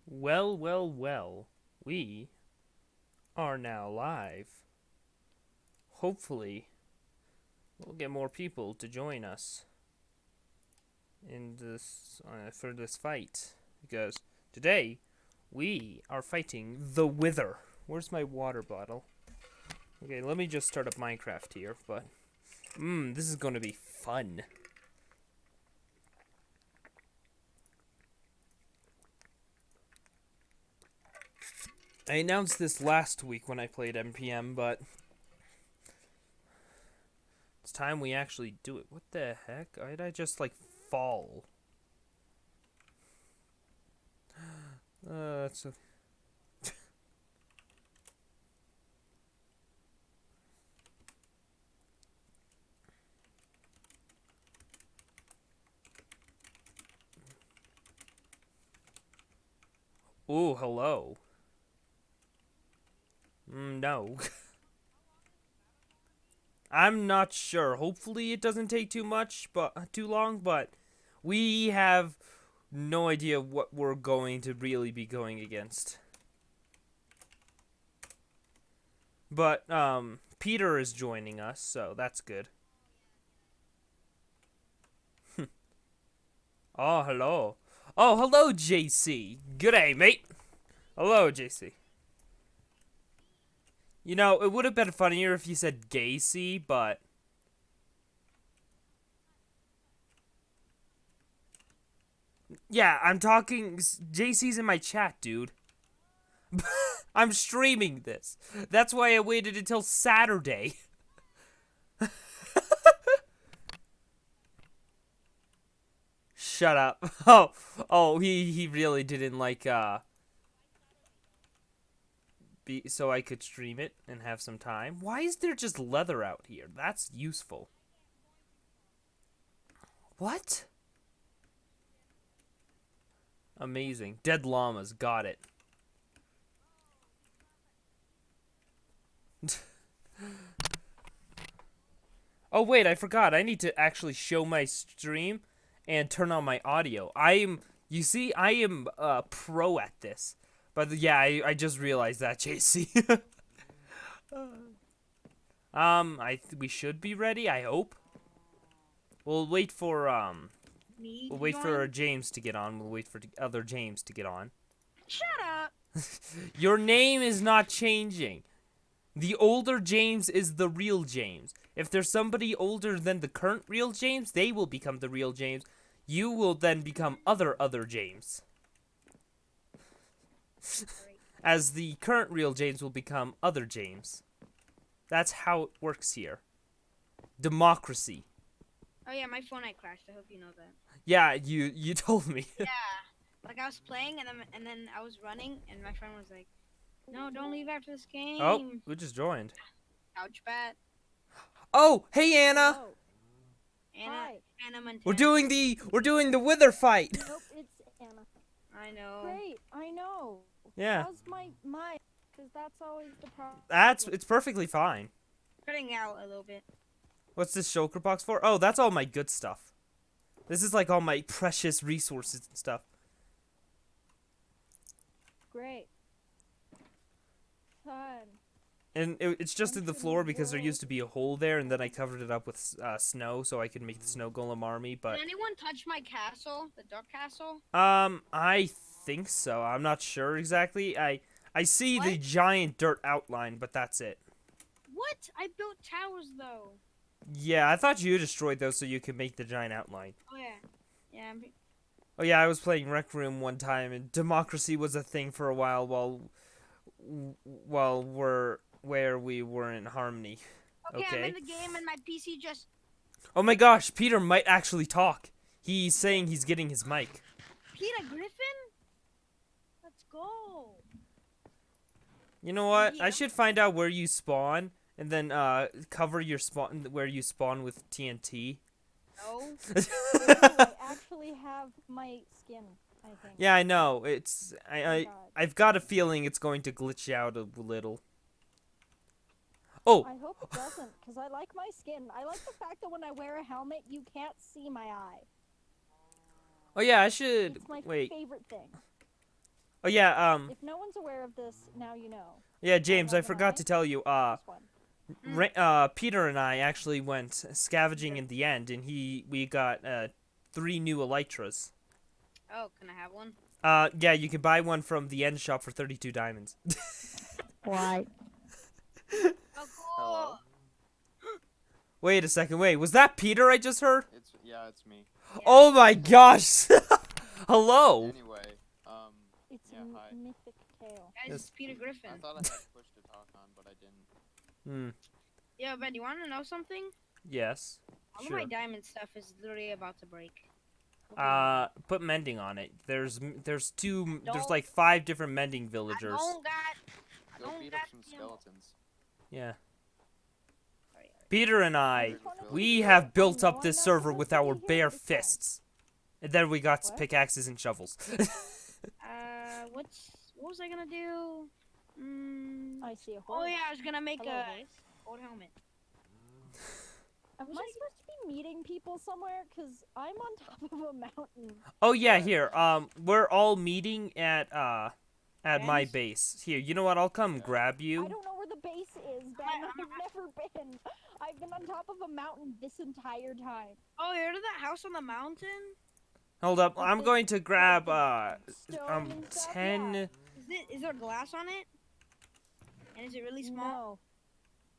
Well, well, well. We are now live. Hopefully, we'll get more people to join us in this for this fight because today we are fighting the Wither. Where's my water bottle? Okay, let me just start up Minecraft here, but this is going to be fun. I announced this last week when I played MPM, but it's time we actually do it. What the heck? Why did I just like fall? That's a Ooh, hello. No. I'm not sure. Hopefully it doesn't take too long, but we have no idea what we're going to really be going against. But Peter is joining us, so that's good. Oh, hello. Oh, hello, JC. G'day, mate. Hello, JC. You know, it would have been funnier if you said Gacy, but yeah, I'm talking. JC's in my chat, dude. I'm streaming this. That's why I waited until Saturday. Shut up. Oh, he really didn't like so I could stream it and have some time. Why is there just leather out here? That's useful. What? Amazing. Dead llamas, got it. Oh wait, I forgot. I need to actually show my stream and turn on my audio. You see, I am pro at this. But yeah, I just realized that, JC. We should be ready. I hope. We'll wait for Me we'll to wait for join? James to get on. We'll wait for the other James to get on. Shut up! Your name is not changing. The older James is the real James. If there's somebody older than the current real James, they will become the real James. You will then become other James. As the current real James will become other James. That's how it works here. Democracy. Oh yeah, my phone had crashed. I hope you know that. Yeah, you told me. Yeah. Like I was playing and then I was running and my friend was like, "No, don't leave after this Oh, game." who just joined? Ouch, bat. Oh, hey Anna. Hello. Anna, Hi. Anna We're Montana. doing the Wither fight. Nope, it's Anna. I know. Great, I know. Yeah. How's my mic? Because that's always the problem. It's perfectly fine. Cutting out a little bit. What's this shulker box for? Oh, that's all my good stuff. This is like all my precious resources and stuff. Great. Fun. And it's just in the Enter floor the because there world. used to be a hole there, and then I covered it up with snow so I could make the snow golem army. But Can anyone touch my castle? The duck castle? I think so. I'm not sure exactly. I see the What? giant dirt outline, but that's it. What? I built towers though. Yeah, I thought you destroyed those so you could make the giant outline. Oh yeah. Yeah. Oh yeah, I was playing Rec Room one time, and democracy was a thing for a while while we're where we were in harmony. Okay, I'm in Okay. the game and my PC just. Oh my gosh, Peter might actually talk. He's saying he's getting his mic. Peter Griffin? Let's go. You know what? I Yeah. should find out where you spawn and then cover your spawn where you spawn with TNT. No. I actually have my skin, I think. Yeah, I know. It's Oh my God. I've got a feeling it's going to glitch out a little. Oh, I hope it doesn't, because I like my skin. I like the fact that when I wear a helmet, you can't see my eye. oh yeah, I should It's my wait. favorite thing. Oh yeah, If no one's aware of this, now you know. yeah, James, I Logan and forgot I? to tell you. This one. Peter and I actually went scavenging in the end, and we got 3 new elytras. Oh, can I have one? Yeah, you can buy one from the end shop for 32 diamonds. Why? Oh, cool. Hello. Wait a second, wait, was that Peter I just heard? It's me. Yeah. Oh my gosh! Hello! Anyway, It's Yeah, a hi. mythic tale. Guys, Yes. it's Peter Griffin. I thought I had push to talk on, but I didn't. Hmm, Yeah, Ben, you want to know something? yes. All of my Sure. diamond stuff is literally about to break. Put mending on it. There's Don't- like 5 different mending I villagers. don't got. I Go don't beat got up some the ammo. skeletons. Yeah. Sorry. Peter and I, we have built up this server with our bare fists. And then we got What? pickaxes and shovels. What was I gonna do? I see a horse. Oh yeah, I was gonna make Hello, a horse. old helmet. Am I supposed to be meeting people somewhere? Cause I'm on top of a mountain. Oh yeah, here. We're all meeting at my Ben's? base. Here, you know what? I'll come grab I you. don't know where the base is, Ben. I've never been. I've been on top of a mountain this entire time. Oh, you heard of that house on the mountain? Hold up. With I'm the- going to grab Stone and stuff, 10. yeah. Is there glass on it? And is it really small?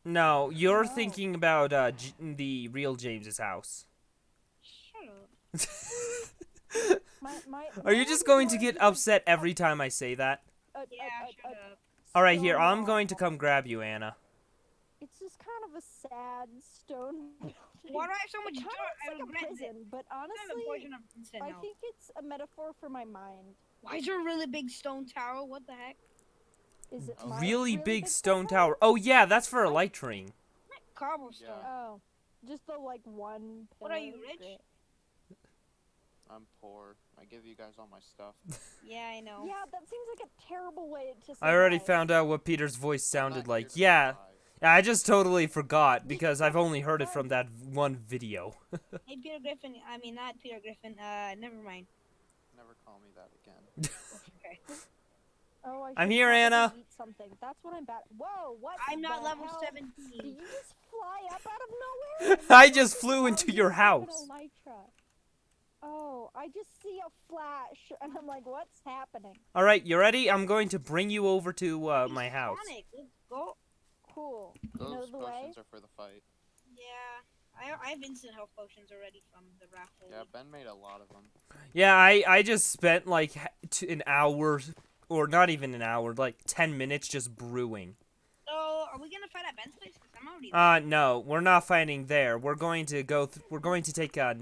No, you're No. thinking about the real James's house. Shut up. Are you just going to get upset every time I say that? Yeah, shut up. All right, here. stone I'm going to wall. come grab you, Anna. It's just kind of a sad stone building. Why do I have so much It dirt? kind I of looks like a regret it. prison, but I'm a honestly, poison of instant I now. think it's a metaphor for my mind. Why is there a really big stone tower? What the heck? Is it Oh. my Really big stone tower? tower. Oh yeah, that's for elytring. Cobblestone. Yeah. Oh, just the like one. What are pillar you, is rich? great. I'm poor. I give you guys all my stuff. Yeah, I know. Yeah, that seems like a terrible way to. I already survive. found out what Peter's voice I'm sounded not here like. to Yeah, survive. I just totally forgot because I've only heard it from that one video. Hey, Peter Griffin. I mean, not Peter Griffin. Never mind. Never call me that again. Okay. Oh, I I'm should here, probably Anna. Eat something. That's what I'm bad. Whoa, what? I'm not the level hell? 17. Did you just fly up out of nowhere? I just flew Oh, into you your have an house. elytra. Oh, I just see a flash, and I'm like, what's happening? All right, you ready? I'm going to bring you over to my house. Sonic, let's go. Cool. You know Those the way? potions are for the fight. Yeah, I have instant health potions already from the raffle. Yeah, Ben made a lot of them. Yeah, I just spent like an hour, or not even an hour, like 10 minutes just brewing. So, are we gonna fight at Ben's place? Cause I'm already there. No, we're not fighting there. We're going to go. We're going to take a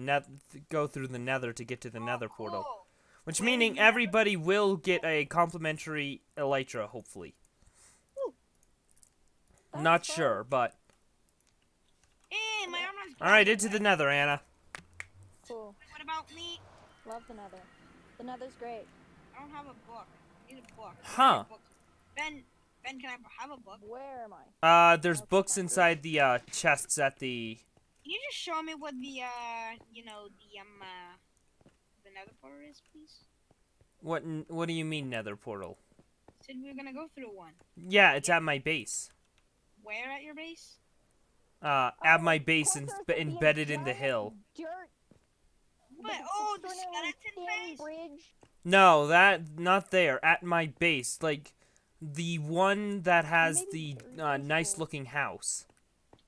go through the Nether to get to the Nether portal, Cool. which Where's meaning the Nether? everybody will get a complimentary elytra, hopefully. That's Not fun. sure, but Hey, my armor's all right, into the Nether, Anna. Cool. What about me? Love the nether. The nether's great. I don't have a book. I need a book. I Huh. need a book. Ben, can I have a book? Where am I? There's books inside the chests at the. Can you just show me what the the nether portal is, please? What do you mean Nether portal? Said we were gonna go through one. Yeah, it's at my base. Where at your base? At my Of base course there's gonna be a embedded in the giant hill. Dirt. What? with Oh, the extraordinarily skeleton thin face? bridge. No, that not there. At my base, like the one that has the Maybe very nice cool. looking house.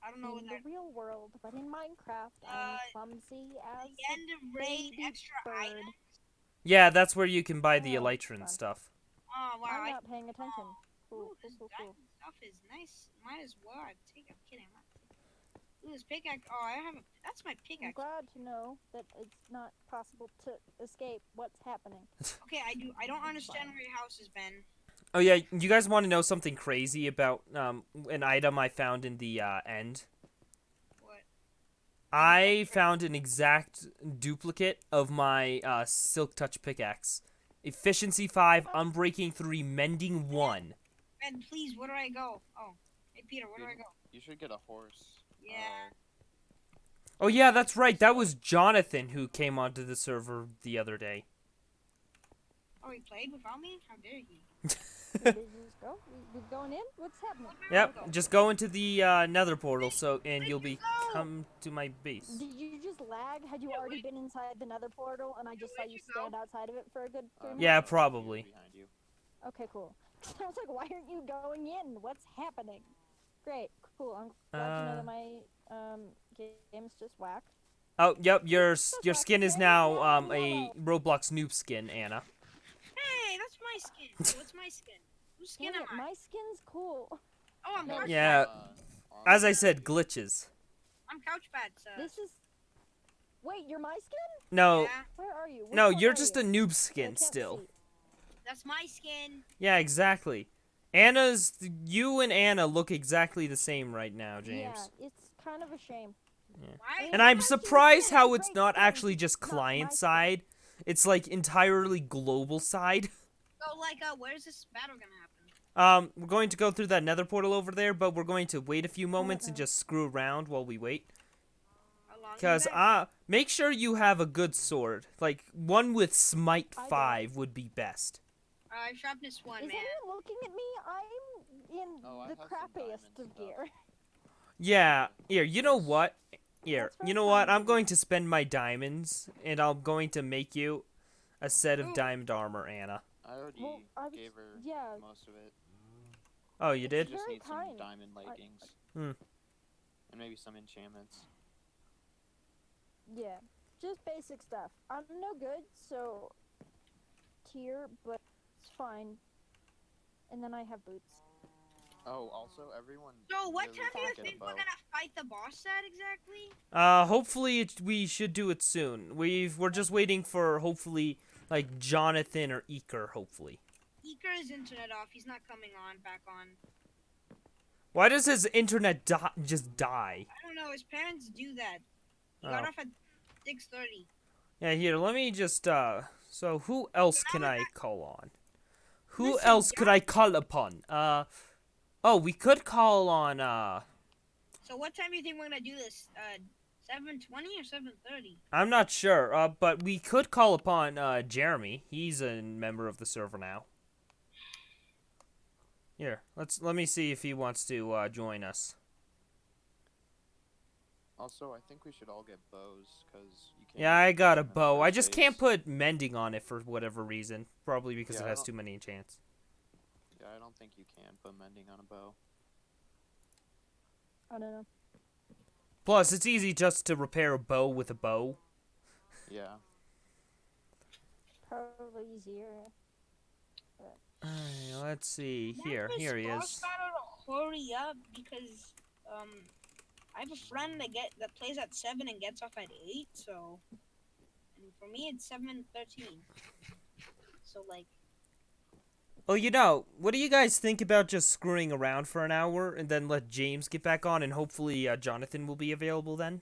I don't know what In that. the real world, but in Minecraft, I'm clumsy as The end of raid baby extra bird. item. Yeah, that's where you can buy the Oh, elytra and fun. stuff. Oh wow. I'm not paying attention. Ooh, Cool, this cool, cool, cool. diamond stuff is nice. Might as well. I'm kidding. Ooh, this pickaxe. Oh, I have a. That's my I'm pickaxe. glad to know that it's not possible to escape what's happening. Okay, I don't understand where your house has been. Oh yeah, you guys want to know something crazy about an item I found in the end? What? I found an exact duplicate of my Silk Touch pickaxe. Efficiency 5, Unbreaking 3, Mending 1. Ben, please, where do I go? Oh, hey Peter, where do I go? You should get a horse. Yeah. Oh yeah, that's right. That was Jonathan who came onto the server the other day. Oh, he played without me? How dare he? Did you just go? We going in? What's happening? Yep, just go into the nether portal and you'll be go? come to my base. Did you just lag? Had you already been inside the nether portal and I just saw where'd you you go? stand outside of it for a good 3 minutes? Yeah, Right probably. here behind you. Okay, cool. I was like, why aren't you going in? What's happening? Great, cool. I'm glad to know that my game's just whack. Oh, yep, your whack. skin is There now you go, a yellow. Roblox noob skin, Anna. Hey, that's my skin. So what's my skin? Whose skin Dang am it, I? my skin's cool. Oh, I'm No, couch Yeah. pad. As I said, glitches. I'm couch pad, so. This is. Wait, you're my skin? No, Yeah, Where are you? Which no, one you're are just you? a noob 'Cause I skin can't still. see. that's my skin. Yeah, exactly. You and Anna look exactly the same right now, James. Yeah, it's kind of a shame. Why? And I'm Thank you, surprised skin, how it's great not skin, actually just not my client skin. side. It's like entirely global side. So, like, where's this battle gonna happen? We're going to go through that nether portal over there, but we're going to wait a few moments and Okay. just screw around while we wait. How long? Cause is that? make sure you have a good sword. Like one with smite I do. 5 would be best. Sharpness 1, Is man. anyone looking at me? I'm in Oh, I the have some crappiest diamond of stuff. gear. Yeah. Here, you know what? Here, That's you very know what? kind of I'm you. going to spend my diamonds, and I'm going to make you a set of Ooh. diamond armor, Anna. I already Well, I was, gave her yeah, most of it. Oh, you It's did? Just very need some kind. diamond leggings. Hmm. And maybe some enchantments. yeah, just basic stuff. I'm no good, so tier, but it's fine. And then I have boots. Oh, also, everyone. So, what really time do you should get a think we're bow. gonna fight the boss at exactly? Hopefully we should do it soon. We're just waiting for hopefully like Jonathan or Eker. Hopefully. Eker's internet off. He's not coming on. Back on. Why does his internet just die? I don't know. His parents do that. He Oh. got off at 6:30. Yeah, here, let me just, so who else can I call on? Who Listen, else could I call upon? Oh, we could call on, So, what time do you think we're gonna do this? 7:20 or 7:30? I'm not sure, but we could call upon, Jeremy. He's a member of the server now. Here, let me see if he wants to, join us. Also, I think we should all get bows, because you can't. Yeah, I use got a them in the bow. I first just base. can't put mending on it for whatever reason. Probably because Yeah, it I has don't- too many enchants. Yeah, I don't think you can put mending on a bow. I don't know. Plus, it's easy just to repair a bow with a bow. Yeah. Probably easier. Let's see. Want Here this he boss is. battle to hurry up because I have a friend that plays at 7 and gets off at 8. So, and for me it's 7:13. So like. Well, you know, what do you guys think about just screwing around for an hour and then let James get back on and hopefully Jonathan will be available then?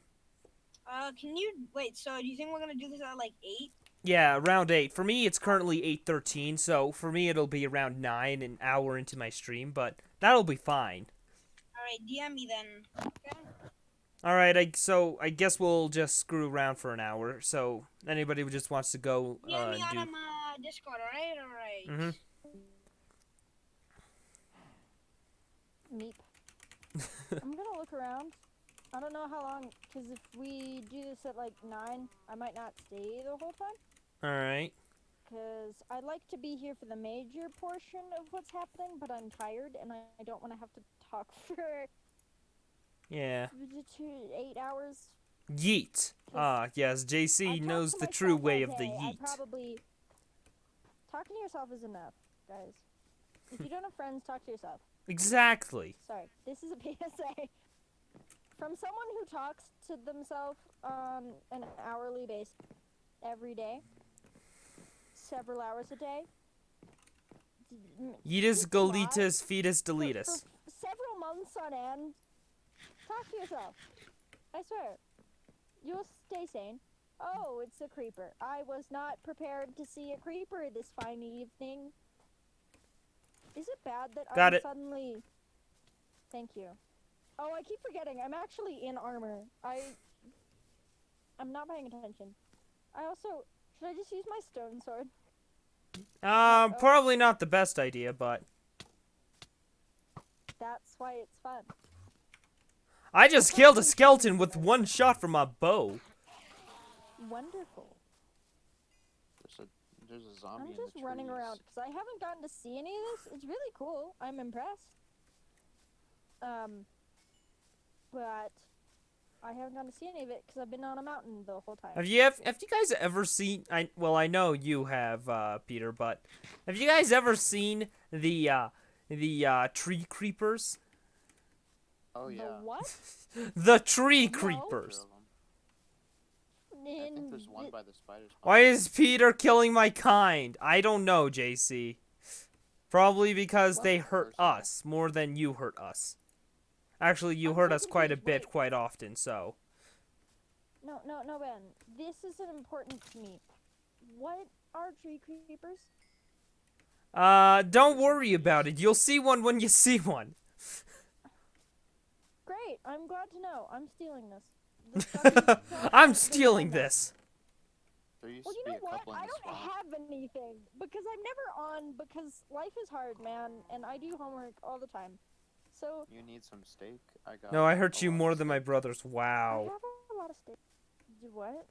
Can you wait? So do you think we're gonna do this at like 8? Yeah, around 8. For me, it's currently 8:13, so for me it'll be around 9, an hour into my stream, but that'll be fine. All right, DM me then. Okay. All right, so I guess we'll just screw around for an hour. So anybody who just wants to go DM me do. on Discord. All right. All right. Mhm. Meep. I'm gonna look around. I don't know how long, because if we do this at like 9, I might not stay the whole time. All right. Because I'd like to be here for the major portion of what's happening, but I'm tired and I don't want to have to talk for Yeah. 8 hours. Yeet. Ah, yes. I JC talk knows to the true myself way all of the day. yeet. I probably... Talking to yourself is enough, guys. If you don't have friends, talk to yourself. Exactly. Sorry, this is a PSA. From someone who talks to themselves on an hourly basis every day, several hours a day. Yeetus, It's a lot. golitas, fetus, For deletus. several months on end, talk to yourself. I swear. You'll stay sane. Oh, it's a creeper. I was not prepared to see a creeper this fine evening. Is it bad that Got I'm it. suddenly... Thank you. Oh, I keep forgetting. I'm actually in armor. I'm not paying attention. I also... Should I just use my stone sword? Probably not the best idea, but That's why it's fun. I just killed a skeleton with one shot from a bow. Wonderful. There's a zombie I'm in just the running trees. around because I haven't gotten to see any of this. It's really cool. I'm impressed. But I haven't gotten to see any of it because I've been on a mountain the whole time. Have you guys ever seen? I know you have, Peter, but have you guys ever seen the tree creepers? Oh yeah. The what? The tree No. creepers. Two of 'em. I think there's one by the spider spawn. Why is Peter killing my kind? I don't know, JC. Probably because Well, they hurt personal. us more than you hurt us. Actually, you I'm hurt so us quite a confused. bit, Wait. quite often, so. No, Ben. This isn't important to me. What are tree creepers? Don't worry about it. You'll see one when you see one. Great. I'm glad to know. I'm stealing this. This doesn't sound I'm like stealing fun. this. There used Well, to you be know a what? couple in I the don't spawn. have anything because I'm never on because life is hard, man, and I do homework all the time. So You need some steak? I got. No, I hurt a you lot of more than my steak. brothers. I Wow. have a lot of steak. What?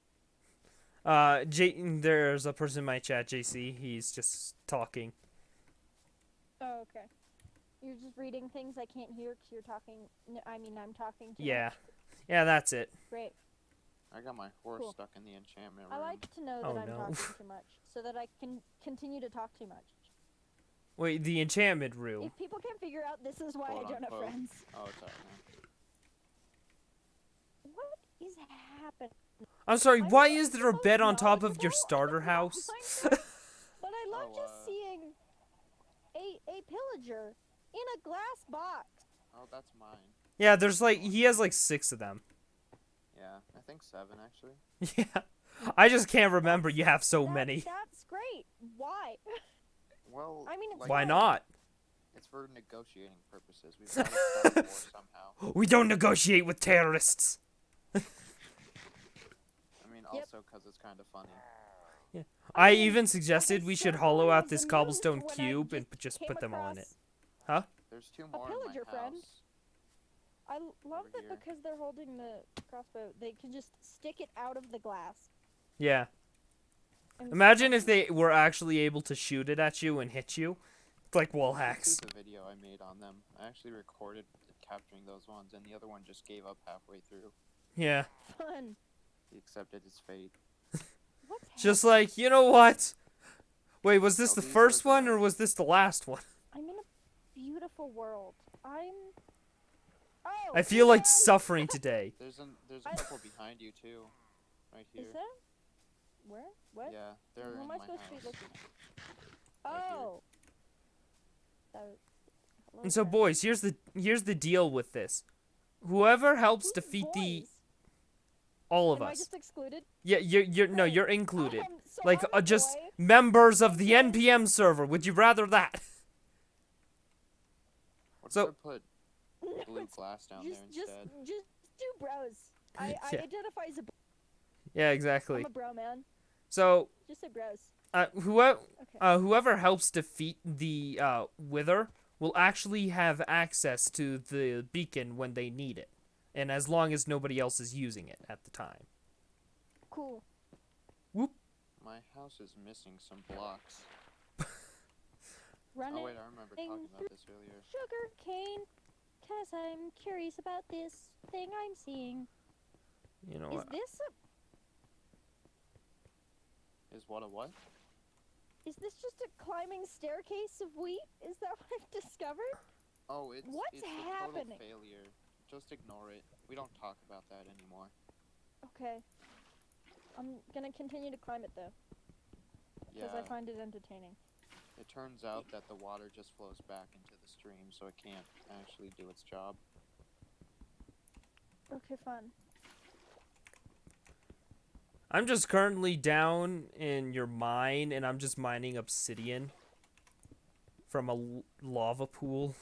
There's a person in my chat, JC. He's just talking. Oh, okay. You're just reading things I can't hear because you're talking. I'm talking too Yeah. much. Yeah, that's it. Great. I got my horse Cool. stuck in the enchantment room. I like to know that Oh, I'm no. talking too much so that I can continue to talk too much. Wait, the enchantment room. If people can't figure out this is why Quote, I don't have unquote. friends. Oh, it's alright. What is happening? I'm sorry, I'm why not is there the a most bed on top of your knowledgeable starter about house? Minecraft, but I love Oh, just seeing a pillager in a glass box. Oh, that's mine. Yeah, he has like 6 of them. Yeah, I think 7 actually. Yeah. I just can't remember you have so That- many. That's great. Why? Well, I mean, it's like, Why not? It's for negotiating purposes. We've got to start a war somehow. We don't negotiate with terrorists. I mean, Yep. also because it's kind of funny. I mean, even suggested okay, we should so hollow I out was this amused cobblestone when I cube and just came put them all in it. across There's 2 more in my pillager friend. house. I love Over that here. because they're holding the crossbow, they can just stick it out of the glass. Yeah. and Imagine if stick they were actually able to shoot it at you and hit you. It's like wall You should hacks. see the video I made on them. I actually recorded capturing those ones, and the other one just gave up halfway through. Yeah. it fun. He accepted his fate. What's Just like, you know what? Wait, was this Oh, the these are first one the- or was this the last one? I'm in a beautiful world. Oh, I feel like man. suffering today. There's a I- couple behind you too, right here. Is there? Where? What? Yeah, they're Who in am my I supposed to be house. looking at? Right here. Oh. Hello, And so friend. boys, here's the deal with this. Whoever helps Who's defeat boys? all of Am I us. just excluded? Yeah, you're no, Great. you're included. So Like I'm a just boy. members of the Okay. NPM server. Would you rather that? What So- if I put blue glass down there instead? Just do bros. I Yeah. identify as a bro. Yeah, I'm exactly. a bro, man. So, Just say bros. whoever Okay. whoever helps defeat the Wither will actually have access to the beacon when they need it, and as long as nobody else is using it at the time. Cool. My house is missing some blocks. Run Oh it. wait, I remember Thing talking about this earlier. Sugar cane. Cause I'm curious about this thing I'm seeing. You know Is what? this Is what a what? just a climbing staircase of wheat? Is that what I've discovered? Oh, it's What's it's a happening? total failure. Just ignore it. We don't talk about that anymore. Okay. I'm gonna continue to climb it though, because Yeah. I find it entertaining. It turns out that the water just flows back into the stream, so it can't actually do its job. Okay, fun. I'm just currently down in your mine, and I'm just mining obsidian from a lava pool.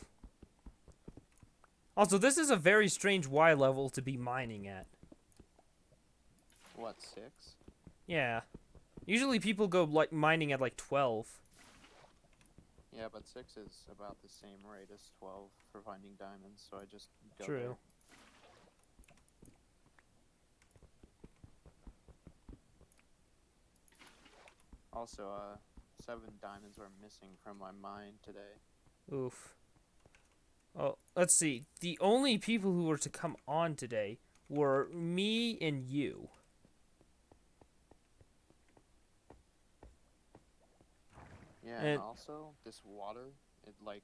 Also, this is a very strange Y level to be mining at. What, 6? Yeah. Usually people go like mining at like 12. Yeah, but 6 is about the same rate as 12 for finding diamonds, so I just go True. there. Also, 7 diamonds were missing from my mine today. Oof. Oh, let's see. The only people who were to come on today were me and you. Yeah, And- and also, this water, it, like,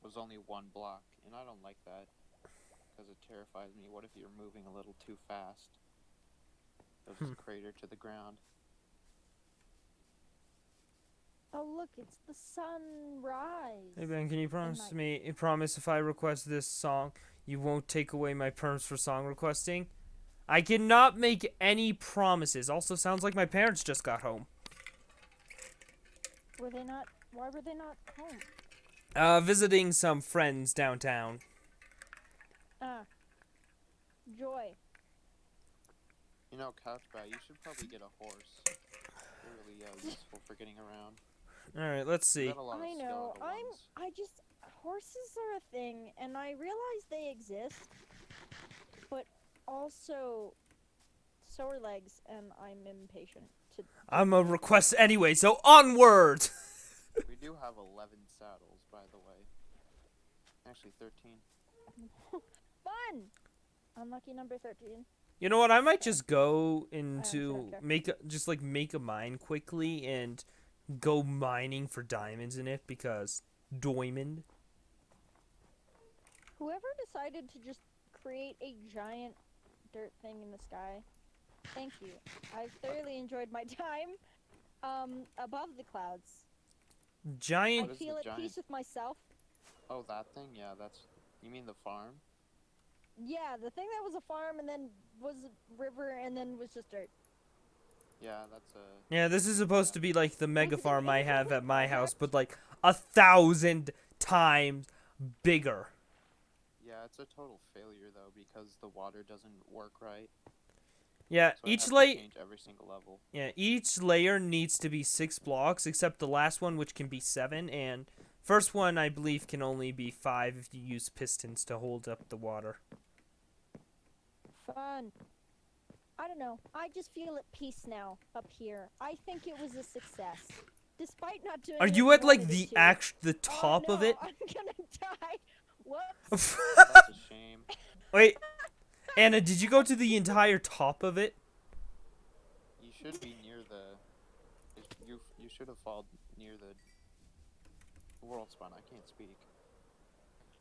was only 1 block, and I don't like that, because it terrifies me. What if you're moving a little too fast? It'll just crater to the ground. Oh, look, it's the sunrise. Hey Ben, can you promise my- me? Promise if I request this song, you won't take away my perms for song requesting? I cannot make any promises. Also, sounds like my parents just got home. Were they not? Why were they not home? Visiting some friends downtown. Ah. Joy. You know, Couchbat, you should probably get a horse. They're really useful for getting around. All right, let's You see. got a lot of I know. skeletal ones. I just horses are a thing, and I realize they exist, but also so are legs, and I'm impatient to. I'm a request anyway, so onward. We do have 11 saddles, by the way. Actually, 13. Fun. Unlucky number 13. You know what? I might just go into tractor. make a mine quickly and go mining for diamonds in it because diamond. Whoever decided to just create a giant dirt thing in the sky, thank you. I've thoroughly enjoyed my time above the clouds. Giant. I is the feel at giant- peace with myself. Oh, that thing? Yeah, that's... You mean the farm? Yeah, the thing that was a farm and then was a river and then was just dirt. Yeah, that's a... Yeah, this is supposed to be like the mega it farm I an have at my house, project? but like 1,000 times bigger. Yeah, it's a total failure, though, because the water doesn't work right. Yeah, So I each have to layer. change every single level. Yeah, each layer needs to be 6 blocks, except the last one, which can be 7, and first one I believe can only be 5 if you use pistons to hold up the water. Fun. I don't know. I just feel at peace now up here. I think it was a success. Despite not doing Are what you we at like wanted the it to. the top oh, of no, it? I'm gonna die. Whoops. That's a shame. Wait, Anna, did you go to the entire top of it? You should be near the... You should have fallen near the... World spawn. I can't speak.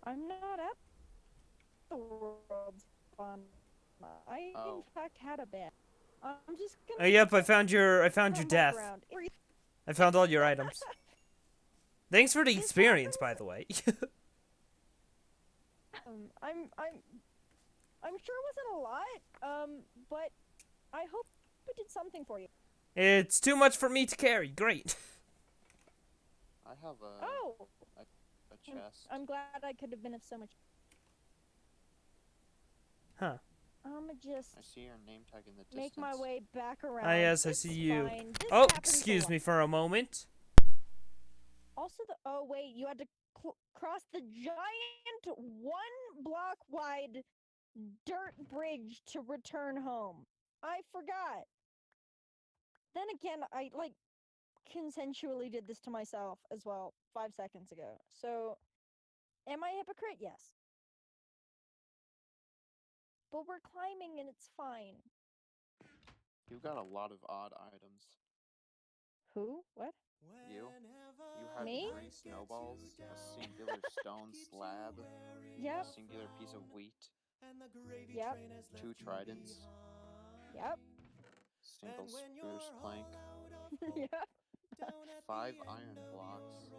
I'm not at the world spawn. I Oh. in fact had a bed. I'm just Oh, gonna. yep, I found your come death. back around. I found all your items. Thanks for the This experience, by happens- the way. I'm sure it wasn't a lot. But I hope it did something for you. It's too much for me to carry. Great. I have a Oh, chest. I'm glad I could have been of so much. Huh. I'ma just I see your name tag in the distance. make my way back around. Ah, yes, I It's see you. fine. This Oh, happens a excuse lot. me for a moment. Also, oh wait, you had to cross the giant 1 block wide dirt bridge to return home. I forgot. Then again, I like consensually did this to myself as well 5 seconds ago. So, am I a hypocrite? Yes. But we're climbing and it's fine. You got a lot of odd items. Who? What? You had Me? 3 snowballs, a singular stone slab, Yep. a singular piece of wheat, Yep. 2 tridents, Yep. single spruce plank, Yep. 5 iron blocks.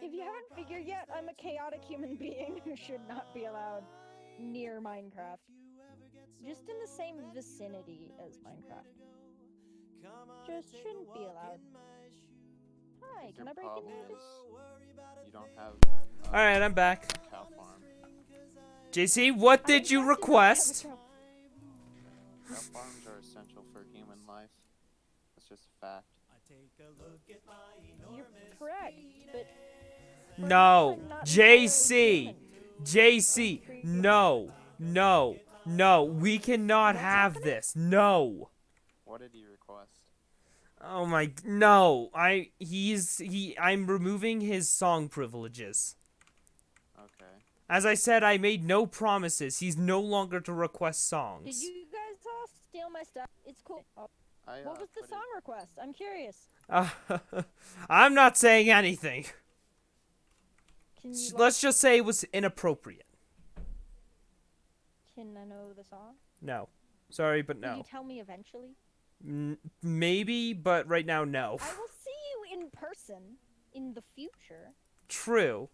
If you haven't figured yet, I'm a chaotic human being who should not be allowed near Minecraft. Just in the same vicinity as Minecraft. Just shouldn't be allowed. Hi, can Your I break in problem there? is you don't have Alright, I'm back. cow farm. JC, what I did you in fact did not have a request? cow- Cow farms are essential for human life. That's just a fact. You're correct, but No. I'm not JC. entirely human. JC. No. No. No. We cannot What's have happening? this. No. What did he request? Oh my no. I'm removing his song privileges. Okay. As I said, I made no promises. He's no longer to request Did songs. you guys all steal my stuff? It's cool. Oh, I, what was the put song request? I'm curious. I'm not saying anything. Can you Let's just say it was inappropriate. can I know the song? No. Sorry, but Will you no. tell me eventually? Maybe, but right now, no. I will see you in person in the future. True.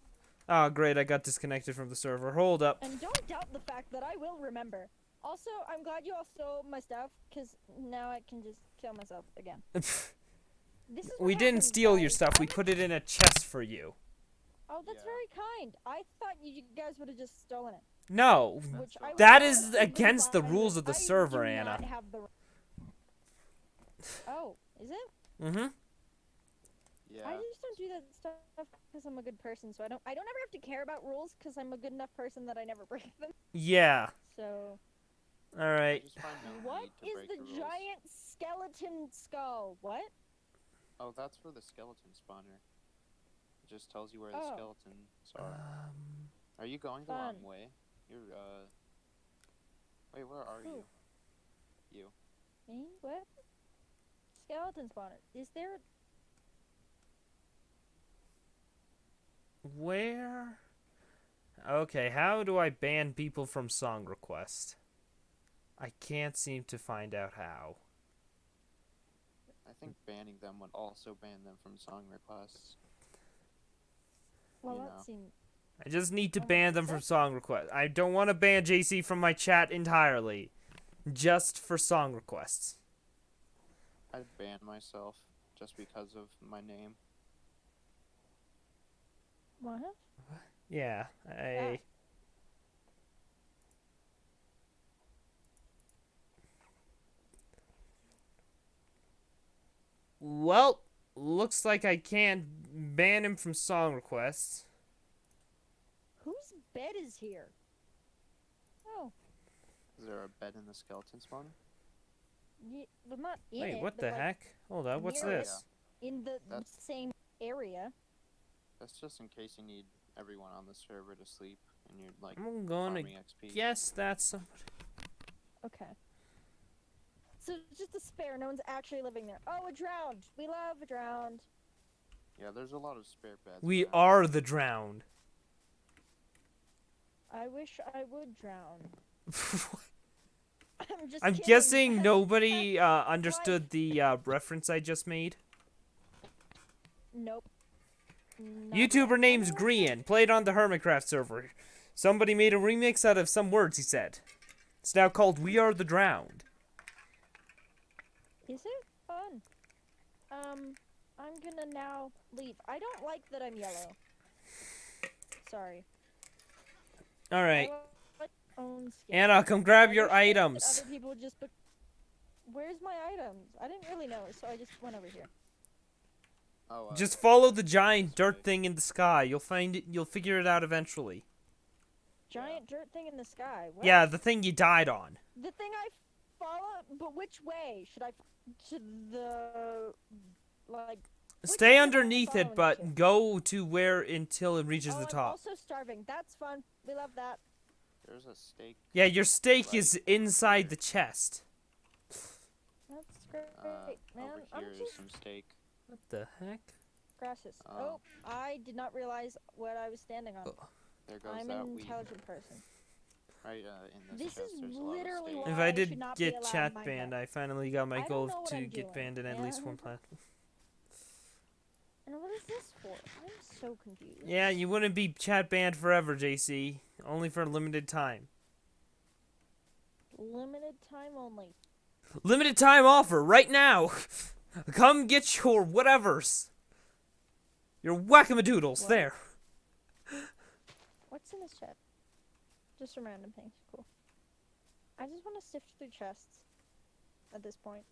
Oh, great. I got disconnected from the server. Hold up. And don't doubt the fact that I will remember. Also, I'm glad you all stole my stuff, because now I can just kill myself again. This is what We didn't happens, steal your guys. stuff. We put it in a chest for you. Oh, that's Yeah. very kind. I thought you guys would have just stolen it. No. Which I would That have is been against the fine rules with. of the I server, do Anna. not have the... Oh, is it? Mm-hmm. Yeah. I just don't do that stuff because I'm a good person, so I don't ever have to care about rules because I'm a good enough person that I never break them. Yeah. So, All I right. just find no what need to is break the rules. giant skeleton skull? What? Oh, that's for the skeleton spawner. It just tells you where the Oh. skeletons are. Are you going the Fun. wrong way? You're, Wait, where are Who? you? Me? What? Skeleton spawner. Is there... Where? Okay, how do I ban people from song request? I can't seem to find out how. I think banning them would also ban them from song requests. Well, You that know. seems... I just need to Oh, ban them from that's- song request. I don't want to ban JC from my chat entirely. Just for song requests. I'd ban myself just because of my name. What? Yeah, I... Well, looks like I can't ban him from song requests. Whose bed is here? Oh, Is there a bed in the skeleton spawner? well, not in Wait, it, what but, the like, heck? Hold up, what's near it. this? in the That's- same area. That's just in case you need everyone on the server to sleep and you're like I'm gonna farming XP. guess that's somebody. Okay. So it's just a spare. No one's actually living there. Oh, a drowned. We love a drowned. Yeah, there's a lot of spare beds. We around. are the drowned. I wish I would drown. I'm just I'm kidding. guessing nobody understood the reference I just made. Nope. Not YouTuber at name's all. Grian, played on the Hermitcraft server. Somebody made a remix out of some words he said. It's now called We Are the Drowned. Is it fun? I'm gonna now leave. I don't like that I'm yellow. Sorry. Alright. I like my own skin. Anna, come grab I your wish that items. Other people just. Where's my items? I didn't really know, so I just went over here. Oh, Just follow the giant dirt thing in the sky. You'll find it. You'll figure it out eventually. Giant dirt thing in the sky. What? Yeah, the thing you died on. The thing I follow, but which way should I? To the like. Which way Stay am I underneath it, following but to? go to where until it reaches Oh, the I'm top. also starving. That's fun. We love that. there's a steak. Yeah, your steak Right is over inside here. the chest. That's great, man. Over I'm here is just some steak. What the heck? gracious. Oh. Oh, I did not realize what I was standing on. There goes I'm that an wheat. intelligent person. Right in this, This chest, is there's a lot of literally steak. why If I I should did not be get allowed chat in banned, Minecraft. I finally got my I don't goal know what to I'm get doing, banned in at least man. one platform. And what is this for? I'm so confused. Yeah, you wouldn't be chat banned forever, JC. Only for a limited time. Limited time only. Limited time offer right now. Come get your whatevers. Your whackamadoodles What? there. What's in this chat? Just some random things. Cool. I just want to sift through chests at this point.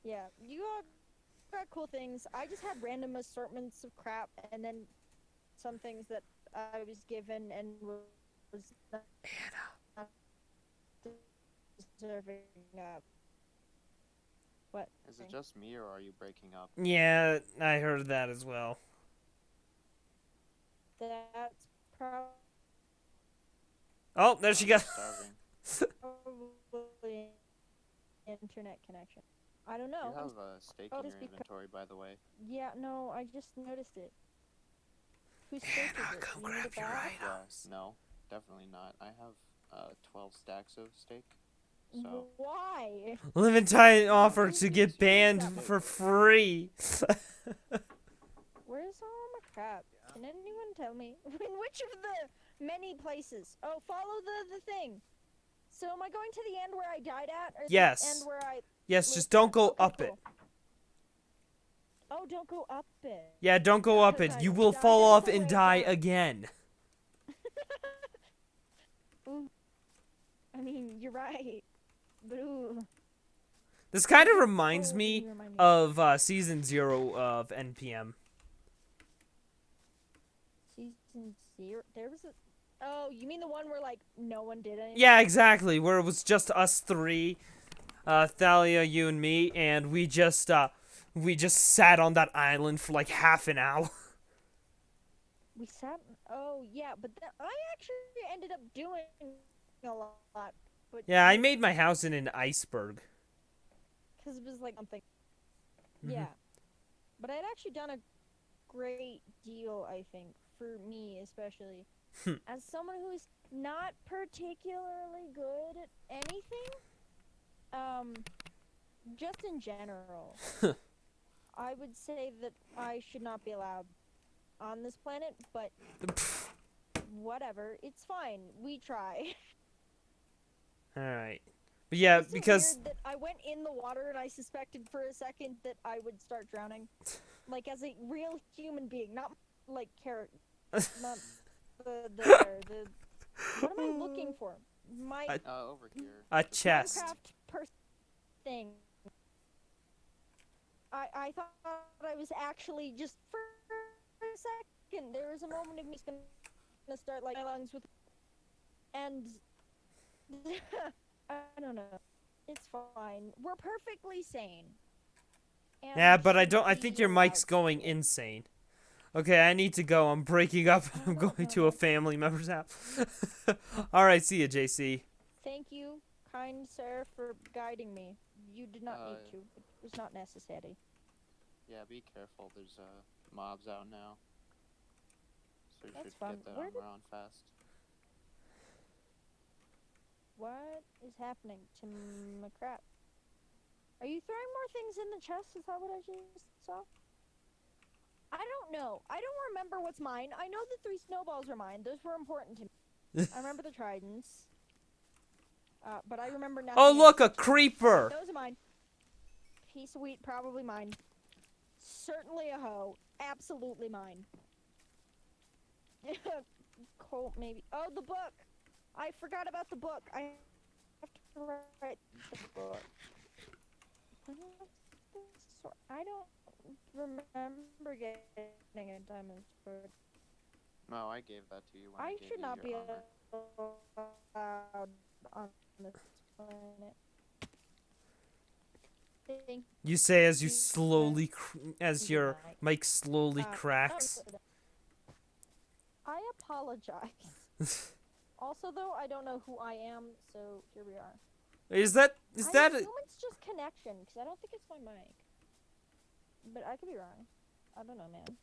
Yeah, you all got cool things. I just had random assortments of crap, and then some things that I was given and was not deserving of. What? Is it just me or are you breaking up? Yeah, I heard that as well. That's probably Oh, there she goes. Starving. internet connection. I don't know. You have a steak Oh, in this your beca- inventory, by the way. Yeah, no, I just noticed it. Whose steak is it? come Do you need grab it your back? Yeah, no, definitely not. I have 12 stacks of steak. So Why? Levantine offer Who to thinks get you banned need that? for free. Where's all my crap? Can anyone tell me? In which of the many places? Oh, follow the thing. So am I going to the end where I died at? Or Yes. the end where I Yes, lived just don't at? go Okay, up it. cool. Oh, don't go up it. Yeah, don't go up Because it. I You will died fall on off the and way die down. again. Ooh. I mean, you're right. But ooh. This kind of Oh, reminds you me remind me. of season 0 of NPM. Season 0. There was a. Oh, you mean the one where like no one did anything? Yeah, exactly. Where it was just us three, Thalia, you, and me, and we just sat on that island for like half an hour. We sat. Oh yeah, but then I actually ended up doing a lot. But Yeah, I made my house in an iceberg. because it was like something. Mhm. Yeah, but I'd actually done a great deal, I think, for me especially, as someone who's not particularly good at anything. Just in general, I would say that I should not be allowed on this planet, but whatever, it's fine. We try. All right, but yeah, Isn't it because weird that I went in the water and I suspected for a second that I would start drowning, like as a real human being, not like character, not the. What am I looking for? My over here. a chest. Minecraft thing. I thought I was actually just for a second. There was a moment of me just gonna start like my lungs with, and I don't know. It's fine. We're perfectly sane. And Yeah, but I should don't. I be think your allowed mic's going to. insane. Okay, I need to go. I'm breaking up. I'm No, going no, to no. a family member's house. All right, see you, JC. Thank you, kind sir, for guiding me. You did not need to. It was not necessary. Yeah, be careful. There's mobs out now. So you That's should fun. get that Where armor on fast. What is happening to my crap? Are you throwing more things in the chest? Is that what I just saw? I don't know. I don't remember what's mine. I know the 3 snowballs are mine. Those were important to me. I remember the tridents. But I remember nothing Oh, look, a else. creeper. Those are mine. Piece of wheat, probably mine. Certainly a hoe. Absolutely mine. Colt, maybe. Oh, the book! I forgot about the book. I have to write the book. I don't remember getting a diamond sword. No, I gave that to you when I I gave should you not be your armor. allowed on this planet. Thank You say as you slowly, as your mic slowly Uh, cracks. I apologize. Also, though, I don't know who I am, so here we are. Is that I a, assume it's just connection, because I don't think it's my mic. But I could be wrong. I don't know, man.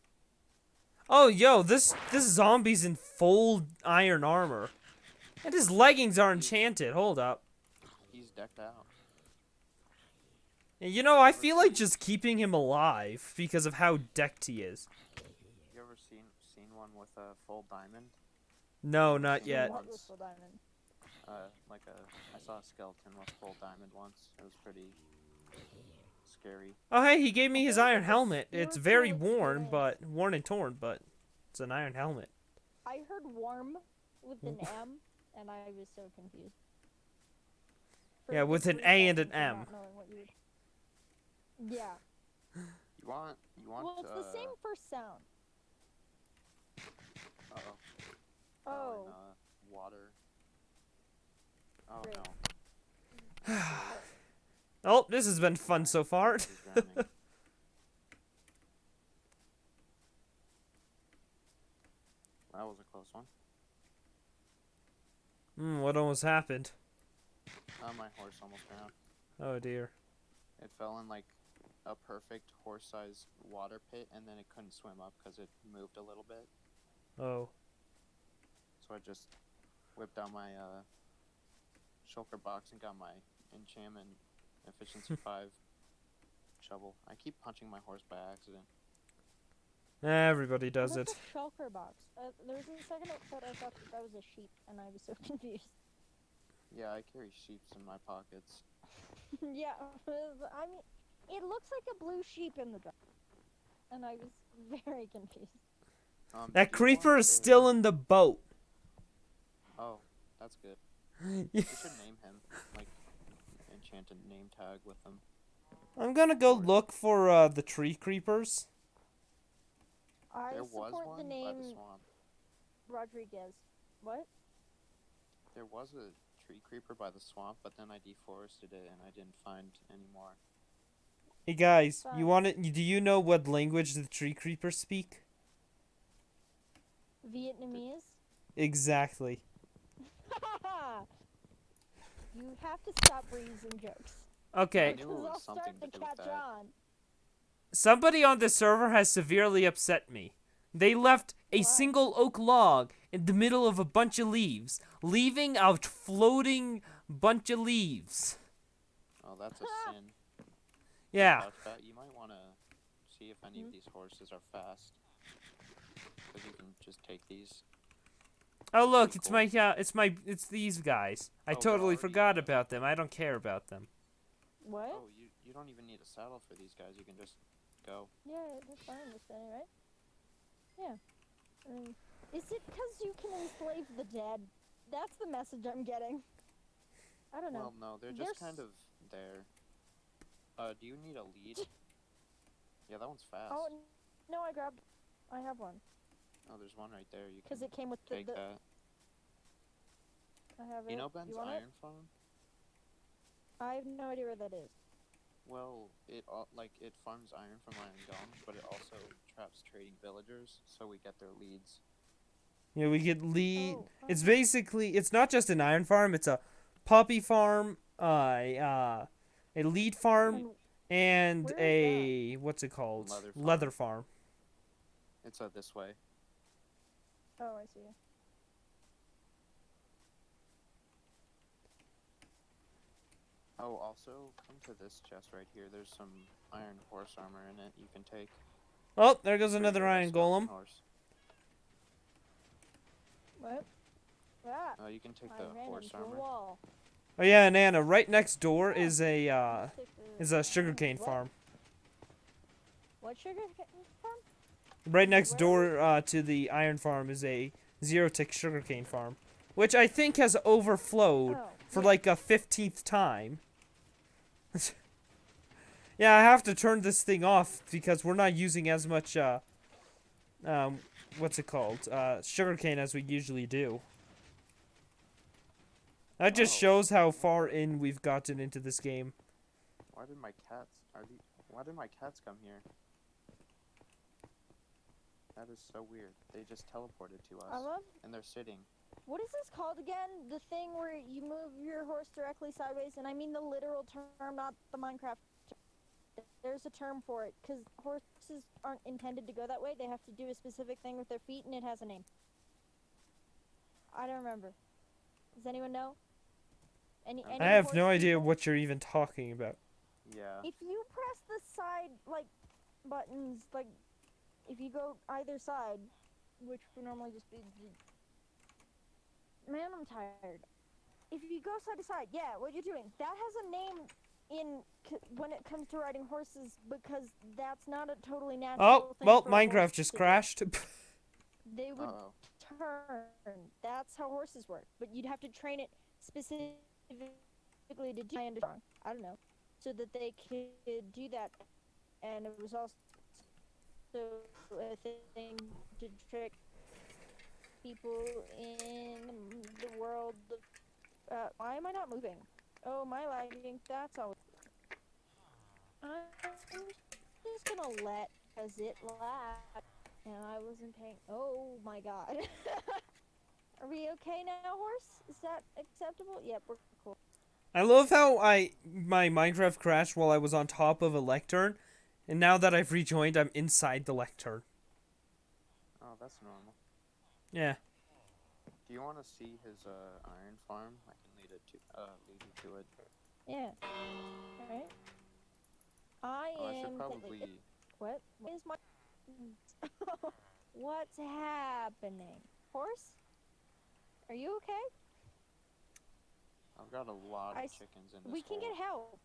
Oh, yo, this zombie's in full iron armor, and his leggings are enchanted. Hold up. He's decked out. And you know, I feel like just keeping him alive because of how decked he is. You ever seen one with a full diamond? No, not yet. What was full diamond? I saw a skeleton with full diamond once. It was pretty scary. Oh, hey, he gave me his iron It's a helmet. It's very spiritual worn, experience. worn and torn, but it's an iron helmet. I heard warm with an M, and I was so confused. For Yeah, a with good an A and an 3 seconds, M. not knowing what you were- Yeah. You want Well, it's the same first sound. uh-oh. Oh. In, water. Oh Great. no. Oh, this has been fun so far. He's drowning. That was a close one. What almost happened? My horse almost drowned. Oh dear. It fell in like a perfect horse-sized water pit, and then it couldn't swim up because it moved a little bit. Oh. So I just whipped out my shulker box and got my enchantment efficiency 5 shovel. I keep punching my horse by accident. Everybody does What's it. a shulker box? There was a second that I thought that was a sheep, and I was so confused. Yeah, I carry sheeps in my pockets. Yeah, I mean, it looks like a blue sheep in the dark, and I was very confused. That creeper is still in the boat. Oh, that's good. We should name him, like, enchanted name tag with him. I'm gonna go look for the tree creepers. I There was support one the by the name swamp. Rodriguez. What? There was a tree creeper by the swamp, but then I deforested it and I didn't find any more. Hey guys, Fine. you want it? Do you know what language the tree creepers speak? Vietnamese? Exactly. You have to stop reusing jokes. Okay. I knew it Because was I'll something start to to do with catch that. on. Somebody on the server has severely upset me. They left a Why? single oak log in the middle of a bunch of leaves, leaving a floating bunch of leaves. Oh, that's a sin. Yeah. Touchbat, you might want to see if any of these horses are fast. Because you can just take these. Oh look, Pretty cool. it's these guys. I Oh, they're totally already forgot in the- about them. I don't care about them. What? Oh, you don't even need a saddle for these guys. You can just go. Yeah, that's my understanding, right? Yeah. I mean, is it because you can enslave the dead? That's the message I'm getting. I don't know. Well, no, they're just kind of there. Do you need a lead? Yeah, that one's fast. Oh, no, I have one. Oh, there's one right there. You Because can it came with the, take that. I have it. You know Ben's want it? iron farm? I have no idea where that is. Well, it farms iron from iron gums, but it also traps trading villagers, so we get their leads. Yeah, we get lead. Oh, It's oh. basically, it's not just an iron farm. It's a poppy farm, a lead farm, and where is a what's it called? Leather farm. Leather farm. It's this way. Oh, I see. Oh, also, come to this chest right here. There's some iron horse armor in it you can take. Oh, there goes For another your iron skeleton golem. horse. What? Ah, You can take I the ran horse into a armor. wall. Oh yeah, and Anna, right next door Oh, is a sugarcane What? farm. What sugar farm? Right next Where? door to the iron farm is a zero-tick sugarcane farm, which I think has overflowed Oh, for yeah. like a 15th time. Yeah, I have to turn this thing off because we're not using as much what's it called? Sugarcane as we usually do. That just Oh. shows how far in we've gotten into this game. Why did my cats come here? That is so weird. They just teleported to I us, love. and they're sitting. What is this called again? The thing where you move your horse directly sideways, and I mean the literal term, not the Minecraft. There's a term for it, because horses aren't intended to go that way. They have to do a specific thing with their feet, and it has a name. I don't remember. Does anyone know? Any I have horse no idea people? what you're even talking about. Yeah. If you press the side, buttons, if you go either side, which would normally just be... Man, I'm tired. If you go side to side, yeah, what you're doing, that has a name when it comes to riding horses, because that's not a totally natural Oh, thing well, for a horse Minecraft just to do. crashed. They would Uh-oh. turn. That's how horses work. But you'd have to train it specifically to do. I don't know. so that they could do that, and it was also a thing to trick people in the world of. Why am I not moving? Oh, my lagging. That's always. I'm just gonna let, cause it lagged, and I wasn't paying. Oh my god. Are we okay now, horse? Is that acceptable? Yep, we're cool. I love how my Minecraft crashed while I was on top of a lectern, and now that I've rejoined, I'm inside the lectern. Oh, that's normal. Yeah. Do you want to see his iron farm? I can lead you to it. Yeah. Alright. I Oh, I should am. probably. What? What is my. What's happening? Horse? Are you okay? I've got a lot of chickens in this We can hole. get help.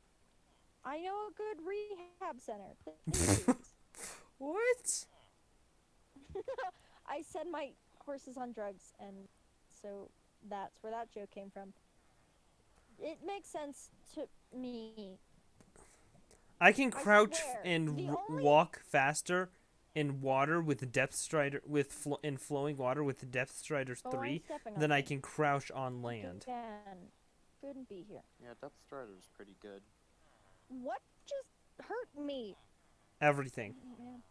I know a good rehab center. Please. What? I send my horses on drugs, and so that's where that joke came from. It makes sense to me. I can crouch swear, and the only- walk faster in water with Depth Strider in flowing water with Depth Strider Oh, I'm 3 stepping on than I things. can crouch on land. Again, shouldn't be here. Yeah, Death Strider is pretty good. What just hurt me? Everything. Man.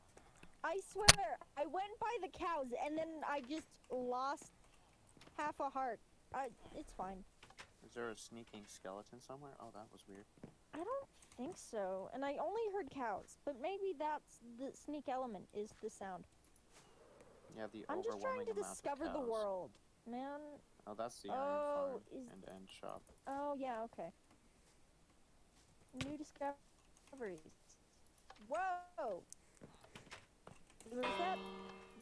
I swear, I went by the cows and then I just lost half a heart. It's fine. Is there a sneaking skeleton somewhere? Oh, that was weird. I don't think so. And I only heard cows, but maybe that's the sneak element is the sound. Yeah, the I'm just trying overwhelming to amount discover of the cows. world, man. Oh, that's the iron Oh, farm is- and end shop. Oh yeah, okay. New discoveries. Whoa! Was that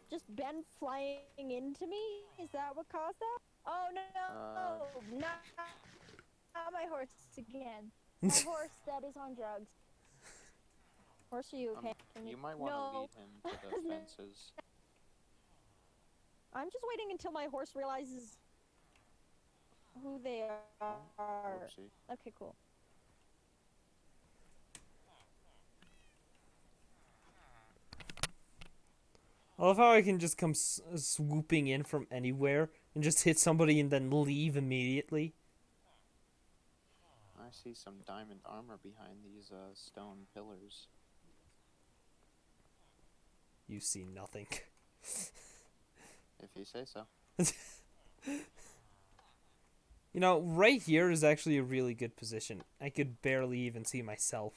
just Ben flying into me? Is that what caused that? Oh no! Not my horse again. My horse that is on drugs. Horse, are you okay? You might want to No. lead him to the fences. I'm just waiting until my horse realizes who they are. Oopsie. Okay, cool. I love how I can just come swooping in from anywhere and just hit somebody and then leave immediately. I see some diamond armor behind these stone pillars. You see nothing. If you say so. You know, right here is actually a really good position. I could barely even see myself.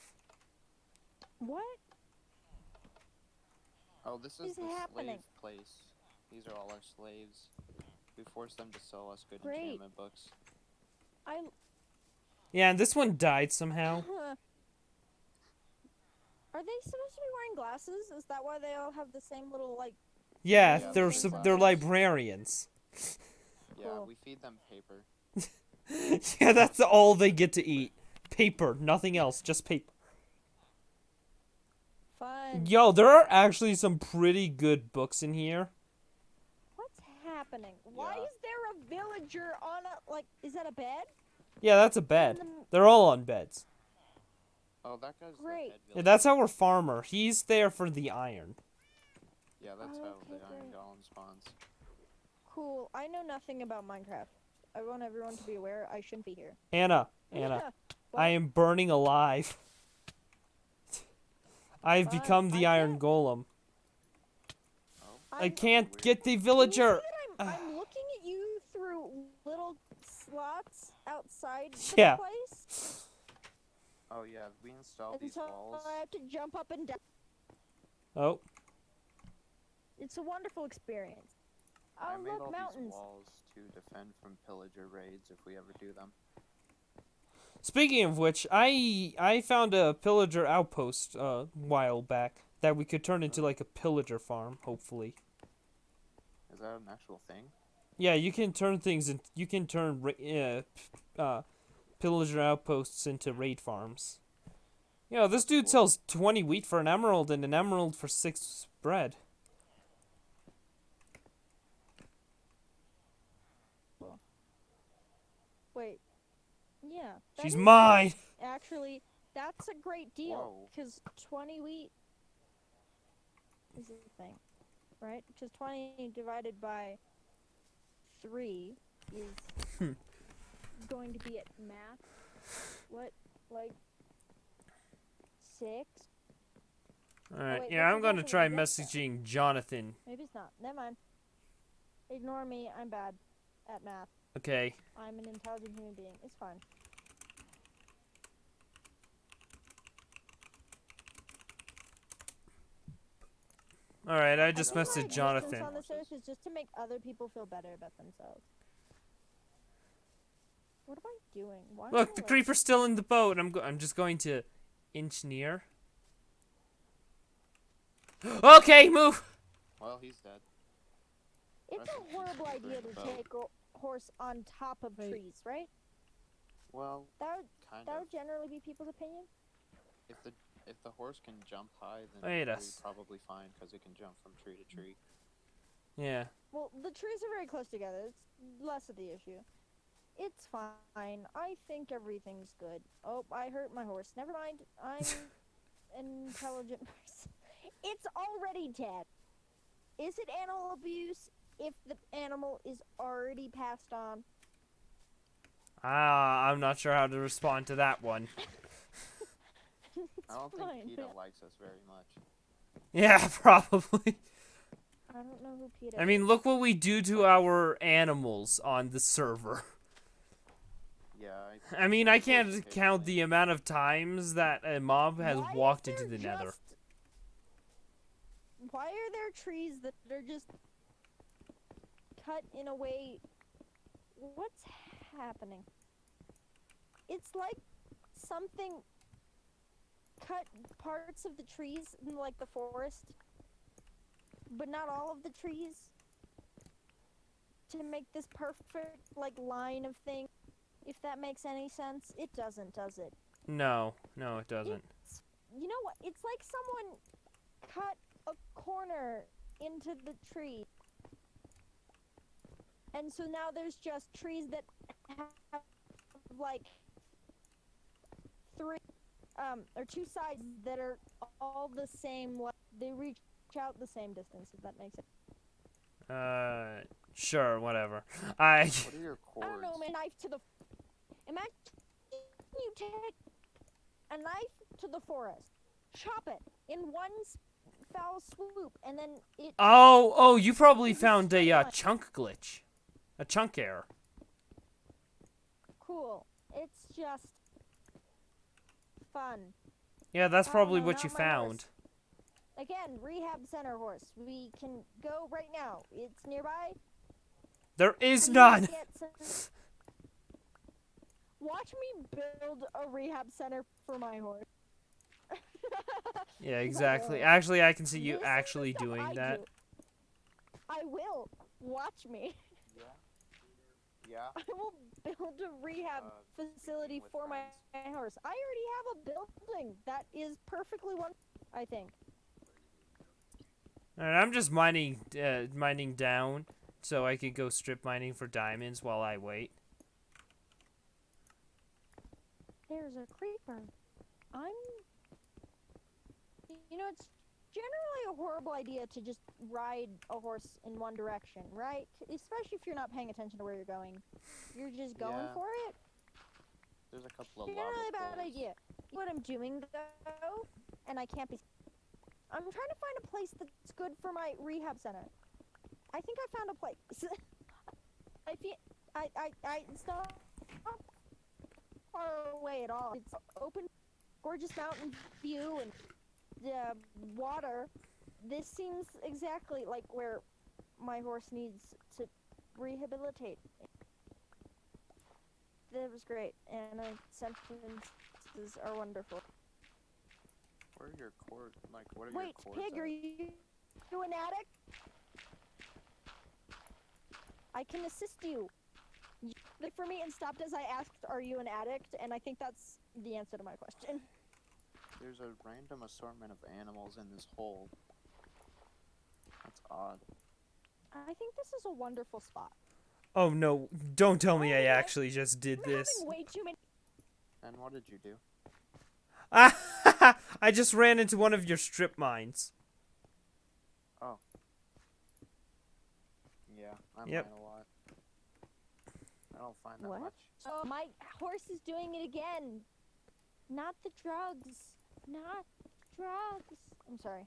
What? Oh, this is is the happening? slave place. These are all our slaves. We force them to sell us good Great. enchantment books. Yeah, and this one died somehow. Are they supposed to be wearing glasses? Is that why they all have the same little like? Yeah, Yeah, they're they're they're glasses. librarians. Yeah, Cool. we feed them paper. Yeah, that's all they get to eat. Paper, nothing else, just paper. Fun. Yo, there are actually some pretty good books in here. What's happening? Why Yeah. is there a villager on a like? Is that a bed? Yeah, that's a bed. In the- They're all on beds. Oh, that guy's Great. the head Yeah, villager. that's our farmer. He's there for the iron. Yeah, that's Oh, how okay, the iron great. golem spawns. Cool. I know nothing about Minecraft. I want everyone to be aware I shouldn't be here. Anna, I am burning alive. I've Fine, become the I iron can't- golem. Oh, I I'm- can't weird. get the Can you villager. see that I'm looking at you through little slots outside the Yeah. place. oh yeah, we installed And these so walls. I have to jump up and down. Oh, It's a wonderful experience. I Oh, made look, all mountains. these walls to defend from pillager raids if we ever do them. speaking of which, I found a pillager outpost a while back that we could turn into like a pillager farm. Hopefully, Is that an actual thing? yeah, you can turn things in. You can turn pillager outposts into raid farms. You know, this dude Cool. sells 20 wheat for an emerald and an emerald for 6 bread. Wait. Yeah. that She's is mine. Actually, That's a great deal. Whoa. Because 20 wheat is the thing, right? Because 20 divided by 3 is going to be at math. What? Like 6? Alright, wait, yeah, what's I'm gonna exactly try the depth then? messaging Jonathan. Maybe it's not. Never mind. Ignore me. I'm bad at math. Okay. I'm an intelligent human being. It's fine. Alright, I I just think my messaged existence Jonathan. on this earth is just to make other people feel better about themselves. What am I doing? Why am Look, I, the like- creeper's still in the boat. I'm just going to inch near. Okay, move. Well, he's dead. It's Rest in a peace, horrible creeper idea in the to boat. take a horse on top of Wait. trees, right? Well, That would, kind that of. would generally be people's opinion. If the horse can jump high, then Wait a we're s- probably fine because it can jump from tree to tree. Yeah. Well, the trees are very close together. It's less of the issue. It's fine. I think everything's good. Oh, I hurt my horse. Never mind. I'm an intelligent person. It's already dead. Is it animal abuse if the animal is already passed on? I'm not sure how to respond to that one. It's I don't fine. think PETA likes us very much. Yeah, probably. I don't know who PETA I mean, look what we do to our animals on the server. Yeah. I mean, I can't Horses count occasionally. the amount of times that a mob has Why is walked into there the nether. just- Why are there trees that are just cut in a way? What's happening? It's like something cut parts of the trees in like the forest, but not all of the trees, to make this perfect like line of thing. If that makes any sense, it doesn't, does it? No, it doesn't. You know what? It's like someone cut a corner into the tree. And so now there's just trees that have like 3 or 2 sides that are all the same, like they reach out the same distance, if that makes sense. Sure, whatever. What are your I don't know, cords? a knife to the imagine you take a knife to the forest, chop it in one foul swoop, and then it Oh, you probably It's a found straight a line. chunk glitch. A chunk error. cool. It's just fun. Yeah, that's Oh, probably no, what you not my horse. found. Again, rehab center horse. We can go right now. It's nearby. There is Please none. get some- Watch me build a rehab center for my horse. Yeah, exactly. will. Actually, I can see you This is the actually stuff doing I that. do. I will. Watch me. Yeah. Yeah. I will build a rehab facility with for my horse. I already have a building that is perfectly one. I think. Alright, I'm just mining down so I could go strip mining for diamonds while I wait. There's a creeper. You know, it's generally a horrible idea to just ride a horse in one direction, right? Especially if you're not paying attention to where you're going. You're just going Yeah. for it. There's a couple of Generally a lava bad pools. idea. What I'm doing though, and I can't be. I'm trying to find a place that's good for my rehab center. I think I found a place. I feel it's not far away at all. It's open, gorgeous mountain view and water. This seems exactly like where my horse needs to rehabilitate. That was great, and sentences are wonderful. Where are your cords? Like, what are Wait, your cords? Pig, are you an addict? I can assist you. Look for me and stopped as I asked, "Are you an addict?" And I think that's the answer to my question. There's a random assortment of animals in this hole. That's odd. I think this is a wonderful spot. Oh no, don't tell me I Okay. actually just did I'm this. having way too many. And what did you do? I just ran into one of your strip mines. Oh. Yeah, I Yep. mine a lot. I don't find that What? much. Oh, my horse is doing it again. Not the drugs. Not drugs. I'm sorry.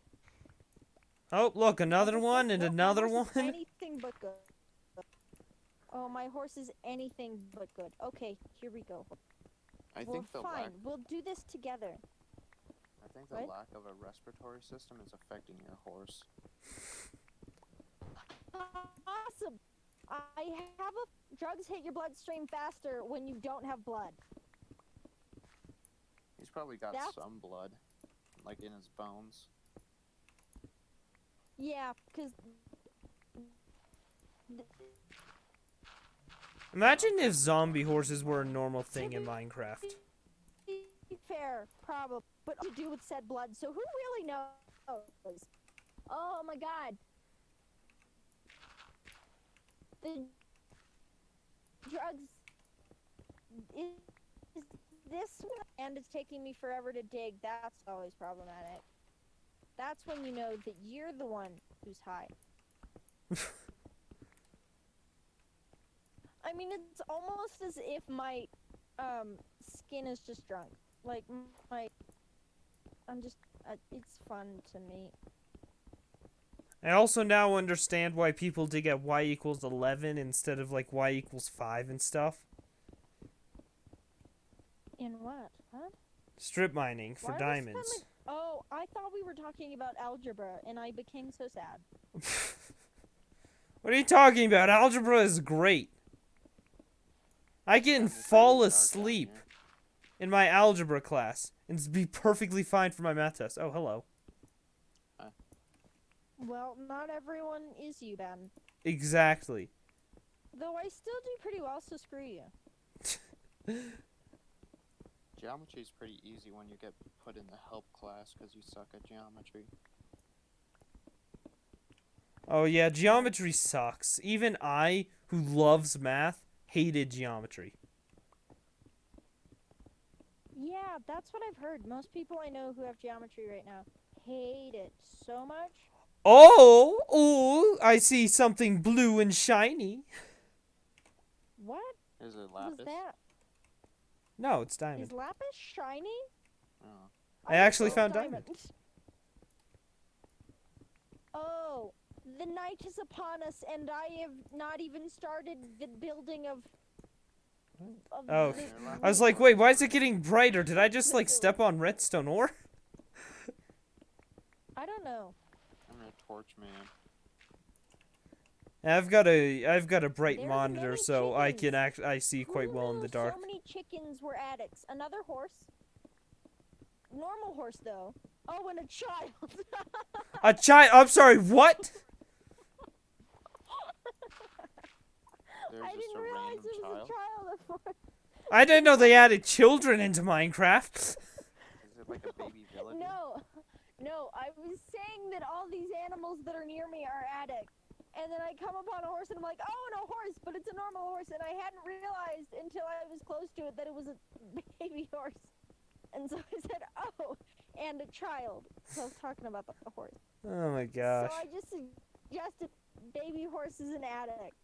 Oh, look, another one and Nope, another my horse is one. anything but good. Oh, my horse is anything but good. Okay, here we go. I Well, think the fine. lack. We'll do this together. I think the What? lack of a respiratory system is affecting your horse. Awesome. I have a drugs hit your bloodstream faster when you don't have blood. He's probably got That's- some blood, like in his bones. Yeah, because Imagine if zombie horses were a normal thing in Minecraft. fair, probably, but to do with said blood. So who really knows? Oh my God. The drugs is this one, and it's taking me forever to dig. That's always problematic. That's when you know that you're the one who's high. I mean, it's almost as if my skin is just drunk. Like I'm just it's fun to me. I also now understand why people dig at y equals 11 instead of like y equals 5 and stuff. In what? Huh? Strip mining for Why are we diamonds. spending- Oh, I thought we were talking about algebra, and I became so sad. What are you talking about? Algebra is great. I can It's fall really dark down asleep here. in my algebra class and be perfectly fine for my math test. Oh, hello. Well, not everyone is you, Ben. Exactly. Though I still do pretty well, so screw you. Geometry's pretty easy when you get put in the help class because you suck at geometry. Oh yeah, geometry sucks. Even I, who loves math, hated geometry. Yeah, that's what I've heard. Most people I know who have geometry right now hate it so much. Oh, I see something blue and shiny. What Is it was lapis? that? No, it's diamond. Is lapis shiny? Oh. I actually thought found diamond. Oh, the night is upon us, and I have not even started the building of. Oh, the- I was like, wait, why is it getting brighter? Did I just like step on redstone ore? I don't know. I'm a torch man. I've got a bright There's monitor, many so I can chickens. I see quite Who well in knew the dark. So many chickens were addicts. Another horse. Normal horse, though. Oh, and a child. A child. I'm sorry. What? There's I just didn't a realize random it was child. a child at first. I didn't know they added children into Minecraft. Is it like a baby villager? No, I was saying that all these animals that are near me are addicts. And then I come upon a horse and I'm like, oh, no horse, but it's a normal horse. And I hadn't realized until I was close to it that it was a baby horse. And so I said, oh, and a child. So I was talking about the horse. Oh my gosh. So I just suggested baby horse is an addict.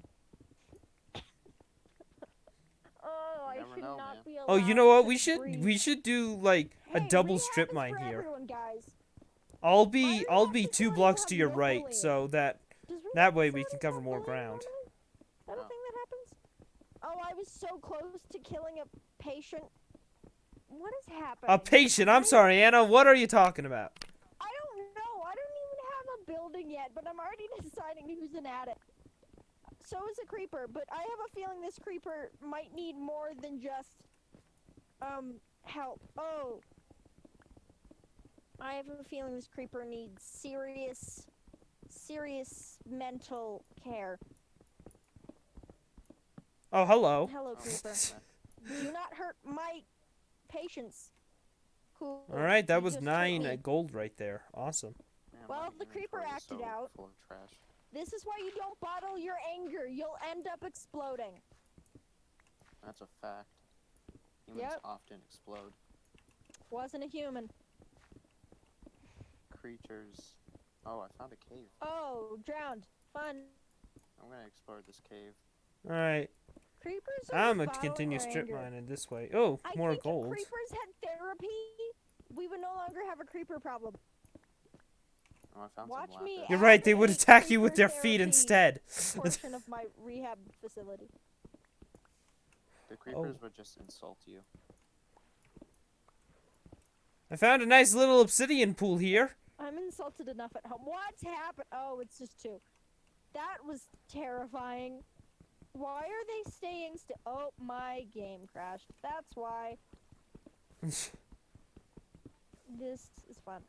Oh, I never should know, not man. be allowed Oh, you know what? to We breathe. should do like a Hey, double rehab strip is mine for here. everyone, guys. I'll Why be do you I'll have be to 2 tell you blocks have to your no right, bullying? so that Does that rehab way say we can anything cover about more bullying ground. normally? I don't No. think that happens. Oh, I was so close to killing a patient. What is happening? A patient. I'm sorry, Anna. What are you talking about? I don't know. I don't even have a building yet, but I'm already deciding who's an addict. So is a creeper, but I have a feeling this creeper might need more than just help. Oh. I have a feeling this creeper needs serious mental care. Oh, hello. Hello, creeper. Do not hurt my patients. Who All right, that you was just 9 hurt me. gold right there. Awesome. Man, Well, my the creeper inventory is acted so out. full of trash. This is why you don't bottle your anger. You'll end up exploding. That's a fact. Humans Yep. often explode. Wasn't a human. Creatures. Oh, I found a cave. Oh, drowned. Fun. I'm gonna explore this cave. All right. Creepers are I'm just going to continue bottling our strip anger. mining this way. Oh, I more think gold. if creepers had therapy, we would no longer have a creeper problem. Oh, I found Watch some me lapis. You're right. add They would a attack you with creeper their feet therapy instead. portion of my rehab facility. The creepers would just insult you. I found a nice little obsidian pool here. I'm insulted enough at home. What's happened? Oh, it's just two. That was terrifying. Why are they staying still? Oh, my game crashed. That's why. This is fun.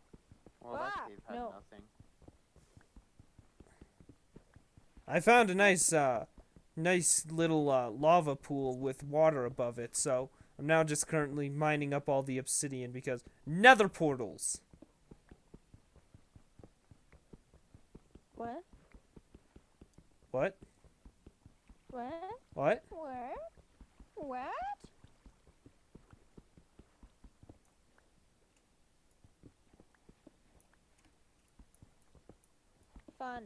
Well, that Ah, cave had no. nothing. I found a nice, nice little lava pool with water above it. So I'm now just currently mining up all the obsidian because nether portals. What? What? What? What? What? What? Fun.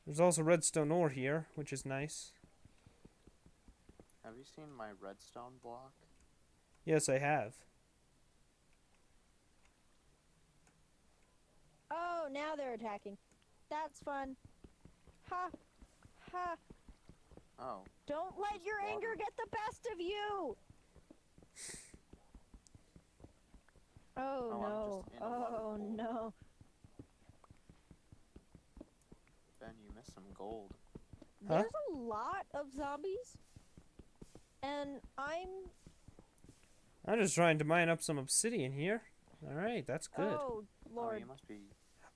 There's also redstone ore here, which is nice. Have you seen my redstone block? Yes, I have. Oh, now they're attacking. That's fun. Ha. Ha. Oh, Don't let your water. anger get the best of you. Oh, I'm no. just in a water Oh pool. no. Ben, you missed some gold. Huh? There's a lot of zombies. And I'm I'm just trying to mine up some obsidian here. All right, that's good. Oh Oh, Lord. you must be.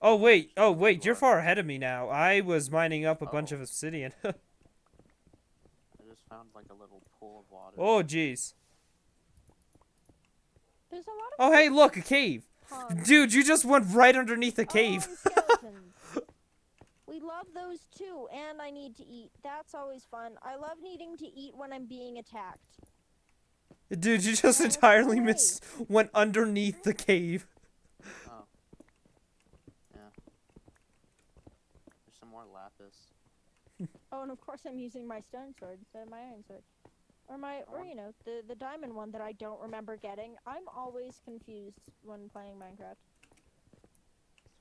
Oh wait, You you're are. far ahead of me now. I was mining up a bunch Oh. of obsidian. I just found like a little pool of water. Oh jeez. There's a lot of Oh hey, look, a cave. ponds. Dude, you just went right underneath the Oh, cave. and skeletons. We love those too, and I need to eat. That's always fun. I love needing to eat when I'm being attacked. Dude, you just Oh, entirely great. went underneath the cave. Oh. Yeah. There's some more lapis. Oh, and of course I'm using my stone sword instead of my iron sword. Or you know, the diamond one that I don't remember getting. I'm always confused when playing Minecraft.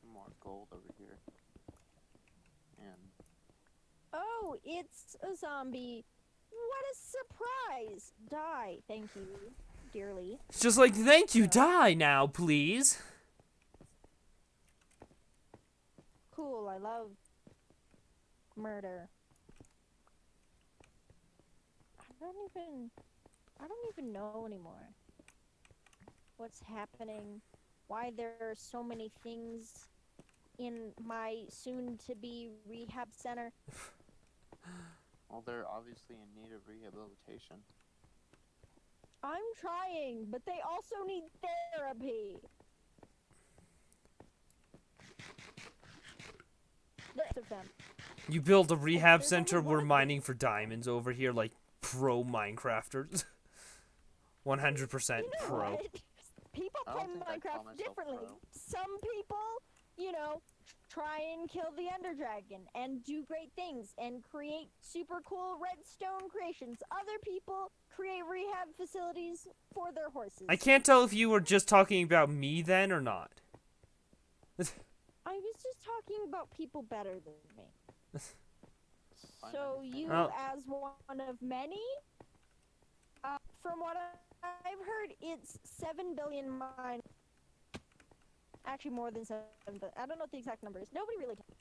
Some more gold over here. And Oh, it's a zombie. What a surprise! Die, thank you, dearly. It's just like, thank you, die now, please. Cool, I love murder. I don't even know anymore what's happening, why there are so many things in my soon-to-be rehab center. well, they're obviously in need of rehabilitation. I'm trying, but they also need therapy. Lots of them. You build a rehab There's only center, one we're of mining for diamonds over here like pro Minecrafters. 100% You know pro. what? People I play don't think I'd call Minecraft myself differently. pro. Some people, you know, try and kill the Ender Dragon and do great things and create super cool redstone creations. Other people create rehab facilities for their horses. I can't tell if you were just talking about me then or not. I was just talking about people better than me. Fine, So understand. you, Well- as one of many, from what I've heard, it's 7 billion mine. Actually, more than 7 billion. I don't know what the exact number is. Nobody really cares.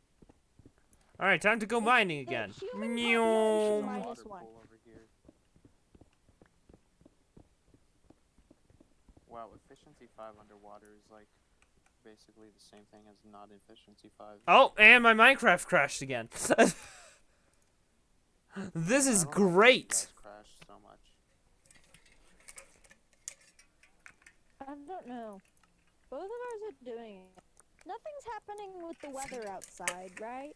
Alright, time to go mining the again. human There's a Meow. minus water one. pool over here. Wow, efficiency 5 underwater is like basically the same thing as not efficiency 5. Oh, and my Minecraft crashed again. This I is don't know why you great. guys crashed so much. I don't know. Both of ours are doing it. Nothing's happening with the weather outside, right?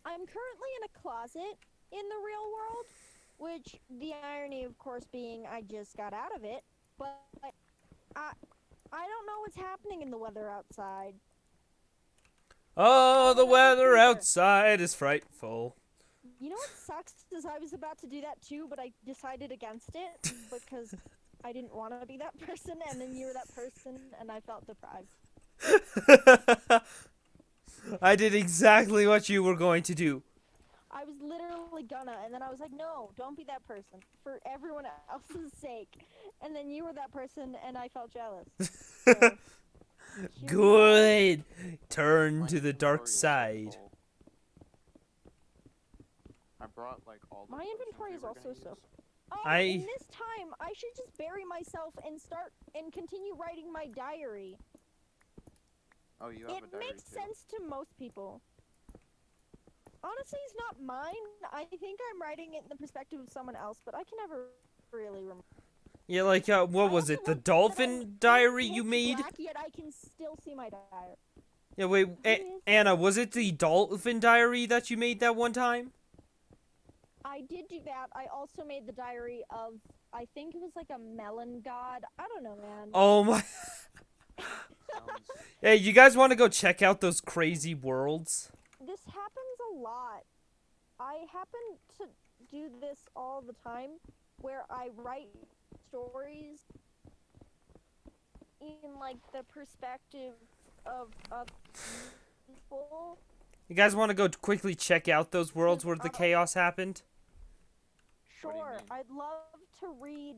I'm currently in a closet in the real world, which the irony, of course, being I just got out of it. But I don't know what's happening in the weather outside. Oh, the another weather creeper. outside is frightful. You know what sucks is I was about to do that too, but I decided against it because I didn't want to be that person, and then you were that person, and I felt deprived. I did exactly what you were going to do. I was literally gonna, and then I was like, no, don't be that person for everyone else's sake. And then you were that person, and I felt jealous. So, here we are. Good. Turn My to the dark inventory is so side. full. I brought like all the My potions inventory we is were also gonna so. use. Oh, in this time, I should just bury myself and start and continue writing my diary. Oh, you have It a diary makes too. sense to most people. Honestly, it's not mine. I think I'm writing it in the perspective of someone else, but I can never really remember. Yeah, like, what I was also it? The love that dolphin diary you pitch made? black, yet I can still see my diary. Yeah, wait, Who is Anna, this? was it the dolphin diary that you made that one time? I did do that. I also made the diary of, I think it was like a melon god. I don't know, man. Oh my. Sounds Hey, you guys want to go check out those crazy worlds? This happens a lot. I happen to do this all the time, where I write stories in like the perspective of people. You guys want to go quickly check out those worlds where the I don't- chaos happened? What do you Sure, mean? I'd love to read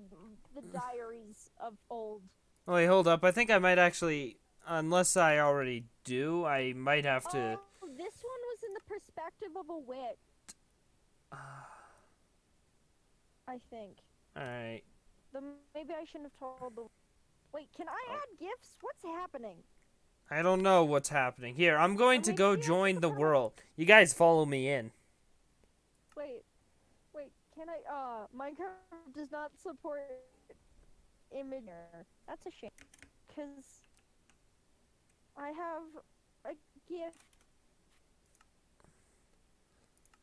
the diaries of old. Oh, wait, hold up. I think I might actually, unless I already do, I might have to. Oh, this one was in the perspective of a witch, I think. Alright. Maybe I shouldn't have told the. Wait, can I add gifts? What's happening? I don't know what's happening. Here, I'm going to go maybe I join the should- world. You guys follow me in. Wait, can I, Minecraft does not support imager. That's a shame. Cause I have a gift.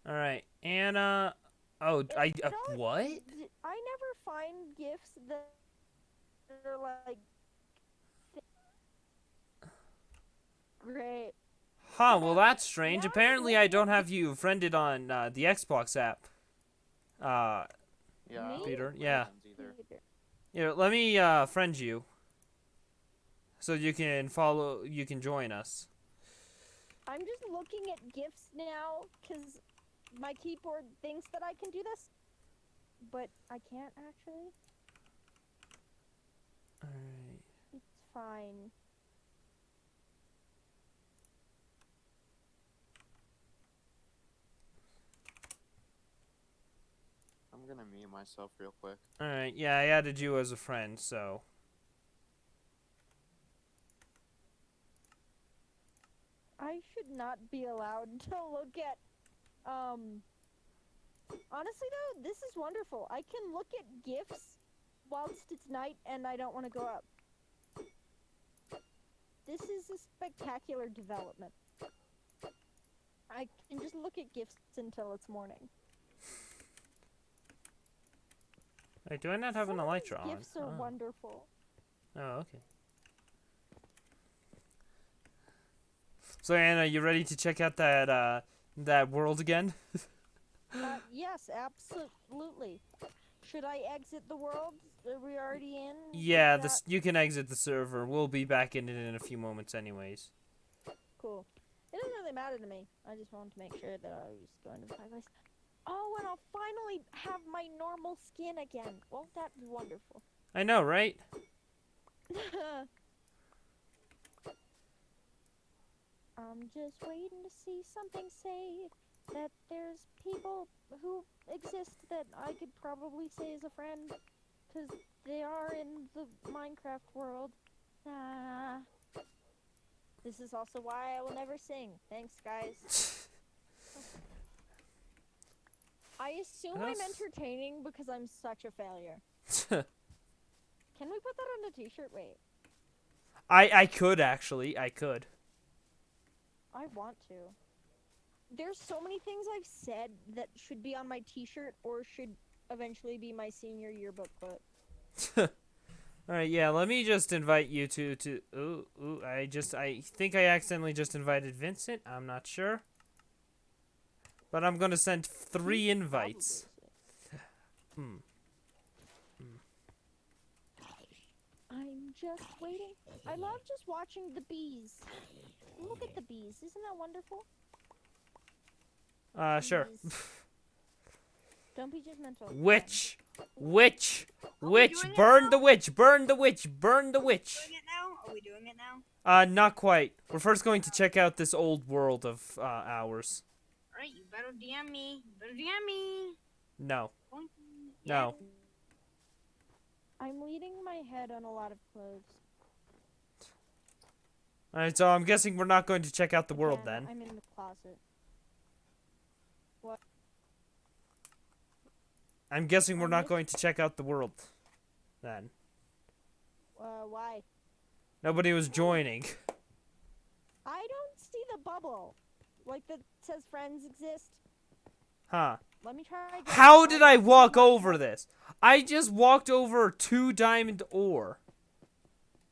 Alright, Anna. Oh, It always- what? I never find gifts that are like. Great. Huh, well that's strange. Now Apparently I'm I don't have you friended on the Xbox app. Yeah, Me? I don't Peter, like yeah. friends either. Here, let me friend you. So you can join us. I'm just looking at gifts now because my keyboard thinks that I can do this, but I can't actually. Alright. It's fine. I'm gonna mute myself real quick. Alright, yeah, I added you as a friend, so. I should not be allowed to look at, honestly though, this is wonderful. I can look at gifts whilst it's night and I don't want to go up. This is a spectacular development. I can just look at gifts until it's morning. Wait, do I not have an Some of elytra these on? gifts are Oh. wonderful. Oh, okay. So Anna, you ready to check out that world again? Yes, absolutely. Should I exit the world? Are we already in? Yeah, Is that you can exit the server. We'll be back in it in a few moments anyways. cool? It doesn't really matter to me. I just wanted to make sure that I was going to the right place. Oh, and I'll finally have my normal skin again. Won't that be wonderful? I know, right? I'm just waiting to see something say that there's people who exist that I could probably say as a friend. Because they are in the Minecraft world. Ah. This is also why I will never sing. Thanks, guys. I assume I'm Yes. entertaining because I'm such a failure. Can we put that on a t-shirt? Wait. I could actually. I could. I want to. There's so many things I've said that should be on my t-shirt or should eventually be my senior yearbook quote. All right, yeah. Let me just invite you to. Ooh. I think I accidentally just invited Vincent. I'm not sure. But I'm gonna send 3 invites. Hmm. I'm just waiting. I love just watching the bees. Look at the bees. Isn't that wonderful? Sure. Bees. Don't be judgmental. Witch! Witch! Witch! doing it Burn now? the witch! Burn the witch! Burn the witch! Doing it now? Are we doing it now? Not quite. We're first going to check out this old world of ours. Alright, you better DM me. You better DM me. No. Boink. No. I'm leading my head on a lot of clothes. Alright, so I'm guessing we're not going to check out the world Again, then. I'm in the closet. What? I'm guessing we're not going to check out the world then. Why? Nobody was joining. I don't see the bubble. Like that says friends exist. Huh. Let me try again. How did I walk over this? I just walked over 2 diamond ore.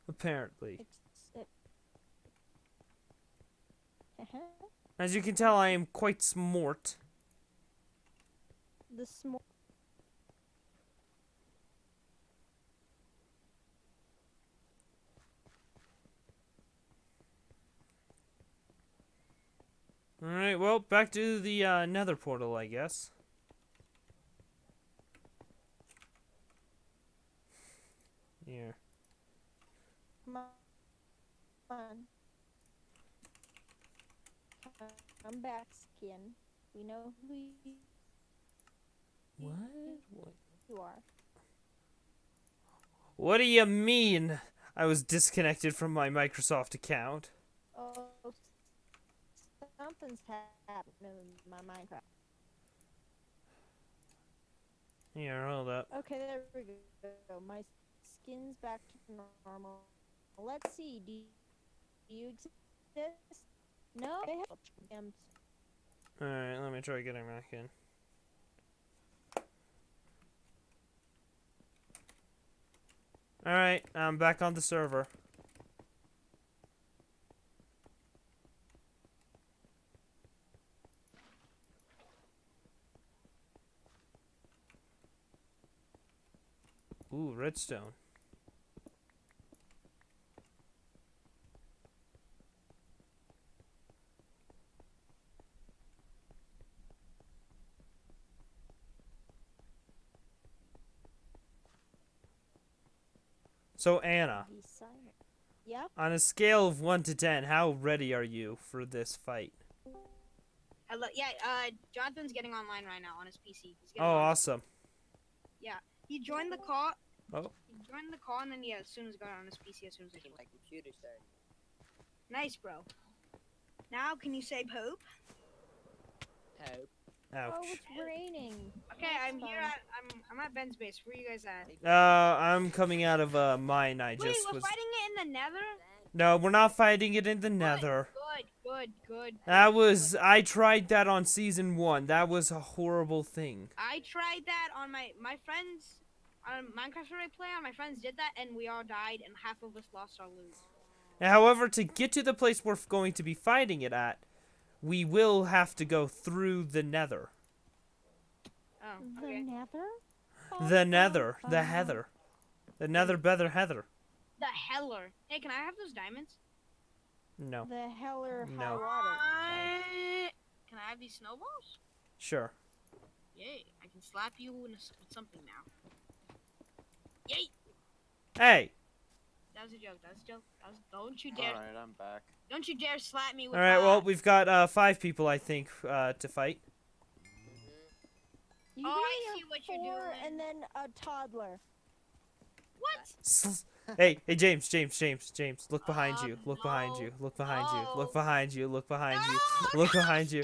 Apparently. As you can tell, I am quite smart. The small. Alright, well, back to the nether portal, I guess. Here. Come on. Come back, skin. We know who What? you are. What do you mean? I was disconnected from my Microsoft account. Oh, something's happened in my Minecraft. Here, hold up. Okay, there we go. My skin's back to normal. Let's see. Do you exist? No, they have gems. Alright, let me try getting back in. Alright, I'm back on the server. Ooh, redstone. So, Anna, He's silent. Yeah. on a scale of 1 to 10, how ready are you for this fight? Hello. Yeah. Jonathan's getting online right now on his PC. He's Oh, getting on. awesome. He joined the call. Oh. He joined the call, and then as soon as he got on his PC, as soon as I came. My computer started. Nice, bro. Now can you say Pope? Hope. Ouch. Oh, it's raining. Okay, That's I'm here fine. at I'm at Ben's base. Where you guys at? I'm coming out of mine. I Wait, just we're was. fighting it in the Nether. No, we're not fighting it in the Nether. Good. I tried that on season 1. That was a horrible thing. I tried that on my friends on Minecraft Story Play. My friends did that, and we all died, and half of us lost our loot. However, to get to the place we're going to be fighting it at, we will have to go through the Nether. Oh, The okay. Nether? The Nether. The Heather. The Nether, Beather, Heather. The Heller. Hey, can I have those diamonds? No. The Heller No. High Water. Can I have these snowballs? Sure. Yay! I can slap you with something now. Yay! Hey. That was a joke. Don't you dare! Alright, I'm back. Don't you dare slap me with. Alright, well, we've got 5 people, I think, to fight. You Oh, I really see are what you're 4 doing. and then a toddler. What? Hey, James, look behind you. Look no. behind you. Look behind you. No. Look behind you. Look behind you. No, Look no, behind you.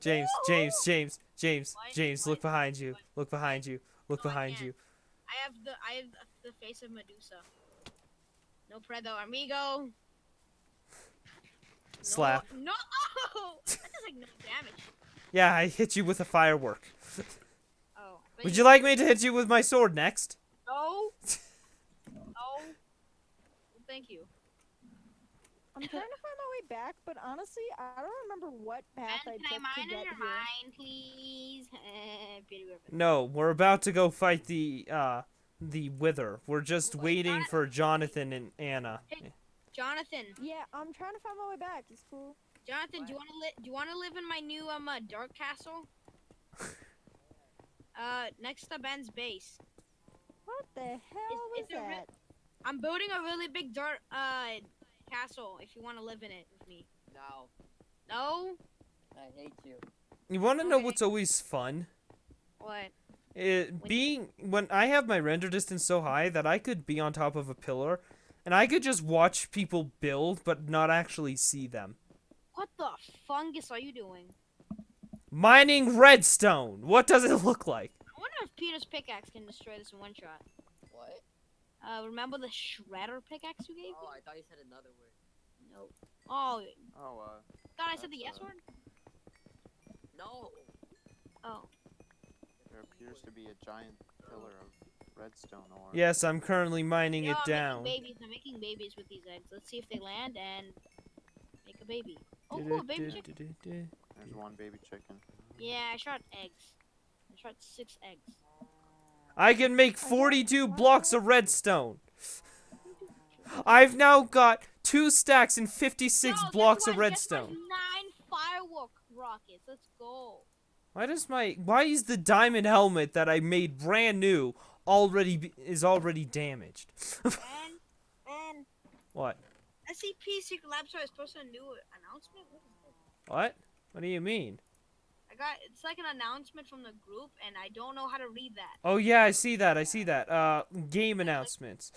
James, Why? look behind you. Look behind you. Look No, I behind can't. you. I have the face of Medusa. No Predo amigo. Slap. No. That does like no damage. Yeah, I hit you with a firework. Oh. But Would you like me to hit you with my sword next? No. No. I'm trying to find my way back, but honestly, I don't remember what path Ben, I can I took to mine in get your here. mine, please? Peter Griffin. No, we're about to go fight the Wither. We're just Wait, waiting for Jonathan and Anna. Jonathan, Yeah, I'm trying to find my way back. It's cool. Jonathan, do you wanna live in my new dark castle? Next to Ben's base. What the hell was it's a re- that? I'm building a really big dark castle. If you want to live in it with me. No, No. I hate you. You want to know Okay. what's always fun? What? When I have my render distance so high that I could be on top of a pillar, and I could just watch people build but not actually see them. What the fungus are you doing? Mining redstone. What does it look like? I wonder if Peter's pickaxe can destroy this in one shot. What? Remember the shredder pickaxe you gave me? Oh, I thought you said another word. No. Oh, Oh, thought I said the yes That's, word. No. Oh. there appears to be a giant pillar of redstone ore. Yes, I'm currently mining Yo, it down. I'm making babies with these eggs. Let's see if they land and make a baby. Oh, cool, baby chicken. There's one baby chicken. Yeah, I shot eggs. I shot 6 eggs. I can make 42 blocks of redstone. I've now got 2 stacks and 56 Yo, blocks guess of what? redstone. Guess what? 9 firework rockets. Let's go. Why is the diamond helmet that I made brand new already damaged? And What? SCP Secret Laboratory is posting a new announcement. What is this? What? What do you mean? It's like an announcement from the group, and I don't know how to read that. Oh yeah, I see that. Game announcements.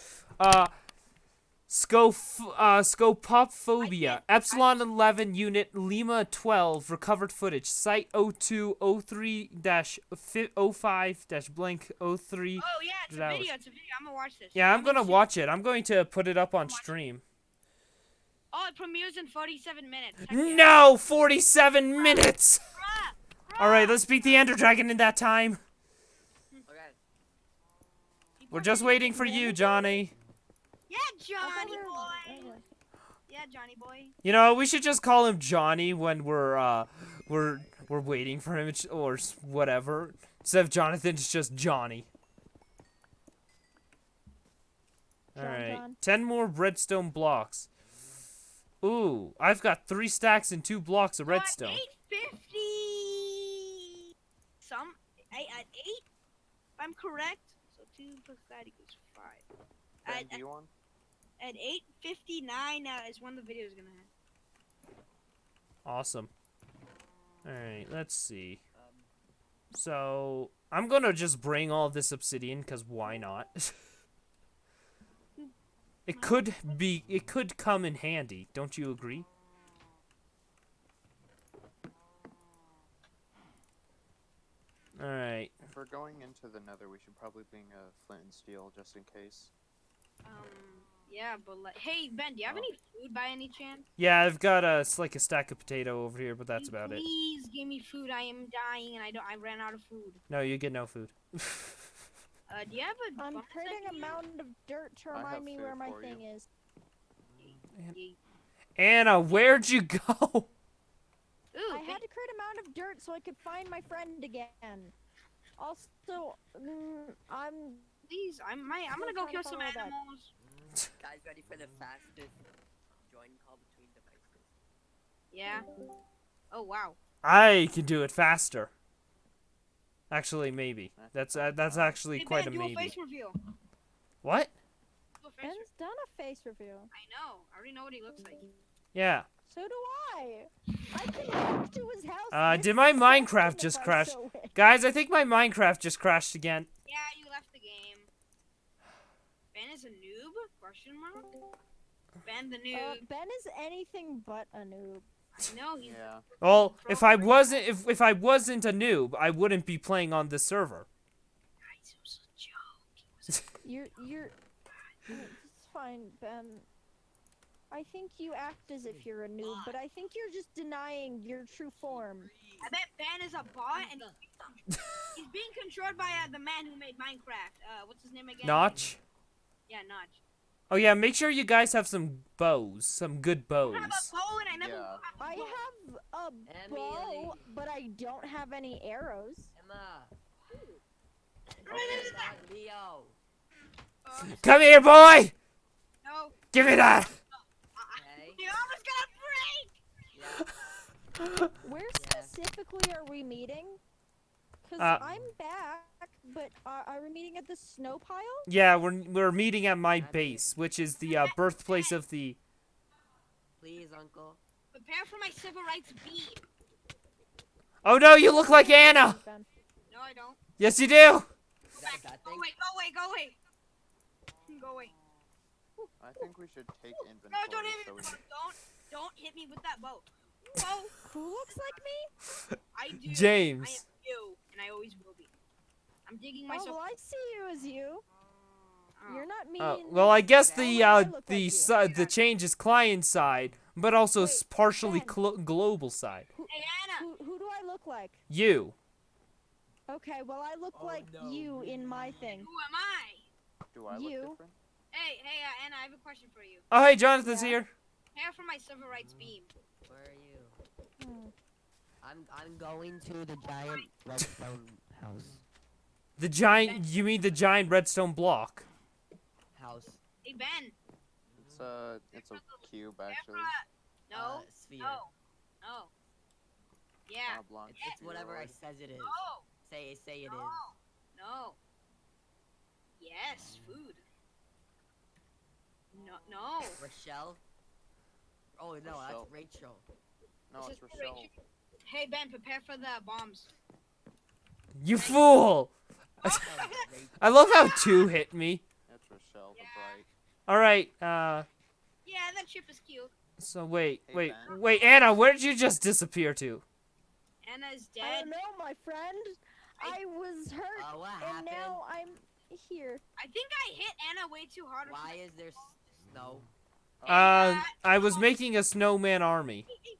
Scopophobia. Epsilon 11 Unit Lima 12 recovered footage. Site 0203-05-blank 03. Oh yeah, it's a Hours. video. It's a video. I'm gonna watch this. Yeah, I'm How many gonna watch it. I'm going to put it up on stream. Oh, it premieres in 47 minutes. Heck yeah. No, 47 minutes. Bruh, All right, let's beat the Ender Dragon in that time. Okay. People We're are just getting- waiting for you, Johnny. Yeah, Johnny boy. Yeah, Johnny boy. You know, we should just call him Johnny when we're waiting for him or whatever. Instead of Jonathan, it's just Johnny. All right, John. 10 more redstone blocks. Ooh, I've got 3 stacks and 2 blocks of redstone. 850. At 8. If I'm correct. So 2 plus that equals 5. Ben, do you want? At 8:59 is when the video is gonna end. Awesome. All right, let's see. Um, So I'm gonna just bring all this obsidian because why not? It could come in handy. Don't you agree? All right. If we're going into the Nether, we should probably bring a flint and steel just in case. Yeah, but like, hey Ben, do you have any food by any chance? Yeah, I've got like a stack of potato over here, but that's about it. Please give me food. I am dying, and I ran out of food. No, you get no food. Do you have a? I'm bonus creating a idea? mound of dirt to I have remind me food where my for thing you. is. Anna, where'd you go? Ooh, I had to create a mound of dirt so I could find my friend again. Also, please, I'm gonna go trying to kill some follow that. animals. guys, ready for the fastest join call between devices? Yeah. Oh wow. I can do it faster. Actually, maybe. That's actually Hey, quite Ben, a do a maybe. face reveal. What? Do a face Ben's reveal. done a face reveal. I know. I already know what he looks like. Yeah. So do I. I can walk to his house. this Did my second Minecraft if just I crash? so wish. Guys, I think my Minecraft just crashed again. Yeah, you left the game. Ben is a noob? Question mark. Ben the noob. Ben is anything but a noob. I know he's. Yeah. Well, if I wasn't a noob, I wouldn't be playing on this server. Guys, it was a joke. It was You're. It's fine, Ben. I think you act as if you're a noob, but I think you're just denying your true form. I bet Ben is a bot and he's being controlled by the man who made Minecraft. What's his name again? Notch. Yeah, Notch. Oh yeah, make sure you guys have some bows, some good I have bows. a bow and I never. Yeah. I have a bow, but I don't have any arrows. Emma. Okay. Not Leo. Come here, boy! No. Give me that! Okay. You almost got a break. Yeah. Where Yeah. specifically are we meeting? Because I'm back, but are we meeting at the snow pile? Yeah, we're meeting at my base, which is the birthplace of the. Please, Uncle. Prepare for my civil rights beam. Oh no, you look like Anna! Ben. No, I don't. Yes, you do! Is that a bad Go thing? away. Go away. Go away. Go away. I think we should take No, inventory. don't hit so me. we... Don't hit me with that bow. Whoa. Who looks like me? I do. I James. am you, and I always will be. I'm digging Oh, myself. well, I see you as you. Oh. You're not mean. Well, I guess Oh, wait, I look the like you. the change is client side, but also Wait, partially Ben. global side. Hey, Anna. Who do I look like? You. Okay, well, I look Oh, like no. you in my thing. Who am I? Do I look You. different? Hey, Anna. I have a question for you. Oh, hey, Jonathan's Yeah. here. Prepare for my civil rights beam. Where are you? Hmm. I'm going to the giant redstone house. The giant. You mean the giant redstone block? House. Hey, Ben. It's a cube Prepare actually. for a... No. Sphere. No. No. Yeah. Oblong It's whatever I spheroid. says it is. No. Say it No. is. No. Yes, food. No. No. Rochelle. Oh no, Rochelle. that's Rachel. No, This it's is Rochelle. Hey, Ben. Prepare for the bombs. You fool! That was Rachel. I love how two hit me. It's Rochelle the Yeah. Bright. All right. Yeah, that chip is cute. So wait. Hey, Ben. Wait, Anna. Where did you just disappear to? Anna's I dead. don't know, my friend. I was hurt, What and happened? now I'm here. I think I hit Anna way too hard. Why is there snow? I was making a snowman army. Hey,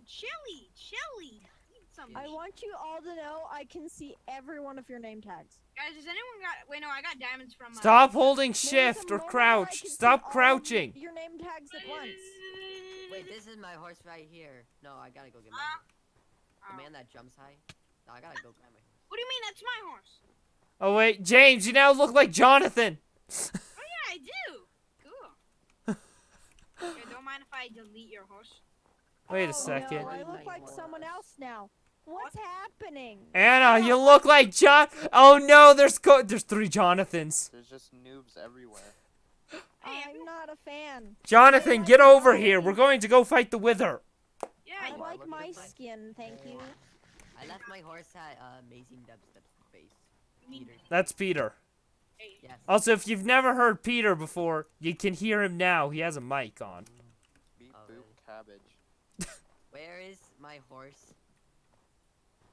Chili. Eat something. I want you all to know I can see every one of your name tags. Guys, has anyone got? Wait, no, I got diamonds from. Stop holding There's a shift or moment where I crouch. can see Stop all of crouching. Your name tags at once. Wait, this is my horse right here. No, I gotta go get my horse. The man that jumps high. No, I gotta go grab my horse. What do you mean? That's my horse. Oh wait, James, you now look like Jonathan. Oh yeah, I do. Cool. Okay, don't mind if I delete your horse. Wait a Oh, second. No, I look like someone else now. What's happening? Anna, you look like John. Oh no, there's 3 Jonathans. There's just noobs everywhere. I'm not a fan. Jonathan, get over here. We're going to go fight the Wither. Yeah. I you- I like look my different? skin, thank you. I left my horse at Amazing Dubstep's base. mean- Peter. That's Peter. Hey, Yes. Also, if you've never heard Peter before, you can hear him now. He has a mic on. Beep Oh, boop really? cabbage. Where is my horse?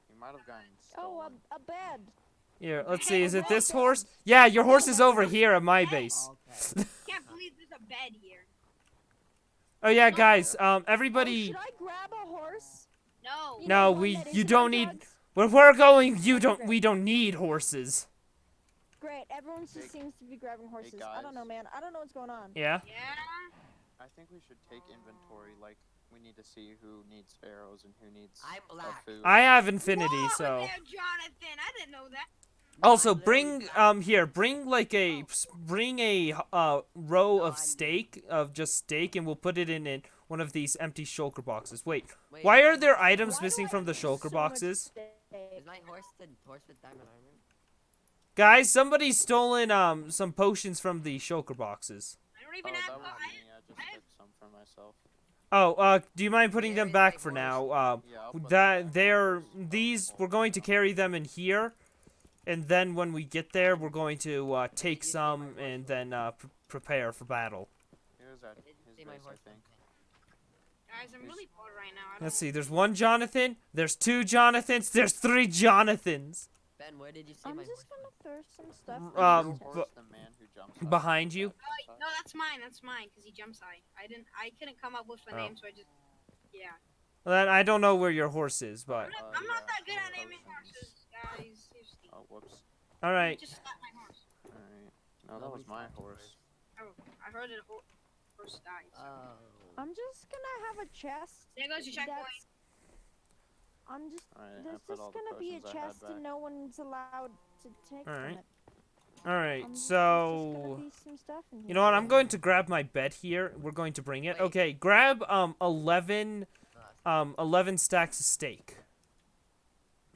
You might have gotten Oh, stolen. a bed. Here, let's see. Is it this horse? Yeah, your horse is over here at my base. Okay. can't believe there's a bed here. Oh yeah, guys. Oh, Everybody. should I grab a horse? No. You No, know, one we- that you isn't don't on need- tags? Where we're going, we don't need horses. Great, everyone just Hey- seems to be grabbing horses. I don't guys. know, man. I don't know what's going on. Yeah. Yeah. I think we should take inventory. Like, we need to see who needs sparrows and who needs I'm black. food. I have infinity, Whoa so. there, Jonathan. I didn't know that. Also, I'm literally bring black. here, bring like a row of I'm- steak and we'll put it in one of these empty shulker boxes. Wait, Wait, why is are my there horse- items Why do missing I from the have so shulker much boxes? steak? Is my horse the horse with diamond armor? Guys, somebody's stolen some potions from the shulker boxes. I don't Oh, even that have. was me. I just I- took some for myself. Oh, do you mind putting Where them is back my for horse? now? Yeah, I'll put them That back. they're Horse. these. We're going to carry them in here, and then when we get there, we're going to take you see some my horse and was? then prepare for battle. He was at I didn't his see my base, I horse. think. Guys, I'm really bored right now. I don't Let's know. see. There's 1 Jonathan. There's 2 Jonathans. There's 3 Jonathans. Ben, where did you see I'm my just horse? gonna throw some stuff. Um, in Your this horse, chest. the man who jumps up behind is you? that- No, that's mine. That's mine. Cause he jumps high. I couldn't come up with a Oh. name, so I just. Yeah. Well, then I don't know where your horse is, but I'm not that good yeah, at naming potions. horses, guys. Seriously. Oh, whoopes. You all right. Just slap my horse. Alright. No, that was my horse. Oh, I heard a horse die. So. Oh. I'm just gonna have a chest. There goes your checkpoint. that's- I'm just. Alright, I There's put just all the gonna be a potions I had chest back. and no one's allowed to take Alright. from it. Alright, There's just so gonna be some stuff in here. you know what? I'm going to grab my bed here. We're going to bring it. Wait. Okay, grab 11 11 stacks of steak.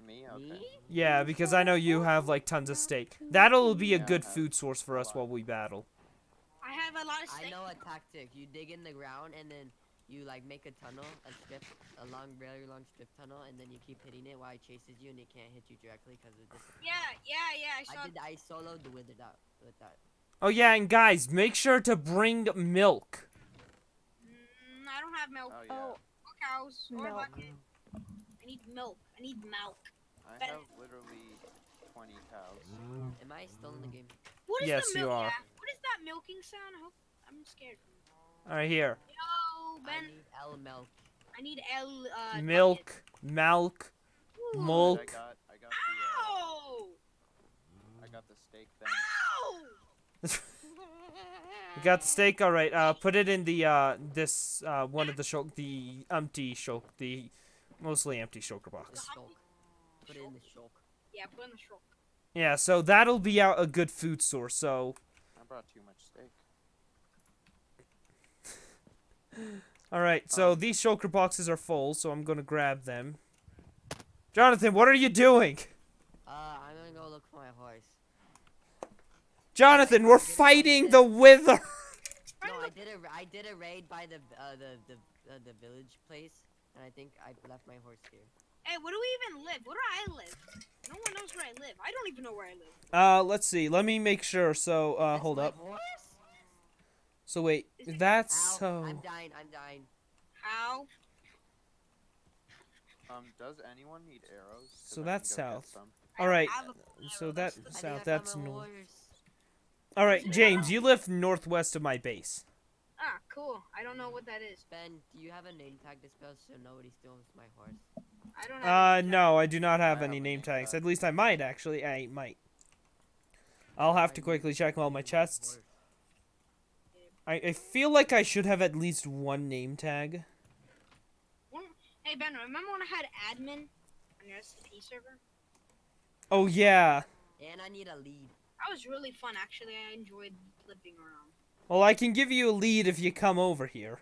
Me? Okay. Me? Yeah, because I know you have like tons of steak. That'll be a Yeah, I good have food source for a us lot. while we battle. I have a lot of I steak. know a tactic. You dig in the ground and then you like make a tunnel, a long, very long strip tunnel, and then you keep hitting it while it chases you, and it can't hit you directly because it just. Yeah. I saw. I soloed the wizard out with that. Oh yeah, and guys, make sure to bring milk. I don't have milk. Oh, yeah. Oh, Or cows. Or a milk. bucket. I need milk. I need milk. I have literally 20 cows. Am I still in the game? What is Yes, the you milk? are. Yeah. What is that milking sound? I hope I'm scared. All right, here. Yo, I Ben. need L milk. I need L. Milk, milk, Ooh. milk. Ow! I got the steak then. Ow! You got the steak. All right. Put it in the this one of the the empty the mostly empty shulker The box. shulk. Put it in the shulk. Yeah, put in the shulk. Yeah, so that'll be out a good food source. So, I brought too much steak. all right. So these shulker boxes are full, so I'm gonna grab them. Jonathan, what are you doing? I'm gonna go look for my horse. Jonathan, we're fighting the wither. No, I did a raid by the village place, and I think I left my horse here. Hey, where do we even live? Where do I live? No one knows where I live. I don't even know where I live. Let's see. Let me make sure. So, That's hold my up. Horse? So wait, Is it- that's Ow, so. I'm dying. How? Does anyone need arrows? 'Cause So I can that's go get south. some. All right. I have a So arrow, that that's the- I think south. I That's found my north. horse. All right, James, you live northwest of my base. Ah, cool. I don't know what that is. Ben, do you have a name tag dispel so nobody steals my horse? I don't have. No, I do not have I any have a name name tags. tag. At least I might actually. I might. I'll have to I quickly need check all to my steal chests. horse. I feel like I should have at least one name tag. Hey Ben, remember when I had admin on your SCP server? Oh yeah. And I need a lead. That was really fun. Actually, I enjoyed flipping around. Well, I can give you a lead if you come over here.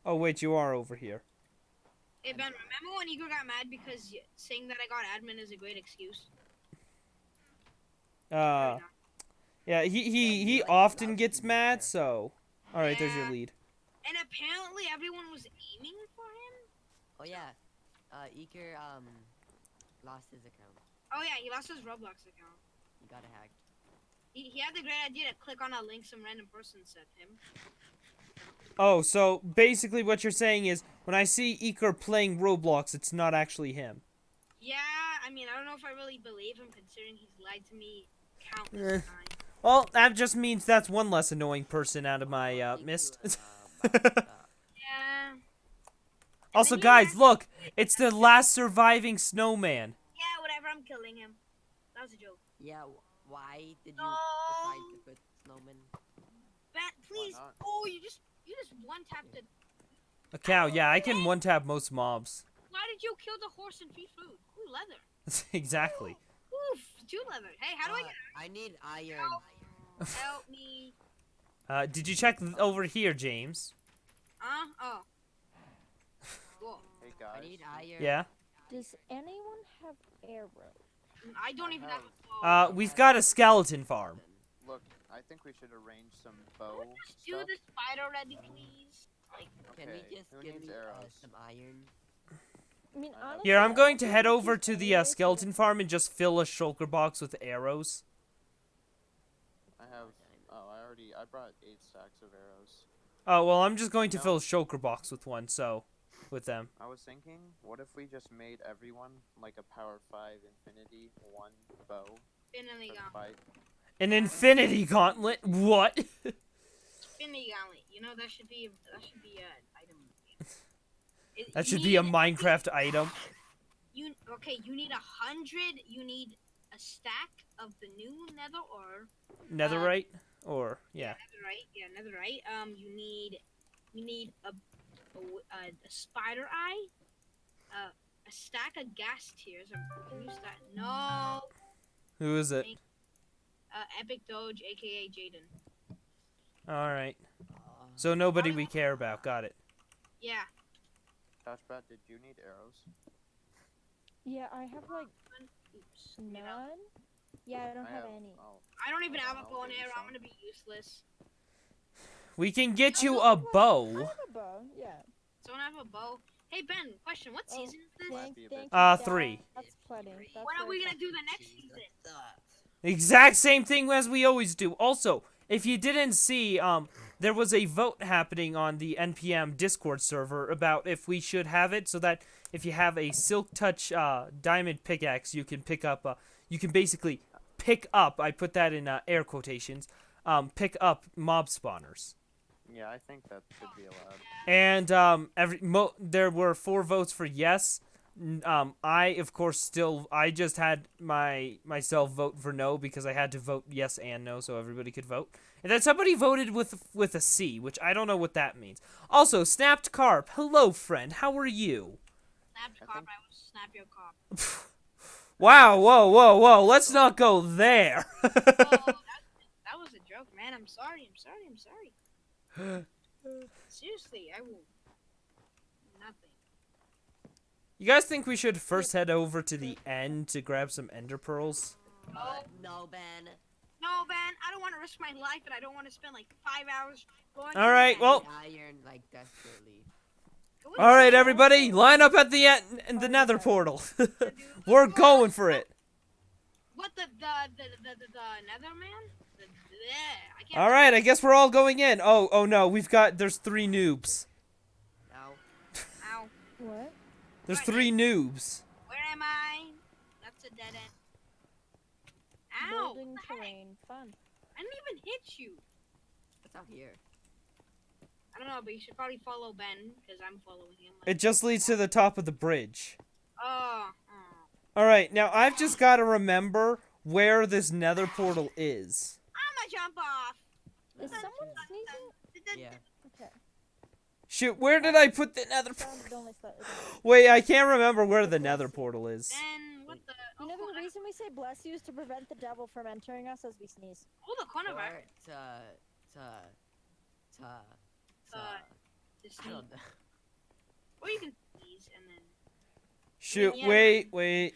Oh wait, you are over here. Hey Ben, remember when Igor got mad because saying that I got admin is a great excuse? Yeah, he like often loud gets music mad, there. so. All right, there's your Yeah. lead. And apparently everyone was aiming for him. Oh yeah, Iker lost his account. Oh yeah, he lost his Roblox account. He got hacked. He had the great idea to click on a link some random person sent him. Oh, so basically what you're saying is when I see Iker playing Roblox, it's not actually him. Yeah, I mean, I don't know if I really believe him considering he's lied to me Eh. countless times. Well, that just means that's one less annoying person out of my Iker, mist. Yeah. Also, then he guys, had- look, it's the last surviving snowman. Yeah, whatever, I'm killing him. That was a joke. Yeah, why did you No. decide to put snowman? Ben, please. not? Oh, you just one tapped it. A cow, yeah, I can one tap most mobs. Why did you kill the horse and feed food? Ooh, leather. Exactly. Oof, 2 leather. Hey, how do I get I need iron. help me? Did you check over here, James? Oh. Cool. Hey guys. I need iron. Yeah. Does anyone have arrows? I don't even have a bow. We've got a skeleton farm. Look, I think we should arrange some bow Just do stuff. the spider ready, please. Like, Can Okay, we just who give needs me arrows? some iron? I mean, I have- honestly, Here, I'm I going don't to think head we over should to the anyway, so- skeleton farm and just fill a shulker box with arrows. I have. Oh, I brought 8 stacks of arrows. Oh, well, I'm just going to No. fill a shulker box with one, so. With them. I was thinking, what if we just made everyone like a Power 5 Infinity 1 bow Finley to Gauntlet. fight? An infinity gauntlet? What? Finley Gauntlet. You know, that should be an item. That You should be a need- Minecraft item. You need 100. You need a stack of the new nether ore. Netherite? Or yeah. Netherite. Yeah, netherite. You need a spider eye, a stack of gas tiers. Can you start? No. Who is it? Epic Doge, aka Jaden. All right. Uh, So nobody we care about. Got it. Yeah. Dashbat, did you need arrows? Yeah, I have like Oops. none. Yeah, I don't have any. Oh, I don't even Hold have on, a I'll bow and give you arrow. I'm some. gonna be useless. We can get you I a have bow. a bow. Yeah. Someone have a bow? Hey Ben, question. What Oh, season is this? Might be a bit Thank you. 3. That's plenty. That's What are very we gonna plenty. do the next season? Exact same thing as we always do. Also, if you didn't see, there was a vote happening on the NPM Discord server about if we should have it, so that if you have a Silk Touch diamond pickaxe, you can pick up. You can basically pick up. I put that in air quotations. Pick up mob spawners. Yeah, I think that should be allowed. And there were 4 votes for yes. I of course I just had myself vote for no because I had to vote yes and no so everybody could vote. And then somebody voted with a C, which I don't know what that means. Also, Snapped Carp, hello friend, how are you? Snapped cop. I will snap your cop. Wow, whoa, let's not go there. Oh, that was a joke, man. I'm sorry. Seriously, I will. Nothing. You guys think we should first head over to the end to grab some ender pearls? No, Ben. No, Ben. I don't want to risk my life, and I don't want to spend like 5 hours going. All right, I well, need iron like desperately. all right, everybody, line up at the end in the Nether portal. We're going for it. What the Nether man? I can't. All right, I guess we're all going in. Oh no, there's 3 noobs. No. Ow. What? There's 3 noobs. Where am I? That's a dead end. Ow! Building What the heck? terrain. Fun. I didn't even hit you. What's out here? I don't know, but you should probably follow Ben because I'm following him. It just leads to the top of the bridge. Oh. All right, now I've just got to remember where this Nether portal is. I'm gonna jump off. Is someone sneezing? Yeah. Okay. Shoot, where did I put the Nether? Sounded only slightly. Wait, I can't remember where the Nether portal is. Ben, what the? You know the reason we say bless you is to prevent the devil from entering us as we sneeze. Oh, the coronavirus. Just I sneeze. don't know. Or you can sneeze and then. Shoot, Yeah. wait.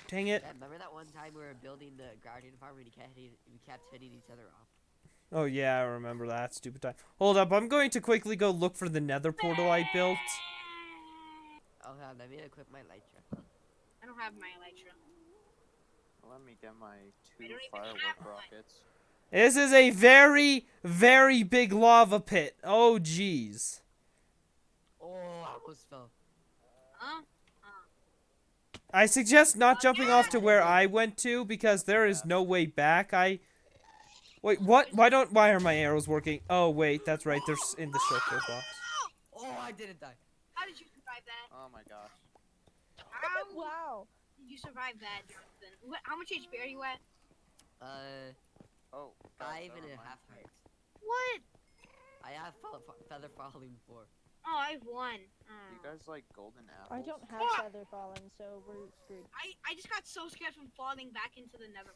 Dang it. Yeah, remember that one time we were building the garden farm and we kept hitting each other off? Oh yeah, I remember that stupid time. Hold up, I'm going to quickly go look for the Nether portal I built. Oh, hold on, let me equip my elytra. I don't have my elytra. Let me get my I 2 don't even firework have one. rockets. This is a very, very big lava pit. Oh jeez. Oh, I almost fell. Huh? I suggest not jumping off to where I went to because there is no way back. Wait, what? Why are my arrows working? Oh wait, that's right. They're in the shulker box. Oh, I didn't die. How did you survive that? Oh my gosh. How Wow. did you survive that, Jonathan? How much HP are you at? Oh, guys, 5 that and a reminds half me. hearts. What? I have feather falling 4. Oh, I've won. Do you guys like golden apples? I don't have feather fallen, so we're screwed. I just got so scared from falling back into the nether.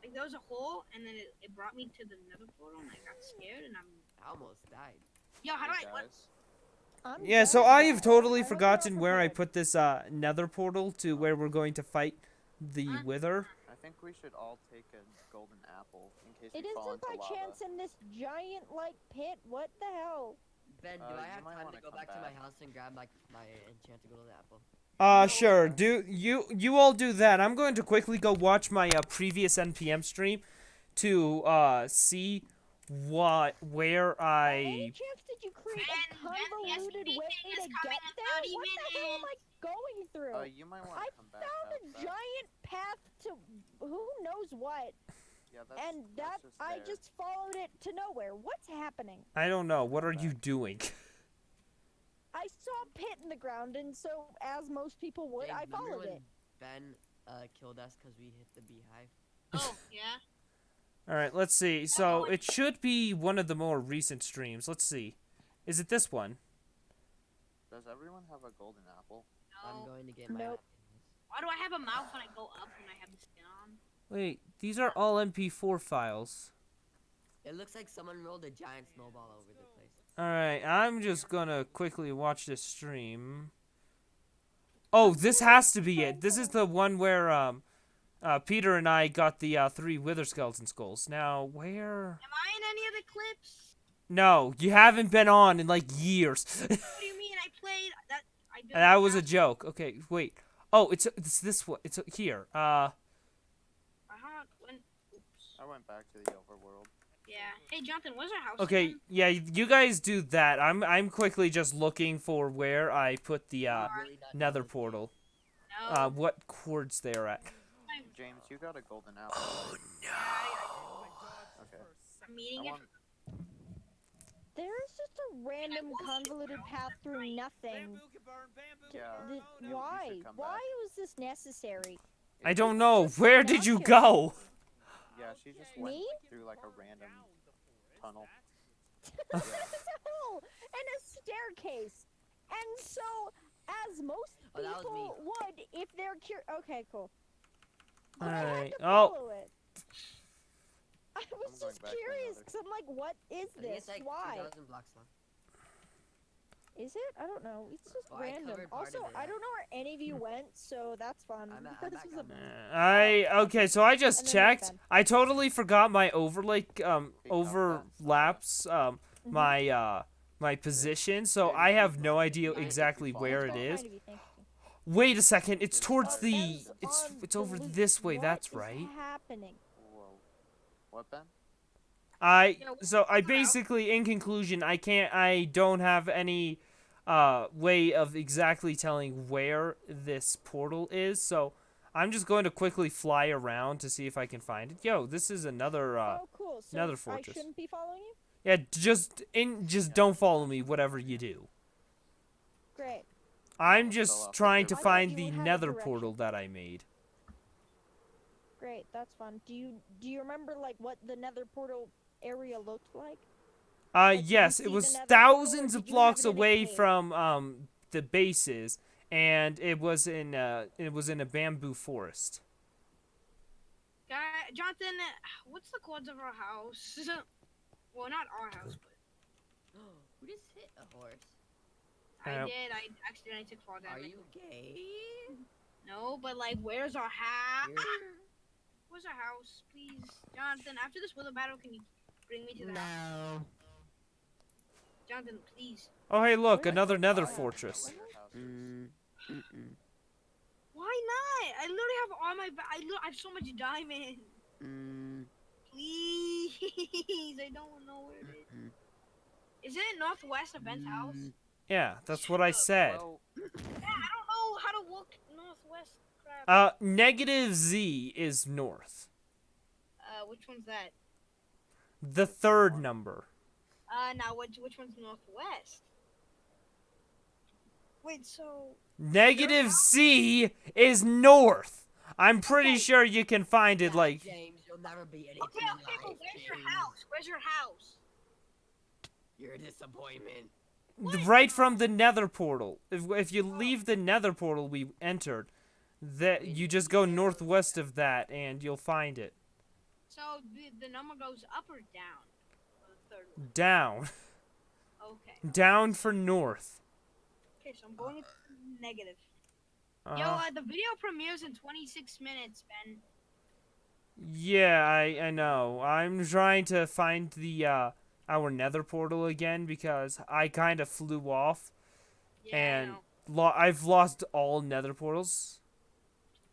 Like, there was a hole, and then it brought me to the nether portal, and I got scared, and I'm... I almost died. Yo, how do Hey, I... What? guys. I'm Yeah, so dead I now. have totally I wasn't forgotten where I prepared. put this Nether portal to where we're going to fight the Wither. I think we should all take a golden apple in case It we fall isn't into by lava. chance in this giant like pit. What the hell? Ben, do You I have might time wanna to go come back to my back. house and grab my enchanted golden apple? Sure. Do you all do that? I'm going to quickly go watch my previous NPM stream to see where By any I. chance did you create Ben, a Ben, the convoluted SCP way thing is to coming get in there? 30 What the hell am I going through? You might want I to come back. found a past that. giant path to who knows what, Yeah, that's, and that that's I there. just followed it to nowhere. What's happening? I don't know. What are you doing? I saw a pit in the ground, and so as most people would, James, I remember followed when it. Ben killed us because we hit the beehive. Oh, yeah? All right, let's see. So it should be one of the more recent streams. Let's see. Is it this one? Does everyone have a golden apple? I'm No. going to get my. Nope. Why do I have a mouth when I go up when I have the skin on? Wait, these are all MP4 files. It looks like someone rolled a giant snowball over the place. All right, I'm just gonna quickly watch this stream. Oh, this has to be it. This is the one where Peter and I got the 3 wither skeleton skulls. Now, where? Am I in any of the clips? No, you haven't been on in like years. What do you mean? I played that. I did That was a joke. Okay, wait. Oh, it's this one. It's here. When, I went back to the overworld. yeah. Hey, Jonathan, where's our house? Okay, again? yeah, you guys do that. I'm quickly just looking for where I put the Really not nether knowledge. portal. No. What chords they're at. James, you got a golden apple. Okay. I'm meeting I it. want. There's just a random convoluted path through nothing. Yeah. The- You why? should come Why back. was this necessary? I don't know. Where did you go? Yeah, she just went Me? through like a random tunnel. There's a hole and a staircase. And so, as most Oh, that was me. people would, if they're curious. Okay, cool. All But I had right. to Oh, follow it. I was going just back to curious another. because I'm like, what is I think this? it's like Why? 2,000 blocks long. Is it? I don't know. It's just Well, I random. covered part Also, of it. I don't know where any of you went, so that's fun. I'm This back was on a okay. So I just And then checked. there's Ben. I totally forgot my overlay come back. overlaps my my position. So I have no idea exactly where it Very is. kind of you, thank you. Wait a second. It's towards Oh, the. Ben's It's on it's the over loop. this way. What That's is right. happening? Whoa. What, Ben? I basically, in conclusion, I don't have any way of exactly telling where this portal is, so I'm just going to quickly fly around to see if I can find it. Yo, this is another Oh, cool. So another I fortress. shouldn't be following you? Yeah, just don't follow me whatever you do. Great. I'm Fill just up the trying to dirt. find You the have a nether direction. portal that I made. Great. That's fun. Do you remember like what the Nether portal area looked like? Like, did you Yes, see it the was nether portal, or thousands of did you have blocks it in a away cave? from the bases, and it was in a bamboo forest. Jonathan, what's the codes of our house? Well, not our house, but Who just hit a horse? I Uh, did. I accidentally took fall Are damage. you gay? No, but like, where's our house? You're- Where's our house, please, Jonathan? After this wither battle, can you bring me to the house? No. Jonathan, please. Oh, hey, look, Where- another nether I don't know fortress. where your house is. Mm-mm. Why not? I literally have all my. I have so much diamond. Mm. Please, I don't know where it is. Mm. Isn't it northwest of Ben's house? Mm. Yeah, that's what I said. Well, Yeah, I don't know how to look northwest. Crap. Negative Z is north. Which one's that? The third number. Now which one's northwest? Wait, so Negative Z is north. I'm pretty Okay. sure you can find it, Yeah, like, James, you'll never be anything okay, in okay, but life, where's your James. house? Where's your house? You're a disappointment. right from the nether portal. If you leave the nether portal we entered, that you just go northwest of that and you'll find it. So the number goes up or down? For the third one. Down. Okay. Down for north. Okay, so I'm going with negative. Yo, Uh, the video premieres in 26 minutes, Ben. yeah, I know. I'm trying to find the our nether portal again because I kind of flew off Yeah, and I know. I've lost all nether portals.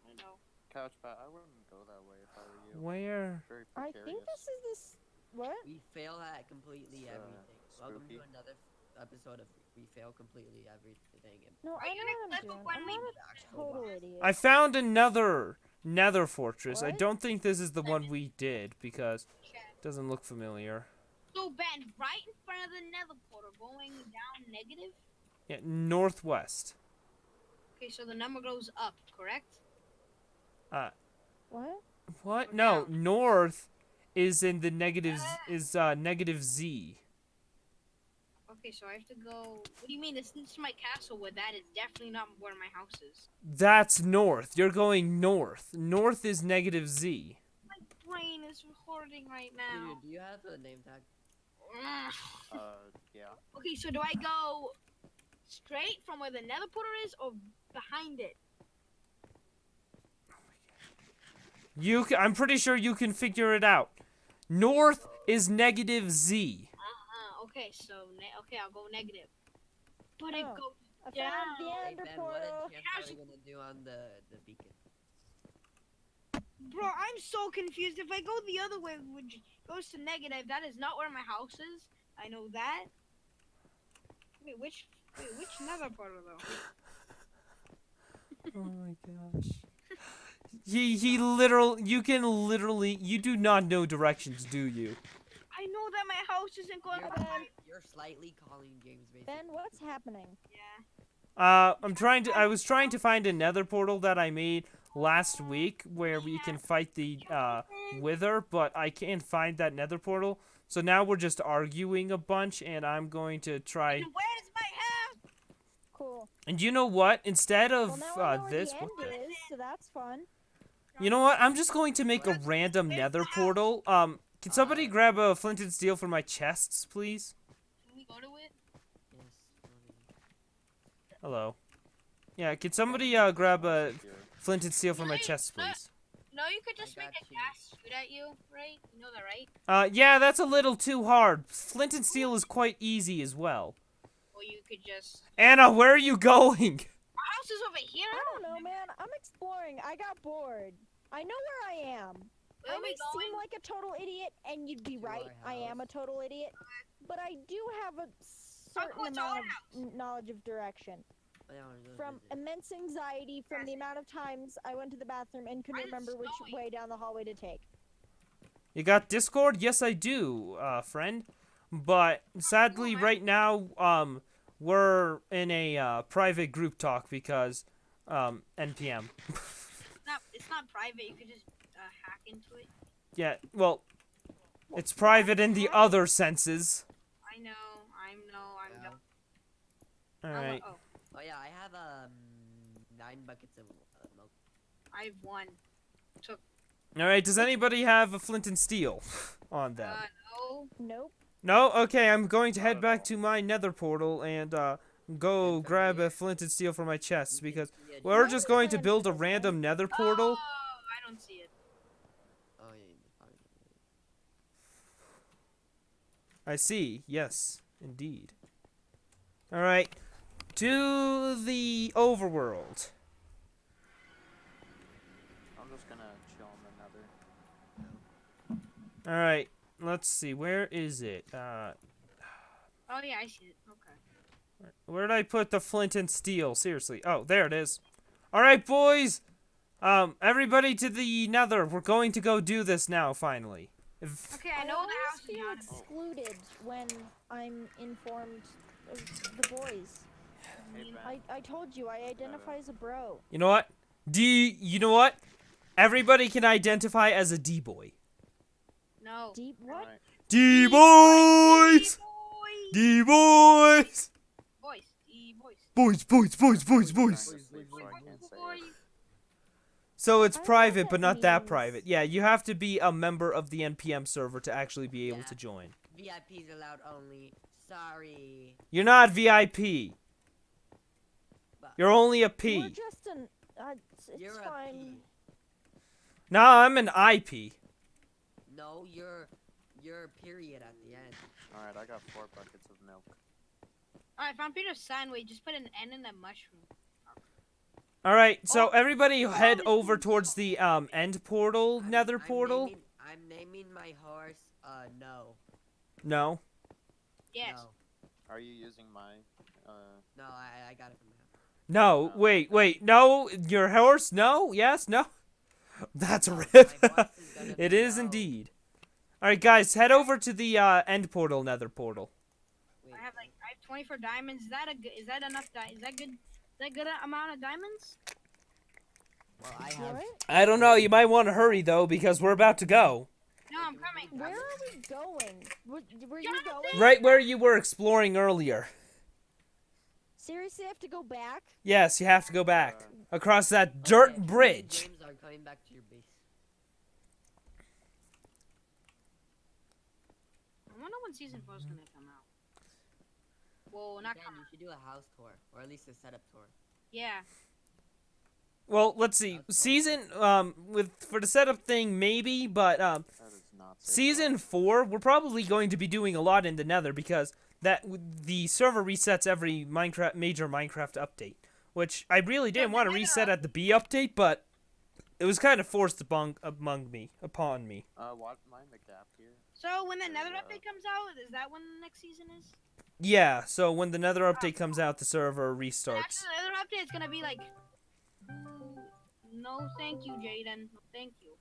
I know. Couchpat, I wouldn't go that way if I were you. Where? Very I precarious. think this is this. What? We fail at completely It's, everything. Welcome spooky. to another episode of We Fail Completely Everything. No, Are I you know gonna what I'm clip it doing. when I'm we- not a Actual total box. idiot. I found another nether fortress. I What? don't think this is the one we did because it doesn't look familiar. So Ben, right in front of the nether portal, going down negative. Yeah, northwest. Okay, so the number goes up, correct? What? What? Or No, down. north is in the negative Z. Okay, so I have to go. What do you mean? This is my castle. Where that is definitely not where my house is. That's north. You're going north. North is negative Z. My brain is recording right now. Dude, do you have a name tag? Ugh. Yeah. Okay, so do I go straight from where the nether portal is or behind it? I'm pretty sure you can figure it out. North is negative Z. Okay, so okay, I'll go negative. But it Oh. goes I down. found the Hey ender Ben, what portal. enchant are we gonna do on the beacon? Bro, I'm so confused. If I go the other way, which goes to negative, that is not where my house is. I know that. Wait, which nether portal though? Oh my gosh. You do not know directions, do you? I know that my house isn't going You're, behind. you're slightly calling James basically. Ben, what's happening? Yeah. I was trying to find a nether portal that I made last week where we can fight the wither, but I can't find that nether portal. So now we're just arguing a bunch, and I'm going to try. And where's my house? Cool. And you know what? Instead Well, of now I know where this, the what end the? is, so that's fun. You know what? I'm just going to make a random nether portal. Can somebody grab a flint and steel for my chests, please? Can we go to it? Yes, Hello. Yeah, can somebody grab a Here. flint and steel for my chests, please? No, you could just make got a you. gas shoot at you, right? You know that, right? Yeah, that's a little too hard. Flint and steel is quite easy as well. Or you could just. Anna, where are you going? Our house is over here. I don't know, man. I'm exploring. I got bored. I know where I am. Where I are may we going? seem like a total idiot, and you'd be To right. our I am a house. total idiot. But I do have a I'll certain go to our amount house. of knowledge of direction. I wanna go From visit. immense anxiety from the amount of times I went to the bathroom and couldn't Why is it remember which snowing? way down the hallway to take. You got Discord? Yes, I do, friend. But sadly, right now, we're in a private group talk because NPM. It's not private. You could just hack into it. Yeah, well, it's private in the other senses. I know. I'm Yeah. dumb. All right. Oh, Oh yeah, I have 9 buckets of milk. I have one. All right. Does anybody have a flint and steel on them? No. Nope. No? Okay, I'm going to Not head at back all. to my nether portal and go It's grab over a flint and steel for my chests You can because see it. we're Where just is going to my build a nether random nether portal. Oh, I don't see it. Oh yeah, you found it. I see. Yes, indeed. All right. To the overworld. I'm just gonna chill in the nether. All right. Let's see. Where is it? Oh yeah, I see it. Okay. Where did I put the flint and steel? Seriously. Oh, there it is. All right, boys. Everybody to the nether. We're going to go do this now, finally. If, Okay, I I know always the house is feel on. excluded when I'm informed of the boys. Hey, Ben. I told you, I identify as a bro. you know what? You know what? Everybody can identify as a D-boy. No. Deep what? Alright. D-boys! Boys. D-boys! Boys. Boys. Boys, boys, boys, boys, Trying boys. to sleep, so I can't say Boys. it. So it's I don't know private, what but that not that means. private. Yeah, you have to be a member of the NPM server to actually be able Yeah. to join. VIPs allowed only. Sorry. You're not VIP. You're only a We're P. just an. It's You're a fine. P. No, I'm an IP. No, you're period at the end. Alright, I got 4 buckets of milk. Alright, if I'm Peter Sandwich, just put an N in that mushroom. All right, so Oh, everybody head is over being towards the end portal, nether portal. I'm naming my horse. No. No. Yes. No. Are you using my, No, I got it from him. No. Oh, Wait. No. Your horse? No. Yes. No. That's a No, rip. my horse is gonna It be is no. indeed. All right, guys, head over to the end portal, nether portal. Wait, I have 24 diamonds. Is that enough? Is that good? Is that good amount of diamonds? well, I You have. alright? I don't know. You might want to hurry though because we're about to go. No, I'm coming. Where are we going? Were you Jonathan! going? Right where you were exploring earlier. Seriously, I have to go back? Yes, you have to go back across that dirt Okay, me and bridge. James are coming back to your base. I wonder when season 4 is gonna come out. Well, not Again, come you out. should do a house tour, or at least a setup tour. Yeah. Well, let's see. Season for the setup thing maybe, but That is not safe at season all. 4 we're probably going to be doing a lot in the Nether because the server resets every major Minecraft update, which I really didn't want to reset at the B update, but it was kind of forced upon me. What? Mind the gap here? So when the Nether Yeah. update comes out, is that when the next season is? Yeah, so when the Nether update comes out, the server And restarts. after the Nether update, it's gonna be like, "Ooh, no, thank you, Jaden. No, thank you."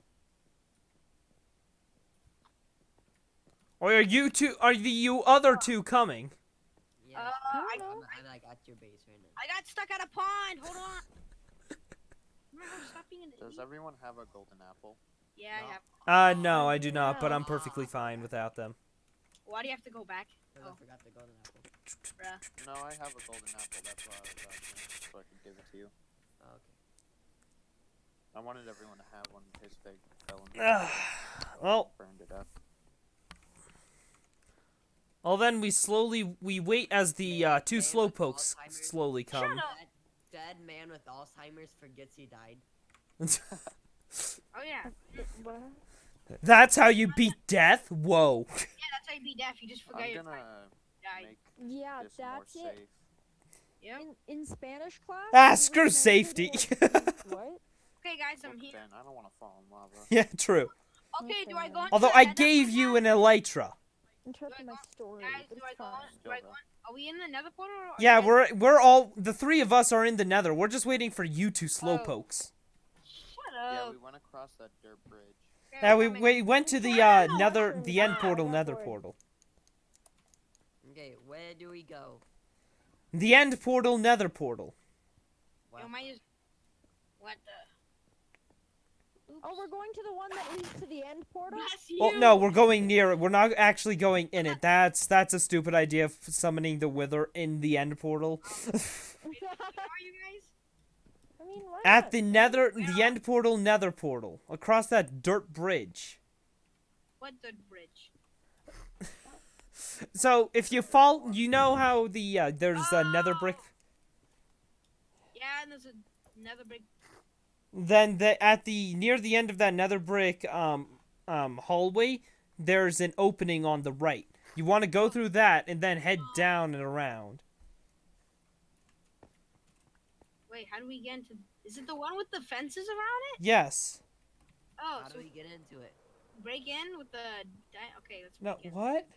Or are you other two coming? Yeah, I, don't know. I'm like at your base right now. I got stuck at a pond. Hold on. Stop being an Does idiot. everyone have a golden apple? Yeah, No. I have. No, I do not, but I'm perfectly fine without them. Why do you have to go back? Because Oh. I forgot the golden apple. Bruh. No, I have a golden apple. That's why I was asking, so I could give it to you. Oh, okay. I wanted everyone to have one in case they fell in Well, burned to death. then we wait as the two Man with slowpokes Alzheimer's. slowly come. That dead man with Alzheimer's forgets he died. Oh yeah. What? That's how you beat death? Whoa. Yeah, that's how you be deaf. You just forget I'm your gonna died. make Yeah, this more that's it. safe. Yep. In Spanish class? Ah, we screw were safety. What? Okay, guys, I'm Look, here. Ben, I don't want to fall in lava. Yeah, true. Okay, do I go? into Although the I Nether gave portal you now? an elytra. Interrupt my story, Guys, but do I it's go? fine. Do I go? Are we in the Nether portal? Or are Yeah, you guys- we're all the three of us are in the Nether. We're just waiting for you two slowpokes. Shut Yeah, up. we went across that dirt bridge. Okay, Yeah, I'm we coming. went to the Wow. Nether, the end Wow, portal, I got Nether bored. portal. Okay, where do we go? The end portal, Nether portal. What? Yo, might just... What the? Oops. Oh, we're going to the one that leads to the end portal? Bless you. Well, no, we're going near it. We're not actually going in it. That's a stupid idea of summoning the Wither in the end portal. Where are you guys? I mean, why At not? the Nether, the end portal, Nether portal, across that dirt bridge. What the bridge? So if you fall, you know how the there's a Nether brick. Yeah, and there's another big... Then near the end of that Nether brick hallway, there's an opening on the right. You want to go through that and then head down and around. Wait, how do we get into... Is it the one with the fences around it? Yes. Oh, How so do we get into it? break in with the... Okay, let's No, break in. what?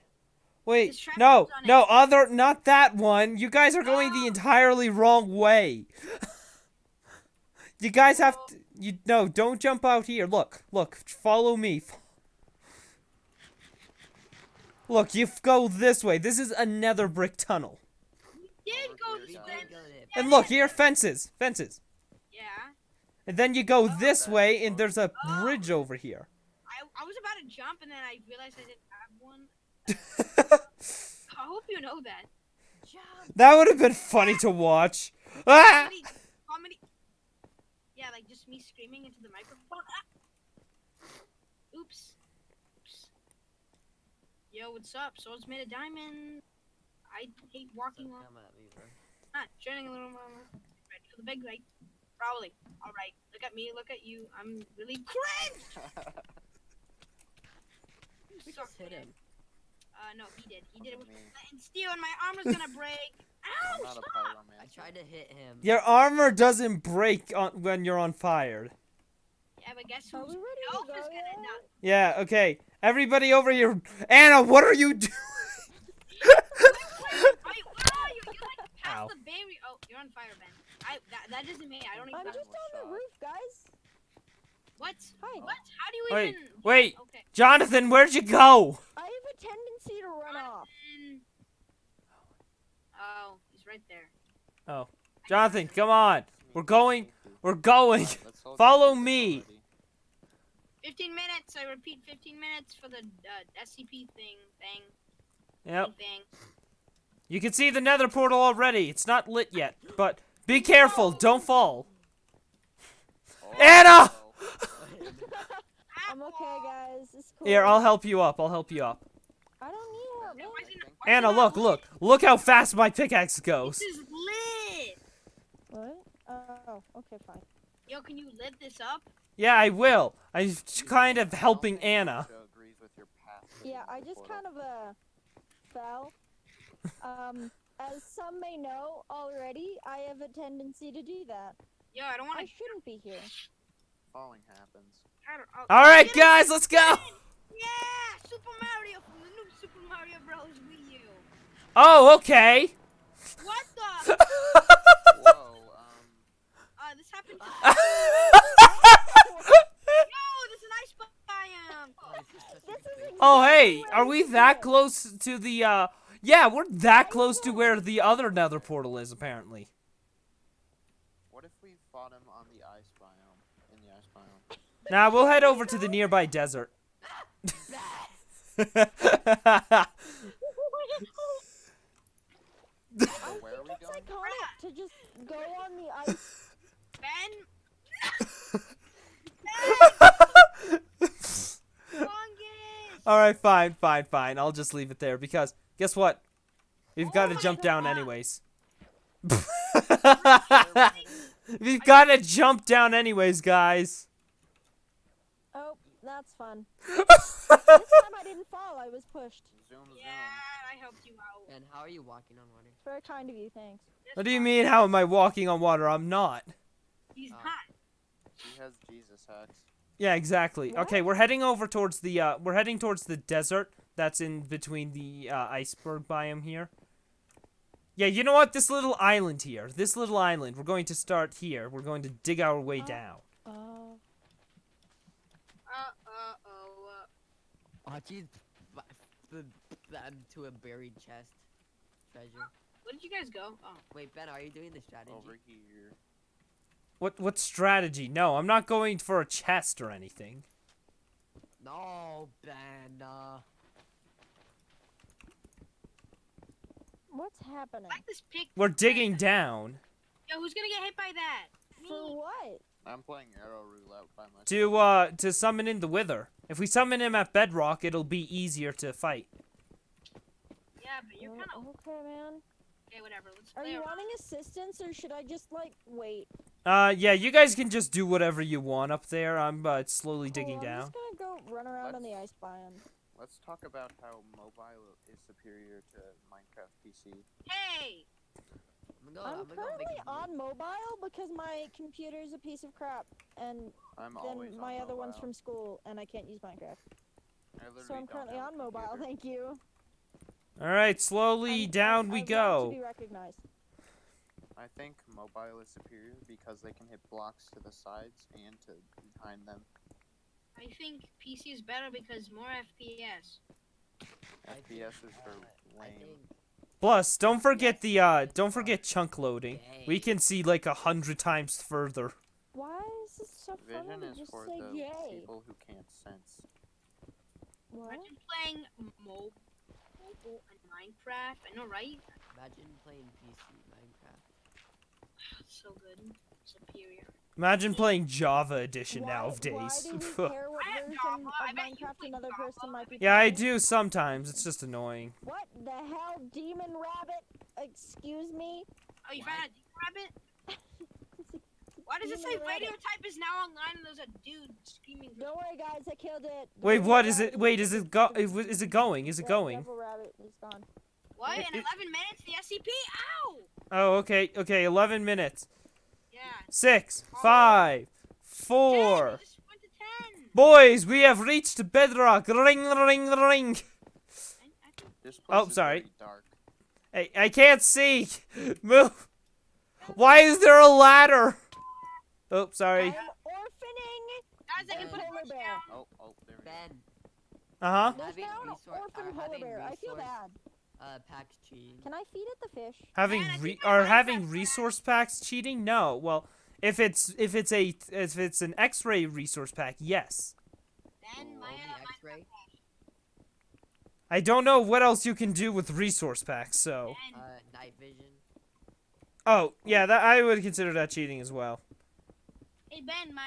Wait, This trap no, is on no, not that one. You guys are going the entirely wrong way. You guys have to, no, don't jump out here. Look, follow me. Look, you go this way. This is a Nether brick tunnel. Did go We this We did way. did go there. And look, here are fences. Yeah. And then you go this that's way, and there's a Oh. bridge over here. I was about to jump and then I realized I didn't have one. I hope you know that. Jump. That would have been funny to watch. Ah! Comedy. Yeah, like just me screaming into the microphone. Ah! Oops. Oops. Yo, what's up? Swords made of diamond. I hate walking on. Come at me, bro. Joining a little more. Ready for the big right. Probably. Alright. Look at me, look at you. I'm really cringe! We just hit him. No, he did. He did it with Me. and steel and my armor's gonna break. I'm Ow! not a Stop! pyromancer. I tried to hit him. Your armor doesn't break when you're on fire. Yeah, but guess Are who's we ready elf to is go gonna yet? die? Yeah, okay. Everybody over here. Anna, what are you doing? Wait, you like Ow. past the barrier. Oh, you're on fire, Ben. That isn't me. I don't even. I'm just on the roof, guys. What? Hi. What? How do you Wait, even? wait. Okay. Jonathan, where'd you go? I have a tendency to run off. Oh, he's right there. Oh, Jonathan, come on. Me We're going. safety. We're going. Alright, let's all Follow do this me. already. 15 minutes. I repeat, 15 minutes for the SCP thing. Yep. Thing. You can see the nether portal already. It's not lit yet, but be careful. Don't fall. Oh, Anna! I'm okay, guys. It's cool. Here, I'll help you up. I'll help you up. I don't need help, man. Why is it not- why is it Anna, not look, lit? look. Look how fast my pickaxe goes. This is lit. What? Oh, okay, fine. Yo, can you lit this up? Yeah, I will. I'm kind of helping Anna. Joe agrees with your path to Yeah, the I just portal. kind of fell. As some may know already, I have a tendency to do that. Yo, I don't want I to. shouldn't be here. Falling happens. All right, guys, let's go. Yeah, Super Mario from the new Super Mario Bros. Wii U. Oh, okay. What the? Whoa, This happened. Yo, there's an ice biome. This is Oh, exactly hey, where are I we should that be. close to the, Yeah, we're that close to where the other nether portal is, apparently. what if we fought him on the ice biome? In the ice biome. Now, we'll head over to the nearby desert. I Where are think we it's going? iconic to just go on the ice. Ben. Longest. Alright, fine. I'll just leave it there because, guess what? We've got to my jump down God. anyways. We've got to jump down anyways, guys. Oh, that's fun. This time I didn't fall, I was pushed. Zoom, zoom. Yeah, I helped you out. And how are you walking on water? It's very kind of you, thanks. What do you mean, how am I walking on water? I'm not. He's Oh. not. He has Jesus hacks. Yeah, exactly. What? Okay, we're heading over towards the, we're heading towards the desert that's in between the, iceberg biome here. Yeah, you know what? This little island here. This little island. We're going to start here. We're going to dig our way down. Oh. Watch you to a buried chest. Treasure. Where did you guys go? Oh. Wait, Ben, are you doing the strategy? Over here. What strategy? No, I'm not going for a chest or anything. No, Ben. What's happening? I like this pick. We're digging down Yo, who's gonna get hit by that? Me. For what? I'm playing arrow roulette by myself. to summon in the Wither. If we summon him at bedrock, it'll be easier to fight. Yeah, but you're Oh, kind of. okay, man. Okay, whatever. Let's Are play you around. wanting assistance or should I just like wait? Yeah, you guys can just do whatever you want up there. I'm slowly Cool, digging I'm down. just gonna go run around on the ice biome. Let's talk about how mobile is superior to Minecraft PC. Hey. I'm currently on mobile because my computer's a piece of crap, and I'm always then on my other one's mobile. from school, and I can't use Minecraft. I literally So I'm don't currently have a on mobile. computer. Thank you. All right, slowly down we I'd love go. to be recognized. I think mobile is superior because they can hit blocks to the sides and to behind them. I think PC is better because more FPS. FPS is for I lame. think Plus, don't forget chunk loading. We can see like 100 times further. Why is this so funny Vision to is just for say the gay? people who can't sense. What? Imagine playing mobile and Minecraft. I know, right? imagine playing PC Minecraft. It's so good. Superior. Imagine playing Java Edition Why nowadays. do we care what I have version Java. I of bet you Minecraft play another Java. person might be Yeah, I playing? do sometimes. It's just annoying. What the hell, demon rabbit? Excuse me? Oh, you found a demon rabbit? Why does it say Demon rabbit. radio type is now online and there's a dude screaming? Don't worry, guys. I killed it. The Wait, devil what is it? rabbit Wait, is it going? Is it Yeah, going? Devil rabbit is gone. What? In It- 11 minutes? The SCP? Ow! Oh, okay. 11 minutes. Yeah. 6, 5, 4. 10. You just went to 10. Boys, we have reached bedrock. Ring, ring, ring. I think This place Oh, is sorry. very dark. Hey, I can't see. Move. Why is there a ladder? Oh, sorry. I'm orphaning guys, I can a put a polar bush bear. down. Oh, there we go. Ben, Uh-huh. There's Having now an resor- orphan or polar having bear. I feel resource- bad. packs cheating. Can I feed it the fish? Having Man, I think are my having Minecraft resource packs cheating? No. Well, if it's an X-ray resource pack, yes. Ben, Roll my me X-ray. I don't know what else you can do with resource packs, so. Ben, Night vision. Oh, yeah, that I would consider that cheating as well. hey Ben, my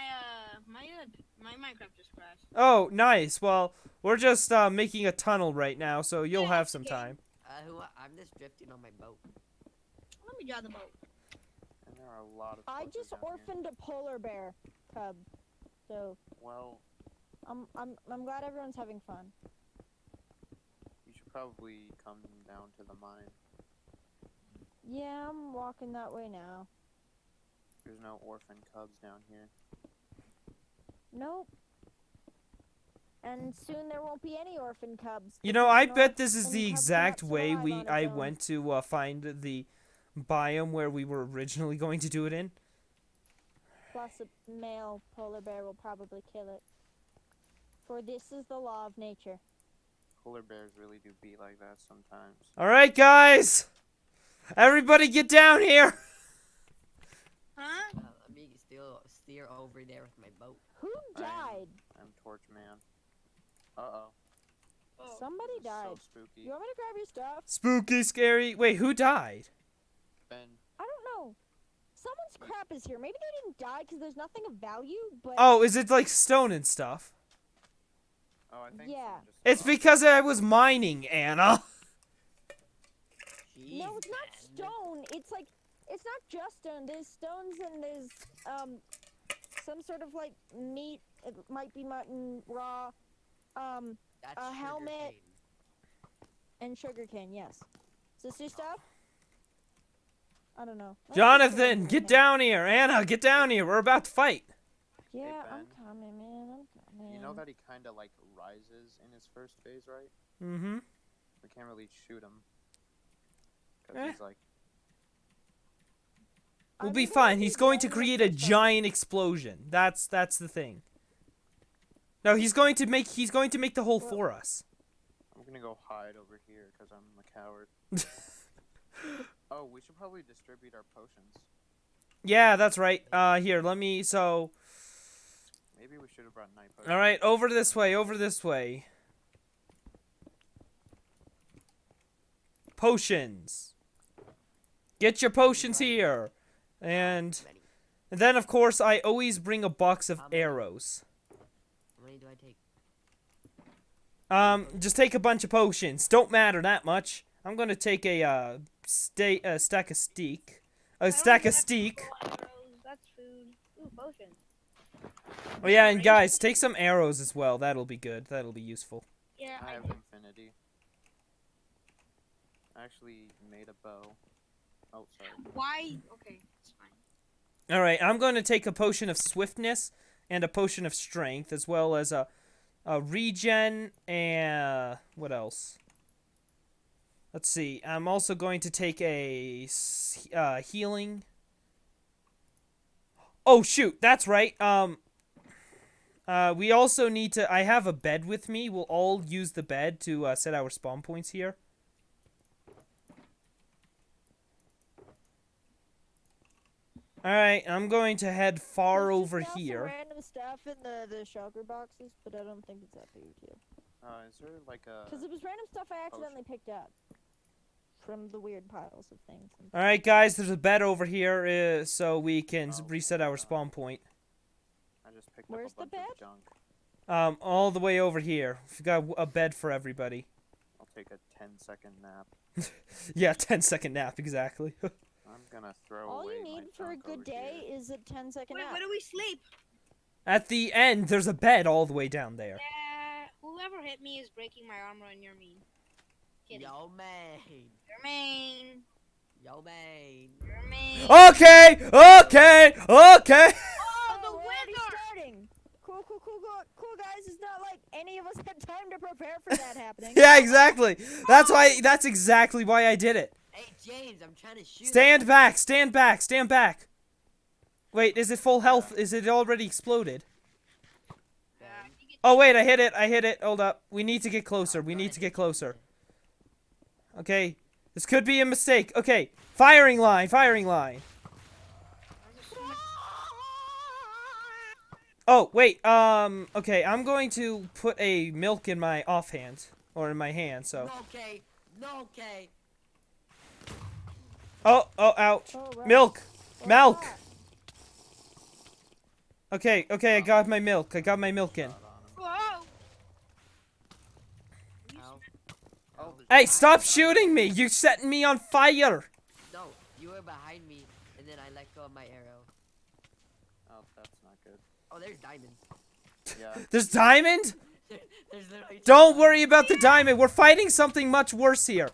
Minecraft just crashed. Oh, nice. Well, we're just making a tunnel right now, so you'll Yeah, have some okay. time. I'm just drifting on my boat. Let me draw the boat. And there are a lot of. I torches just down here. orphaned a polar bear cub, so Well, I'm glad everyone's having fun. you should probably come down to the mine. Yeah, I'm walking that way now. There's no orphan cubs down here. Nope. And soon there won't be any orphan cubs. You know, because I an bet this is orphan the cub exact cannot way survive on its I own. went to find the biome where we were originally going to do it in. Plus a male polar bear will probably kill it. For this is the law of nature. Polar bears really do be like that sometimes. All right, guys, everybody, get down here. Huh? Let me still steer over there with my boat. Who died? I'm Torch Man. Uh-oh. Oh. Somebody This is died. so spooky. You want me to grab your stuff? Spooky, scary. Wait, who died? Ben, I don't know. Someone's crap is here. Maybe they didn't die because there's nothing of value, but Oh, is it like stone and stuff? oh, I think Yeah. someone just It's lost. because I was mining, Anna. Jeez, no, it's not man. stone. It's like it's not just stone. There's stones and there's some sort of like meat. It might be mutton, raw, That's a helmet. sugarcane. and sugarcane. Yes. Is this your stuff? I don't know. Let's just Jonathan, go get in. down here. Anna, get down here. We're about to fight. Yeah, I'm Ben. coming, man. I'm coming. You know that he kind of like rises in his first phase, right? Mm-hmm. We can't really shoot him. Because Eh. he's like, We'll I'm be gonna fine. be He's going to blowing up create a some stuff. giant explosion. That's the thing. No, he's going to make the hole Well- for us. I'm gonna go hide over here because I'm a coward. Oh, we should probably distribute our potions. Yeah, that's right. Here, let me. So, Maybe we should have brought night potions. all right, over this way. Over this way. Potions. Get your potions here. And Many. then, of course, I always bring a box of How many? arrows. How many do I take? Just take a bunch of potions. Don't matter that much. I'm gonna take a stack of steak. A stack of steak. Arrows, that's food. Ooh, potions. Oh yeah, and guys, take some arrows as well. That'll be good. That'll be useful. Yeah, I I have did. infinity. I actually made a bow. Oh, sorry. Why? Okay, it's fine. All right, I'm going to take a potion of swiftness and a potion of strength, as well as a regen and what else? Let's see. I'm also going to take a healing. Oh shoot, that's right. We also need to. I have a bed with me. We'll all use the bed to set our spawn points here. All right, I'm going to head far There's just over now some here. random stuff in the shulker boxes, but I don't think it's that big of a deal. Is there like a? Because it was random stuff I accidentally picked up from the weird piles of things. And All right, guys, there's a bed over here, so we can Oh, reset our spawn point. I just picked Where's up a the bunch bed? of junk. All the way over here. We've got a bed for everybody. I'll take a 10-second nap. Yeah, 10-second nap, exactly. I'm gonna throw all away you my need for a junk good over day here. is a 10-second Wait, nap. where do we sleep? At the end, there's a bed all the way down there. Yeah, whoever hit me is breaking my armor and you're mean. Kidding. Yo, man. You're mean. Yo, man. You're mean. Okay, okay, okay. Oh, the we're already wither! starting. Cool, guys. It's not like any of us had time to prepare for that happening. Yeah, exactly. That's exactly why I did it. Hey, James, I'm trying to shoot. Stand back, stand back, stand back. Wait, is it full health? Is it already exploded? I think it- Oh wait, I hit it. Hold up. We need to get closer. We need to get closer. Okay. This could be a mistake. Okay. Firing line, firing line. Oh, wait, okay, I'm going to put a milk in my offhand. Or in my hand, so. No, okay. No, okay. Oh, ouch. Oh, right. Milk! What's Milk! that? Okay, I got my milk. I got my milk in. Whoa! Ow. Oh, there's Hey, diamonds stop on shooting me! You're setting me on fire! No, you were behind me, and then I let go of my arrow. Oh, that's not good. Oh, there's diamonds. Yeah. There's diamond? There's literally two Don't diamonds. worry about the diamond. We're fighting something much worse here.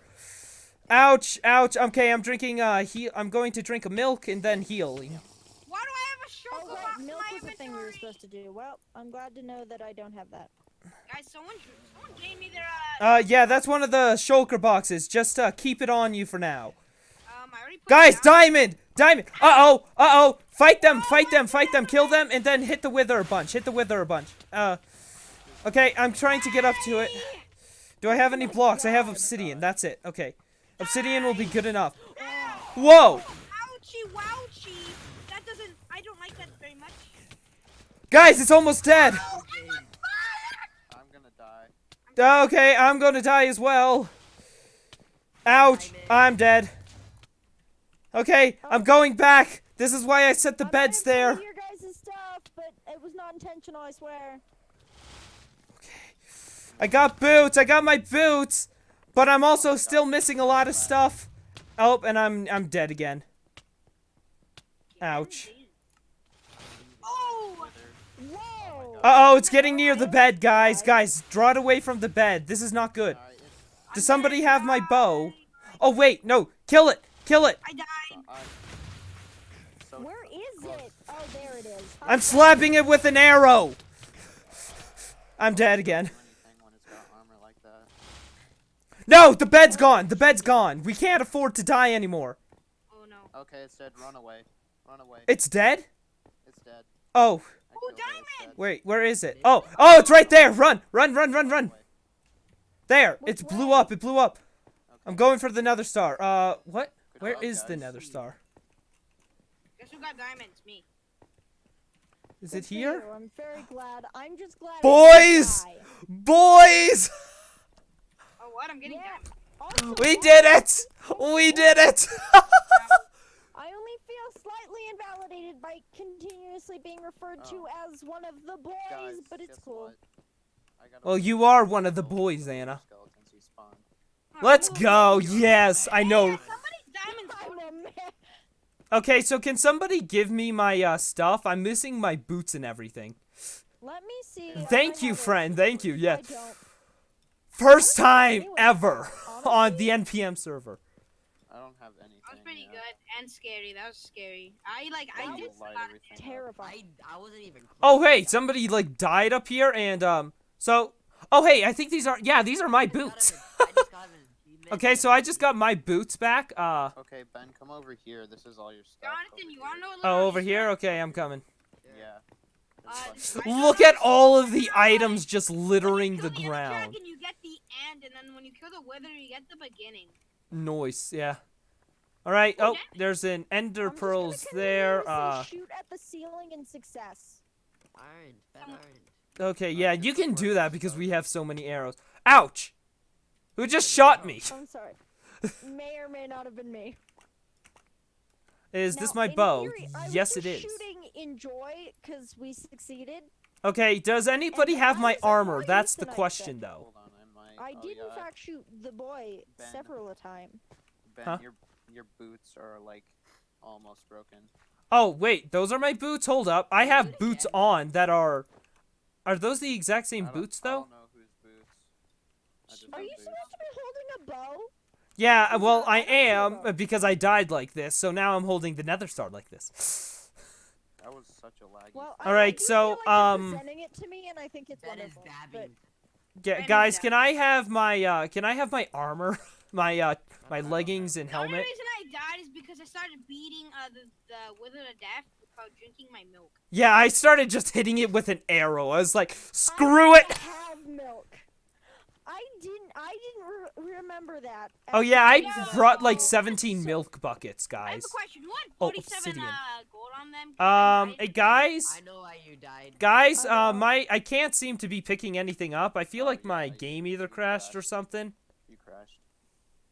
Ouch, ouch. Okay, I'm drinking, I'm going to drink a milk and then healing. Why do I have a Oh, shulker right. box in Milk my was the thing we were inventory? supposed to do. Well, I'm glad to know that I don't have that. Guys, someone gave me their Yeah, that's one of the shulker boxes. Just, keep it on you for now. I already put Guys, it down. diamond! Diamond! Uh-oh! Fight them! Kill them, and then hit the wither a bunch. Okay, I'm trying to get up to it. Do I have any blocks? I have obsidian. That's it. Okay. Obsidian will be good enough. Whoa! Ouchie, wouchie. That doesn't. I don't like that very much. Guys, it's almost dead! I'm gonna die. Okay, I'm gonna die as well. Ouch! I'm dead. Okay, I'm going back. This is why I set the I might beds have some there. of your guys' stuff, but it was not intentional, I swear. I got boots. I got my boots. But I'm also still missing a lot of stuff. Oh, and I'm dead again. Ouch. Oh! Whoa! Uh-oh, it's getting near the bed, guys. Guys, draw it away from the bed. This is not good. Alright, it's Does somebody have my bow? Oh, wait, no. Kill it. Kill it. I died. so Where is it? Oh, there it is. I'm slapping it with an arrow. I'm dead again. anything when it's got armor like that. No, the bed's gone. The bed's gone. We can't afford to die anymore. Oh no. Okay, it's dead. Run away. Run away. It's dead? It's dead. Oh, I killed it, it's dead. wait, where is it? Oh, it's right there. Run. There. Which It blew way? up. I'm going for the nether star. What? Good Where job, is the guys. nether star? Guess who got diamonds? Me. Is Good it for here? you. I'm very glad. I'm just glad. I Boys! didn't die. Boys! Oh what? I'm getting Yeah. diamonds. Also, We did it! We did it! I only feel slightly invalidated by continuously being referred to as one of the boys, Guys, but it's guess cool. what? I gotta Well, wait you for are the one of the little boys, Anna. skeletons respawn. Let's go. Yes, I know. Yeah, somebody's diamonds. I'm a man. Okay, so can somebody give me my stuff? I'm missing my boots and everything. Let me see. if Thank I you, have it. friend. Thank you. I Yeah. don't. First time Anyway, ever on honestly, the NPM server. I don't have anything. That was pretty yet. good and scary. That was scary. I I did will light a lot of everything up. Terrifying. I wasn't even close. Oh, hey, somebody like died up here and so oh, hey, I think these are these are my boots. I just got an achievement Okay, so I just got my boots back. Okay, Ben, come over here. This is all your stuff. Jonathan, you wanna know a little Oh, over Easter here. egg? Okay, I'm coming. Yeah. Look at all of the items just littering the Kill Ender ground. Dragon, you get the end, and then when you kill the wither, you get the beginning. Noise, yeah. All right. Oh, Okay. there's an ender I'm just pearls gonna there. continuously shoot at the ceiling in success. Iron, Ben iron. Okay, yeah, you can do that because we have so many arrows. Ouch! Who just shot me? I'm sorry. May or may not have been me. Is this Now, my in bow? theory, I was Yes, just it is. Shooting in joy because we succeeded. Okay, does anybody And have why my is that armor? more That's the Ethanite question, then? though. Hold on, I oh, did yeah. in fact shoot the boy Ben. several a time. Ben, Huh? your boots are like almost broken. Oh, wait, those are my boots? Hold up. I Do have it boots again. on that are... Are those the exact same I don't- boots, I though? don't know whose boots. I just Are have you boots. supposed to be holding a bow? Yeah, These well, are- I I don't see am, those. because I died like this, so now I'm holding the nether star like this. That was such a laggy. Well, All right, I do so, feel like you're um, presenting it to me, and I think it's Ben is wonderful. dabbing. Yeah, guys, can I have my armor? My leggings and The only helmet? reason I died is because I started beating the wither to death without drinking my milk. Yeah, I started just hitting it with an arrow. I was like, But screw I it! don't have milk. I I didn't remember that. Oh yeah, I Yeah. brought like So- 17 milk buckets, I have guys. a question. You want Oh, 47 obsidian. gold on them? 'Cause I might- Guys, I know why you died. guys, I know. I can't seem to be picking anything up. I feel Oh, like my yeah, game you either crashed or crashed. something. You crashed.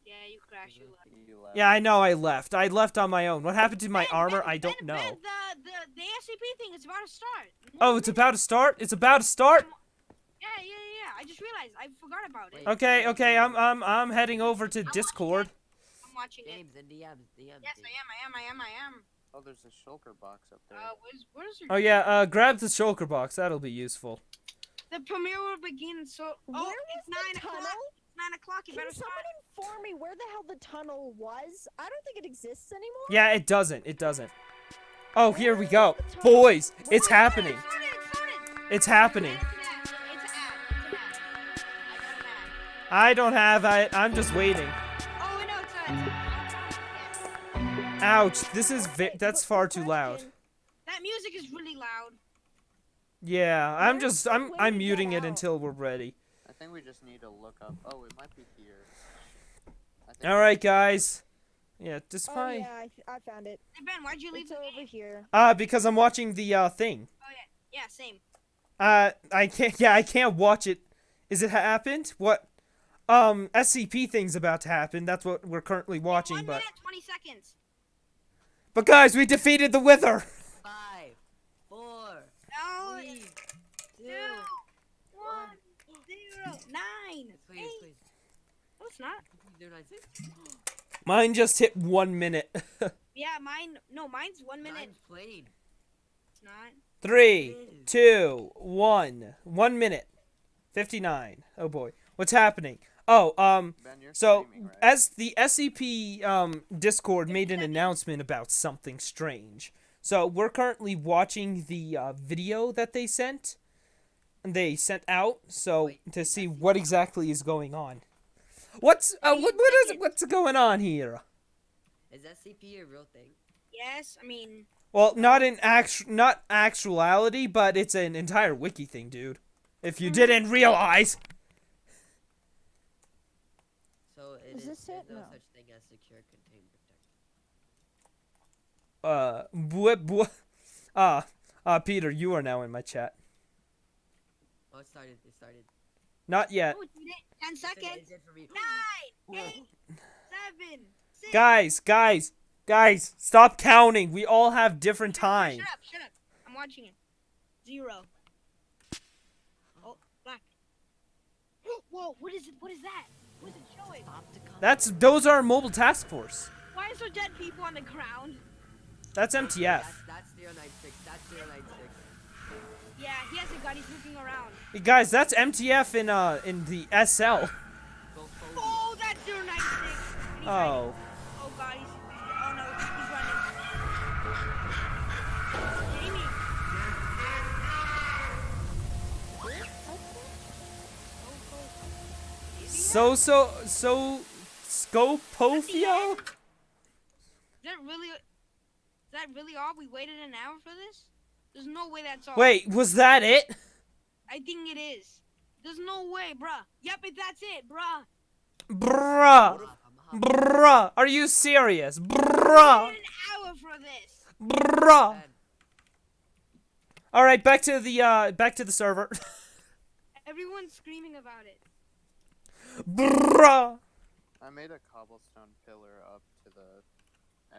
Yeah, you crashed. You left. You left. Yeah, I know I left. I left on my own. What happened to my Ben, armor? Ben, I don't Ben, know. Ben, the SCP thing is about to start. Oh, it's about to start? It's about to start? Yeah. I just realized I forgot about it. Wait. Okay, I'm heading over to Discord. I'm watching it. James and DMs. Yes, I am. Oh, there's a shulker box up there. Where's your? Oh yeah, grab the shulker box. That'll be useful. The premiere will begin. So, Where oh, was it's the 9 o'clock. tunnel? It's 9 o'clock. You Can better start. someone inform me where the hell the tunnel was? I don't think it exists anymore. Yeah, it doesn't. It doesn't. Oh, here we Where go. is the tunnel? Boys, Where it's is happening. Started. It's happening. It's an ad. I don't have it. I'm just waiting. Oh, no, it's an Ouch. This is Okay, that's but far the too loud. question- That music is really loud. Yeah, Where's the way I'm to muting get it out? until we're ready. I think we just need to look up. Oh, it might be here. I think All right, guys. Yeah, just Oh fine. yeah, I found it. Hey, Ben, why'd you leave It's the over game? here. Because I'm watching the thing. Oh, yeah, same. I can't. Yeah, I can't watch it. Is it happened? What? SCP thing's about to happen. That's what we're currently watching. 1 But minute, 20 seconds. guys, we defeated the Wither. 5, 4, No, 3, 2. 2, 1, 0, 9, Please, 8. please. No, it's not. 096. Mine just hit 1 minute. Yeah, mine's 1 minute. Mine's played. It's not. 3, 2, 1. 1 minute. 59. Oh boy, what's happening? Oh, Ben, you're so streaming, right? as the SCP Discord made an announcement about something strange. So we're currently watching the video that they sent. And they sent out so to see what exactly is going on. What's what's going on here? Is SCP a real thing? Yes, I mean, Well, not actuality, but it's an entire wiki thing, dude. If you didn't realize. So it Is this there's it? no No. such thing as secure, contain, protect. Peter, you are now in my chat. Oh, it started. It started. Not yet. oh, it did it. 10 It seconds. did for me. 9, 8, 7, 6. Guys, stop counting. We all have different time. Shut up. I'm watching it. 0. Oh, black. Whoa, what is it? What is that? What is it showing? Those are Mobile Task Force. Why is there dead people on the ground? That's MTF. That's 096. That's 096. Yeah, he has a gun. He's looking around. Guys, that's MTF in the SL. Go forward. Oh, that's 096. And he's Oh. hiding. Oh god, oh no, he's running. Jamie. Scopofio? Is that really all? We waited an hour for this? There's no way that's all. Wait, was that it? I think it is. There's no way, bruh. Yep, that's it, bruh. Bruh. Bruh. Are you serious? Bruh. We waited an hour for this. Bruh. All right, back to the server. Everyone's screaming about it. Bruh. I made a cobblestone pillar up to the.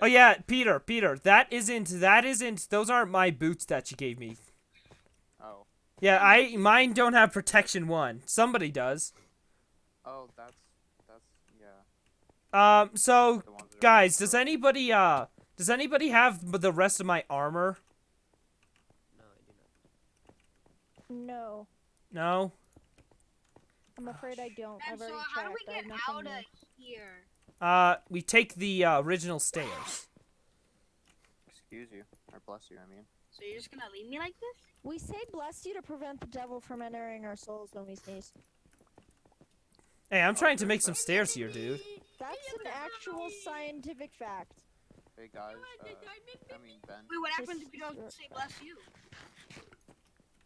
Oh yeah, Peter, that isn't those aren't my boots that you gave me. Oh. Yeah, mine don't have protection 1. Somebody does. Oh, that's yeah. So The ones that are guys, does anybody have the rest of my armor? No, I do not. No, No? I'm afraid I don't. And I've so, already how do we checked. I get have out nothing of new. here? We take the original stairs. Excuse you, or bless you. I mean. So you're just gonna leave me like this? We say bless you to prevent the devil from entering our souls when we sneeze. Hey, I'm trying to make some stairs here, dude. That's an actual scientific fact. Hey guys. I mean Ben. Wait, what happens This if you don't is- say bless you?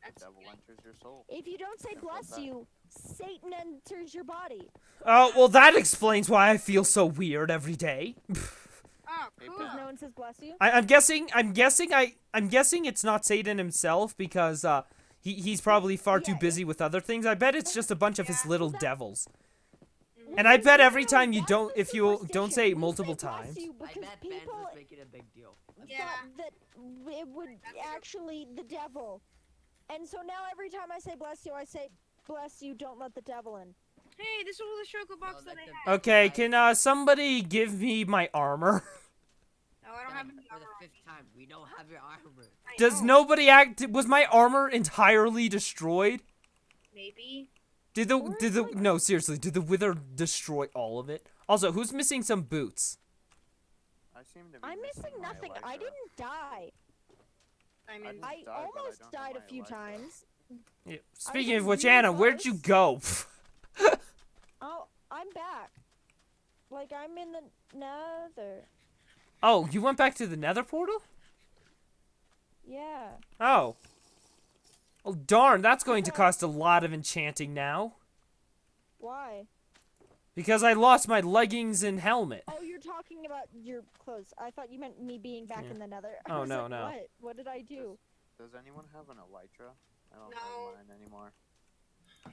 That's Devil enters your soul. If you don't say Simple as bless that. you, Satan enters your body. Oh, well, that explains why I feel so weird every day. Oh, Hey, cool. Because no one says bless you. I'm guessing it's not Satan himself because he's probably far too Yeah, busy with other things. I bet it's just a bunch of his Yeah. little That- devils. Mhm. And I bet every No, time you that's don't, the if you don't superstition. say it We multiple bless times. you I because bet Ben's people was making a big deal. Yeah. thought that it would actually the devil. And so now every time I say bless you, I say bless you, don't let the devil in. Hey, this was the choco box Don't that let I them- had. Okay, Right. can somebody give me my armor? No, I don't have Dad, any for armor. the 5th time, we don't have your armor. I Does know, nobody act? Was my armor entirely destroyed? Maybe. Did the no, seriously, did the wither destroy all of it? Also, who's missing some boots? I seem to be I'm missing my nothing. I Elytra. didn't die. I'm in. didn't I die, but I almost don't have died a my few Elytra. times. Yeah. Speaking was of which, really Anna, where'd you go? Oh, I'm back. Like I'm in the nether. Oh, you went back to the nether portal? Yeah. Oh. Oh, darn, that's going to cost a lot of enchanting now. Why? Because I lost my leggings and helmet. Oh, you're talking about your clothes. I thought you meant me being back Yeah. in the nether. I Oh, was no, like, no. What? What did I do? Does anyone have an Elytra? I don't No. have mine anymore.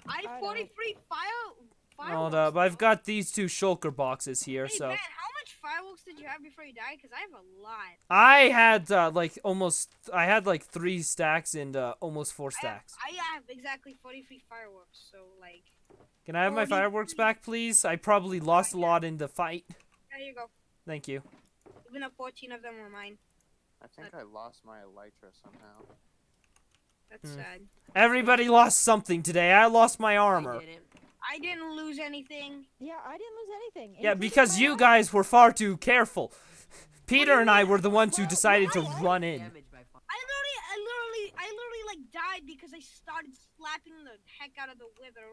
I I have 43 fireworks. Hold up, I've got these two shulker boxes here, Hey, so... Ben, how much fireworks did you have before you died? Because I have a lot. I had, I had like 3 stacks and, almost 4 stacks. I have exactly 43 fireworks, so, like, Can I have my 43. fireworks back, please? I probably lost a lot in the fight. there you go. Thank you. Even though 14 of them were mine. I think I lost my Elytra somehow. That's Hmm. sad. Everybody lost something today. I lost my armor. I didn't. I didn't lose anything. Yeah, I didn't lose anything. Yeah, including because my you life. guys were far too careful. Peter you and I mean? were the ones who Well, decided to well, run in. Damage by fire. I literally, like, died because I started slapping the heck out of the wither.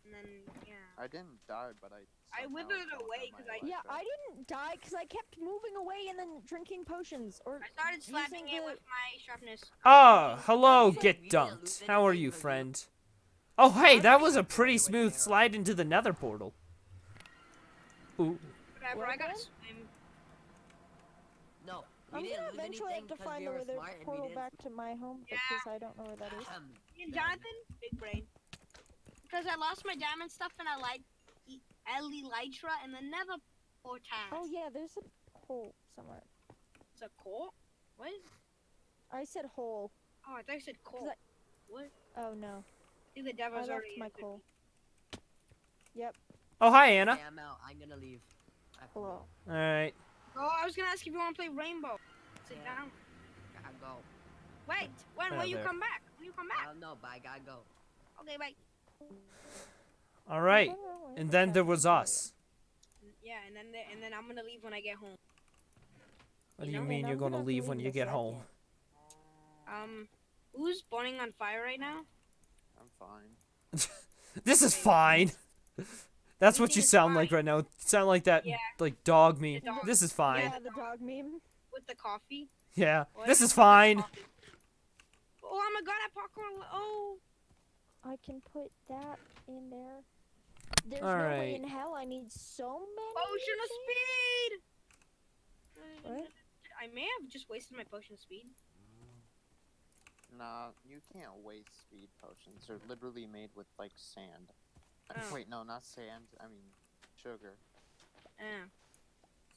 And then, yeah. I didn't die, but I. I somehow withered don't away have 'cause my I- Yeah, Elytra. I didn't die because I kept moving away and then drinking potions. Or I started slapping using it the- with my sharpness. Ah, hello, We didn't get lose dumped. anything How are you, because friend? Oh, hey, I'm that pretty was a sure pretty they were smooth there. slide into the nether portal. Ooh. Whatever, What I gotta again? swim. No, we I'm didn't gonna lose eventually anything have to 'cause find we the were wither smart and we portal didn't. back to my home Yeah. because I don't know where that is. Me and Jonathan, big brain. Because I lost my diamond stuff and I like Elytra and the nether portal. Oh yeah, there's a hole somewhere. It's a core? What? I said hole. Oh, I thought you said coal. 'Cause What? Oh no, See, the I devil's left already my answered coal. me. Yep. Oh, hi, Anna. Okay, I'm out. I'm gonna leave. I have to Hello. Alright. Oh, I was gonna ask if you want to play Rainbow. Sit Yeah. down. go. Gotta go. Wait, when Oh, will you there. come back? When you come I back? don't know, but I gotta go. Okay, bye. Alright. And then there was us. Yeah, and then I'm gonna leave when I get home. What do You you know, mean and you're I'm gonna gonna have to leave when leave you in a get home? Who's burning on fire right now? I'm fine. This is fine. That's what Everything you is sound like fine. right now. You sound like that, Yeah. like, dog meme. The dog. This is fine. Yeah, the dog meme. With the coffee. Yeah. What? This is With the fine. coffee. Oh my god, I parkour. Oh. I can put that in there. There's All no right. way in hell I need so many. Potion of things. speed. What? I may have just wasted my potion of speed. Nah, you can't waste speed potions. They're literally made with like sand. Oh. Wait, no, not sand. I mean, sugar. Yeah.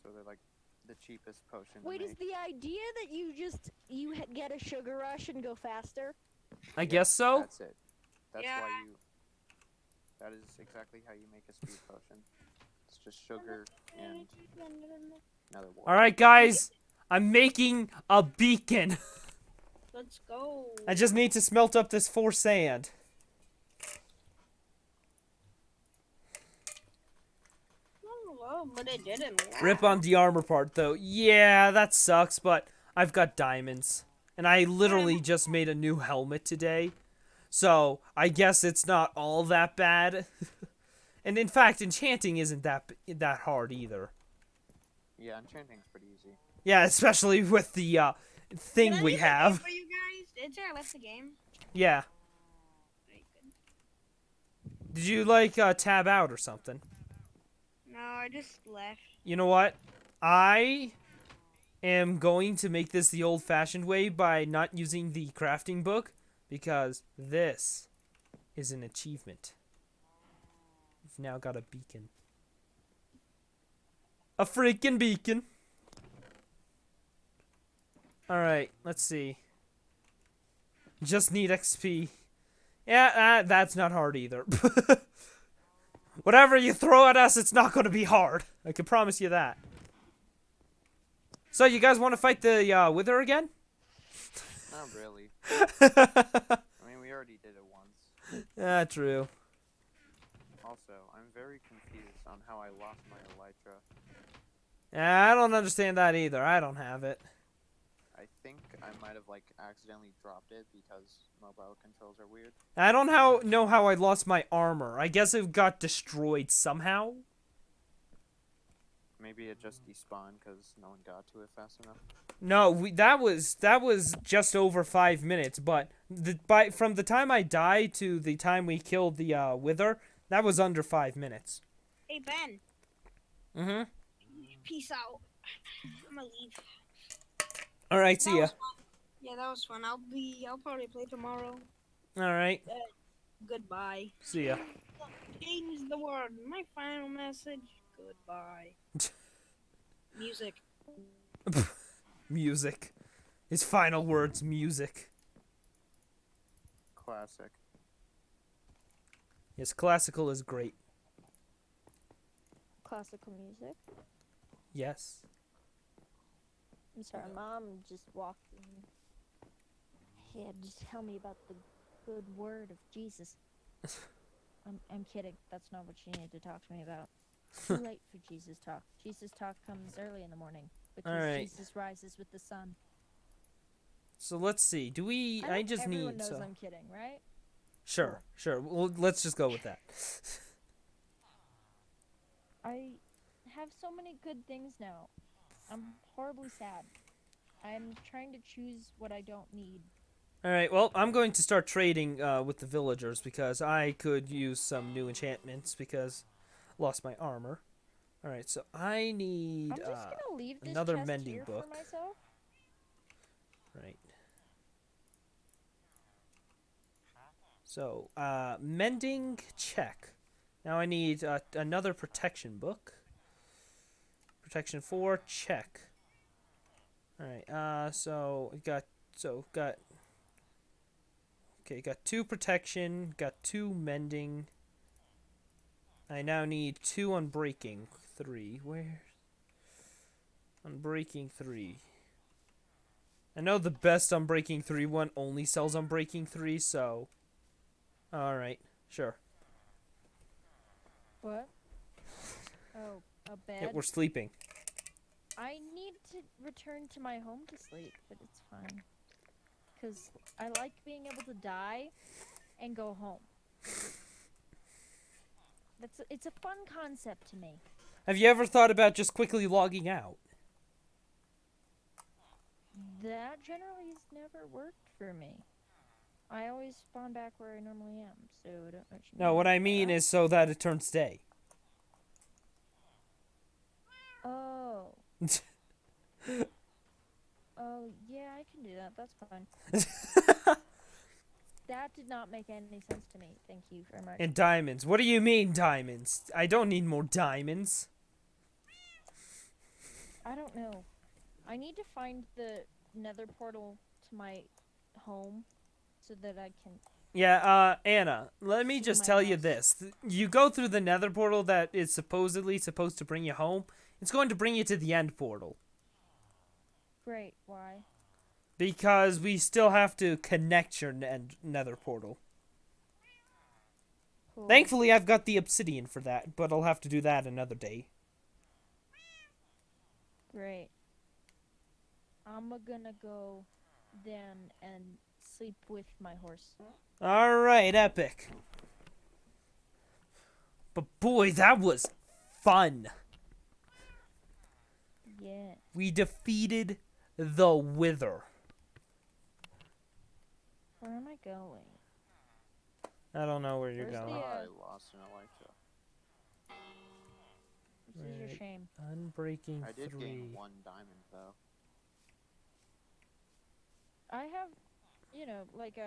So they're like the cheapest potion. Wait, to is make. the idea that you get a sugar rush and go faster? I guess so. That's it. That's Yeah. why you. That is exactly how you make a speed potion. It's just sugar and another water. Alright, guys. I'm making a beacon. Let's go. I just need to smelt up this 4 sand. Oh, but it didn't. Rip on the armor part, though. Yeah, that sucks, but I've got diamonds. And I literally just made a new helmet today. So, I guess it's not all that bad. And in fact, enchanting isn't that hard either. Yeah, enchanting's pretty easy. Yeah, especially with the thing Did I we leave the game have. For you guys, did I say I left the game? Yeah. Very good. Did you like tab out or something? No, I just left. You know what? I am going to make this the old-fashioned way by not using the crafting book because this is an achievement. We've now got a beacon. A freaking beacon. Alright, let's see. Just need XP. Yeah, that's not hard either. Whatever you throw at us, it's not going to be hard. I can promise you that. So, you guys want to fight the Wither again? Not really. I mean, we already did it once. Yeah, true. Also, I'm very confused on how I lost my elytra. Yeah, I don't understand that either. I don't have it. I think I might have like accidentally dropped it because mobile controls are weird. I don't know how I lost my armor. I guess it got destroyed somehow. Maybe it just despawned because no one got to it fast enough. No, that was just over 5 minutes. But from the time I died to the time we killed the Wither, that was under 5 minutes. Hey, Ben. Mm-hmm. Peace out. I'm gonna leave. All right, see That ya. was fun. Yeah, that was fun. I'll probably play tomorrow. All right, Goodbye. see ya. Change the word. My final message. Goodbye. Music. Music. His final words, music. Classic. Yes, classical is great. Classical music. Yes. I'm sorry, Mom just walked in. Yeah, just tell me about the good word of Jesus. I'm kidding. That's not what she needed to talk to me about. Too late for Jesus talk. Jesus talk comes early in the morning because Alright. Jesus rises with the sun. So let's see. Do we? I I think just everyone need knows so. I'm kidding, right? Sure, sure. Well, let's just go with that. I have so many good things now. I'm horribly sad. I'm trying to choose what I don't need. All right. Well, I'm going to start trading with the villagers because I could use some new enchantments because I lost my armor. All right. So I need I'm just gonna leave this another chest mending here book. for myself. Right. So mending check. Now I need another protection book. Protection 4 check. All right. Got 2 protection, got 2 mending. I now need 2 unbreaking. 3. Where? Unbreaking 3. I know the best Unbreaking 3 one only sells Unbreaking 3, so. Alright, sure. What? Oh, a bed? Yeah, we're sleeping. I need to return to my home to sleep, but it's fine. Because I like being able to die and go home. It's a fun concept to me. Have you ever thought about just quickly logging out? That generally has never worked for me. I always spawn back where I normally am, so I don't know what you No, what I mean Yeah. is so that it turns day. Oh. Oh, yeah, I can do that. That's fine. That did not make any sense to me. Thank you very much. And diamonds. What do you mean diamonds? I don't need more diamonds. I don't know. I need to find the nether portal to my home so that I can... Yeah, Anna, let me See just my tell you house. this. You go through the nether portal that is supposedly supposed to bring you home. It's going to bring you to the end portal. Great, why? Because we still have to connect your nether portal. Cool. Thankfully, I've got the obsidian for that, but I'll have to do that another day. Great. I'm gonna go then and sleep with my horse. Alright, epic. But boy, that was fun. Yeah. We defeated the Wither. Where am I going? I don't know where you're Where's going. the, I lost an elytra. This is your Right. shame. Unbreaking I did 3. gain 1 diamond though. I have, you know, like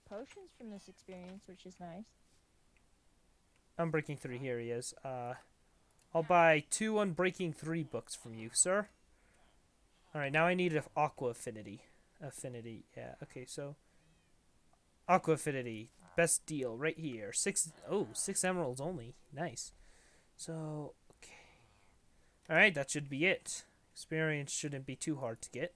potions from this experience, which is nice. Unbreaking 3, here he is. I'll buy 2 Unbreaking 3 books from you, sir. Alright, now I need an Aqua Affinity. Yeah, okay, so... Aqua Affinity, best deal, right here. 6 emeralds only. Nice. So, okay. Alright, that should be it. Experience shouldn't be too hard to get.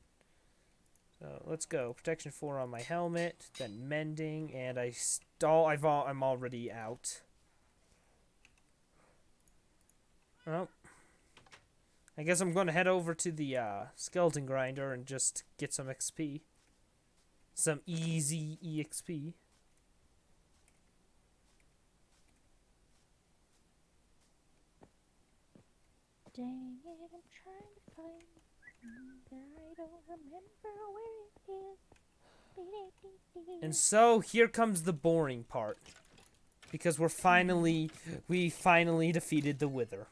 So, let's go. Protection 4 on my helmet, then mending, and I'm already out. Well, I guess I'm going to head over to the skeleton grinder and just get some XP. Some easy EXP. Dang it, I'm trying to find it, but I don't remember where it is. And so here comes the boring part. Because we finally defeated the Wither.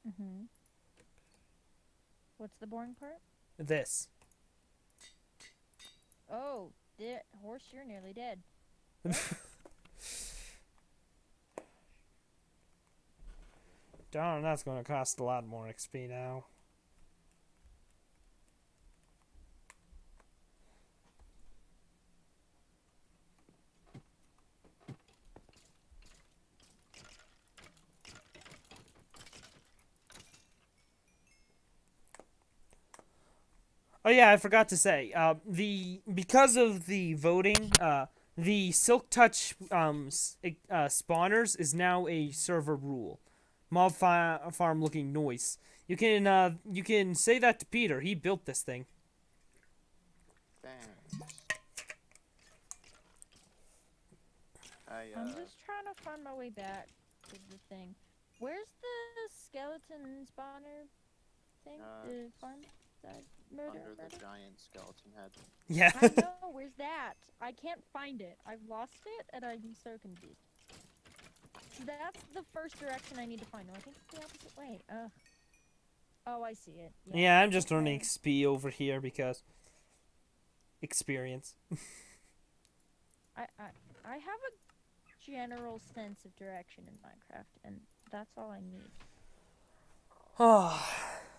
Mm-hmm. What's the boring part? This. Oh, horse, you're nearly dead. Darn, that's going to cost a lot more XP now. Oh yeah, I forgot to say. Because of the voting, the Silk Touch spawners is now a server rule. Mob farm looking noise. You can say that to Peter. He built this thing. Thanks. I'm just trying to find my way back to the thing. Where's the skeleton spawner thing? The farm? under the giant skeleton head. Yeah. I know, where's that? I can't find it. I've lost it, and I'm so confused. That's the first direction I need to find. No, I think it's the opposite way. Oh, I see it. Yeah, I'm just earning Okay. XP over here because experience. I have a general sense of direction in Minecraft, and that's all I need.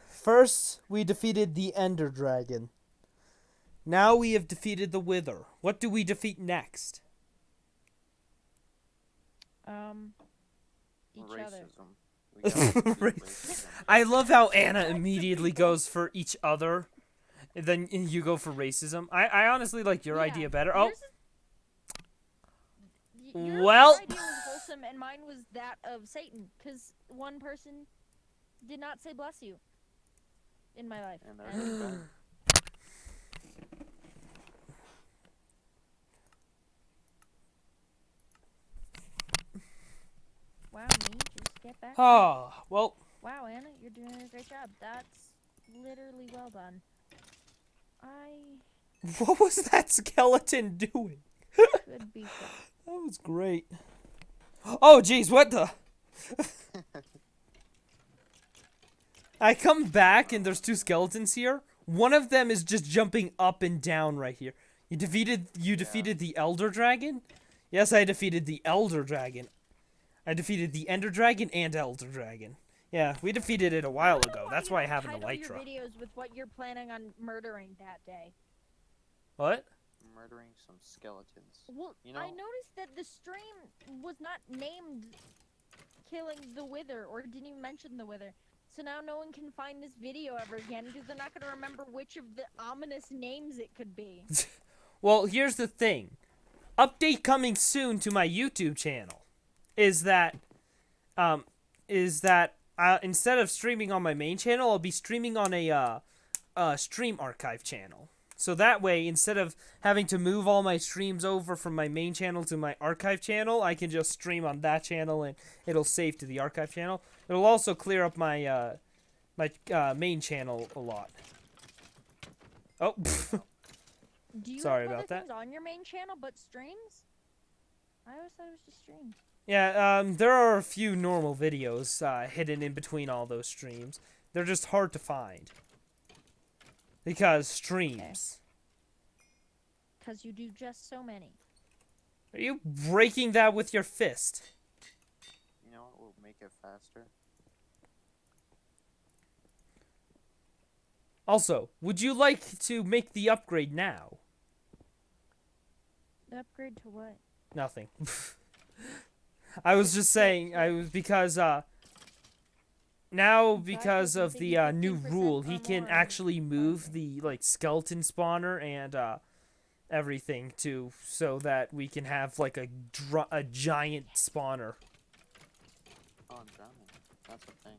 First, we defeated the Ender Dragon. Now we have defeated the Wither. What do we defeat next? Each other. Racism. We gotta defeat racism. I love how Anna immediately goes for each other, and then you go for racism. I honestly like your Yeah, idea better. Oh, Your Well- idea was wholesome, and mine was that of Satan, because one person did not say bless you in my life. And there's Ben. Wow, me, just get back. oh, well, Wow, Anna, you're doing a great job. That's literally well done. what was that skeleton doing? Could be. That was great. Oh, jeez, what the? I come back and there's 2 skeletons here. One of them is just jumping up and down right here. You defeated the Elder Dragon? Yes, I defeated the Elder Dragon. I defeated the Ender Dragon and Elder Dragon. Yeah, we defeated it a while ago. That's why I have an Title your elytra. videos with what you're planning on murdering that day. What? Murdering some skeletons. Well, You know- I noticed that the stream was not named Killing the Wither, or didn't even mention the Wither. So now no one can find this video ever again because they're not going to remember which of the ominous names it could be. Well, here's the thing. Update coming soon to my YouTube channel is that instead of streaming on my main channel, I'll be streaming on a stream archive channel. So that way, instead of having to move all my streams over from my main channel to my archive channel, I can just stream on that channel and it'll save to the archive channel. It'll also clear up my main channel a lot. Oh, Do Do you Sorry have about other that. things on your main channel but streams? I always thought it was just streams. Yeah, there are a few normal videos hidden in between all those streams. They're just hard to find. Because streams. Because you do just so many. Are you breaking that with your fist? You know what will make it faster? Also, would you like to make the upgrade now? Upgrade to what? Nothing. I was just saying, because now because of the new 15% rule, he or can more actually move faster. the like skeleton spawner and everything too, so that we can have like a giant spawner. Oh, I'm drowning. That's a thing.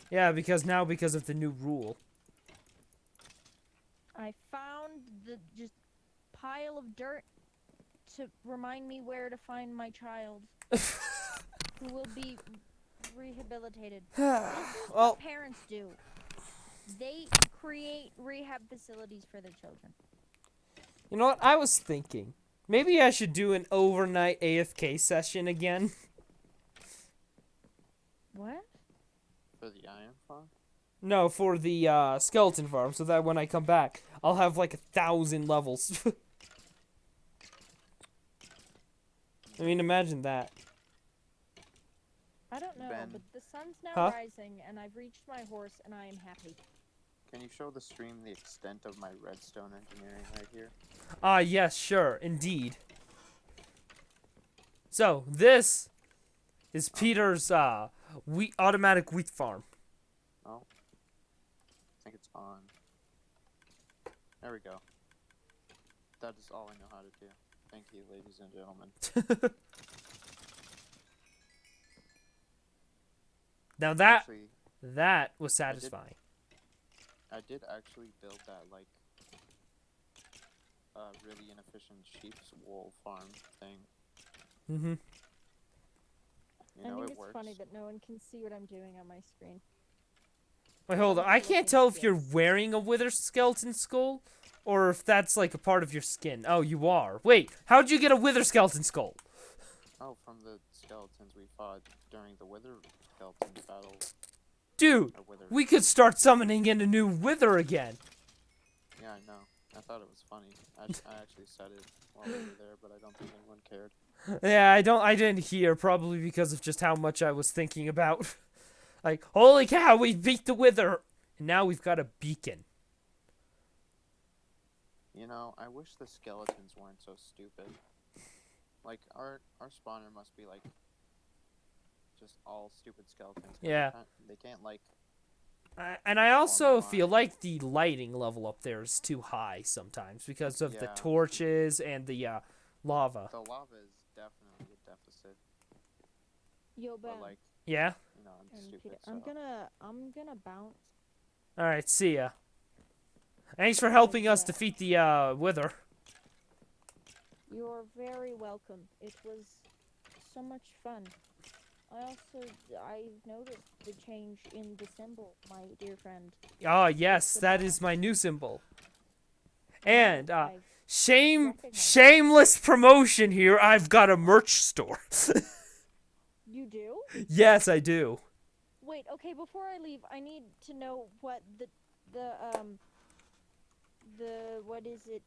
Yeah, because of the new rule. I found the just pile of dirt to remind me where to find my child, who will be rehabilitated. This is Well, what parents do. They create rehab facilities for their children. you know what? I was thinking maybe I should do an overnight AFK session again. What? For the iron farm? No, for the skeleton farm, so that when I come back, I'll have like 1,000 levels. I mean, imagine that. I don't know, Ben. but the sun's now Huh? rising, and I've reached my horse, and I am happy. Can you show the stream the extent of my redstone engineering right here? Ah, yes, sure, indeed. So, this is Peter's automatic wheat farm. Oh. I think it's on. There we go. That is all I know how to do. Thank you, ladies and gentlemen. Now Actually, that was satisfying. I did actually build that, like, really inefficient sheep's wool farm thing. Mm-hmm. You I know, think it it's works. funny that no one can see what I'm doing on my screen. Wait, hold on. I can't Looking tell if you're yes. wearing a wither skeleton skull or if that's like a part of your skin. Oh, you are. Wait, how'd you get a wither skeleton skull? Oh, from the skeletons we fought during the wither skeleton battle. Dude, Or wither. we could start summoning in a new wither again. Yeah, I know. I thought it was funny. I actually said it while we were there, but I don't think anyone cared. Yeah, I didn't hear, probably because of just how much I was thinking about. Like, holy cow, we beat the wither! And now we've got a beacon. You know, I wish the skeletons weren't so stupid. Like, our spawner must be, like, just all stupid skeletons. 'cause Yeah. They can't, like... And I also Online. feel like the lighting level up there is too high sometimes because of the Yeah. torches and the lava. The lava is definitely a deficit. Yo, Ben, But, like, Yeah? you know, I'm and stupid, Peter, so... I'm gonna bounce. Alright, see ya. Thanks for helping us Yeah. defeat the wither. You're very welcome. It was so much fun. I've noticed the change in the symbol, my dear friend. Ah, yes, the that bomb. is my new symbol. And I've recognized. shameless promotion here. I've got a merch store. You do? Yes, I do. Wait, okay, before I leave, I need to know what the what is it?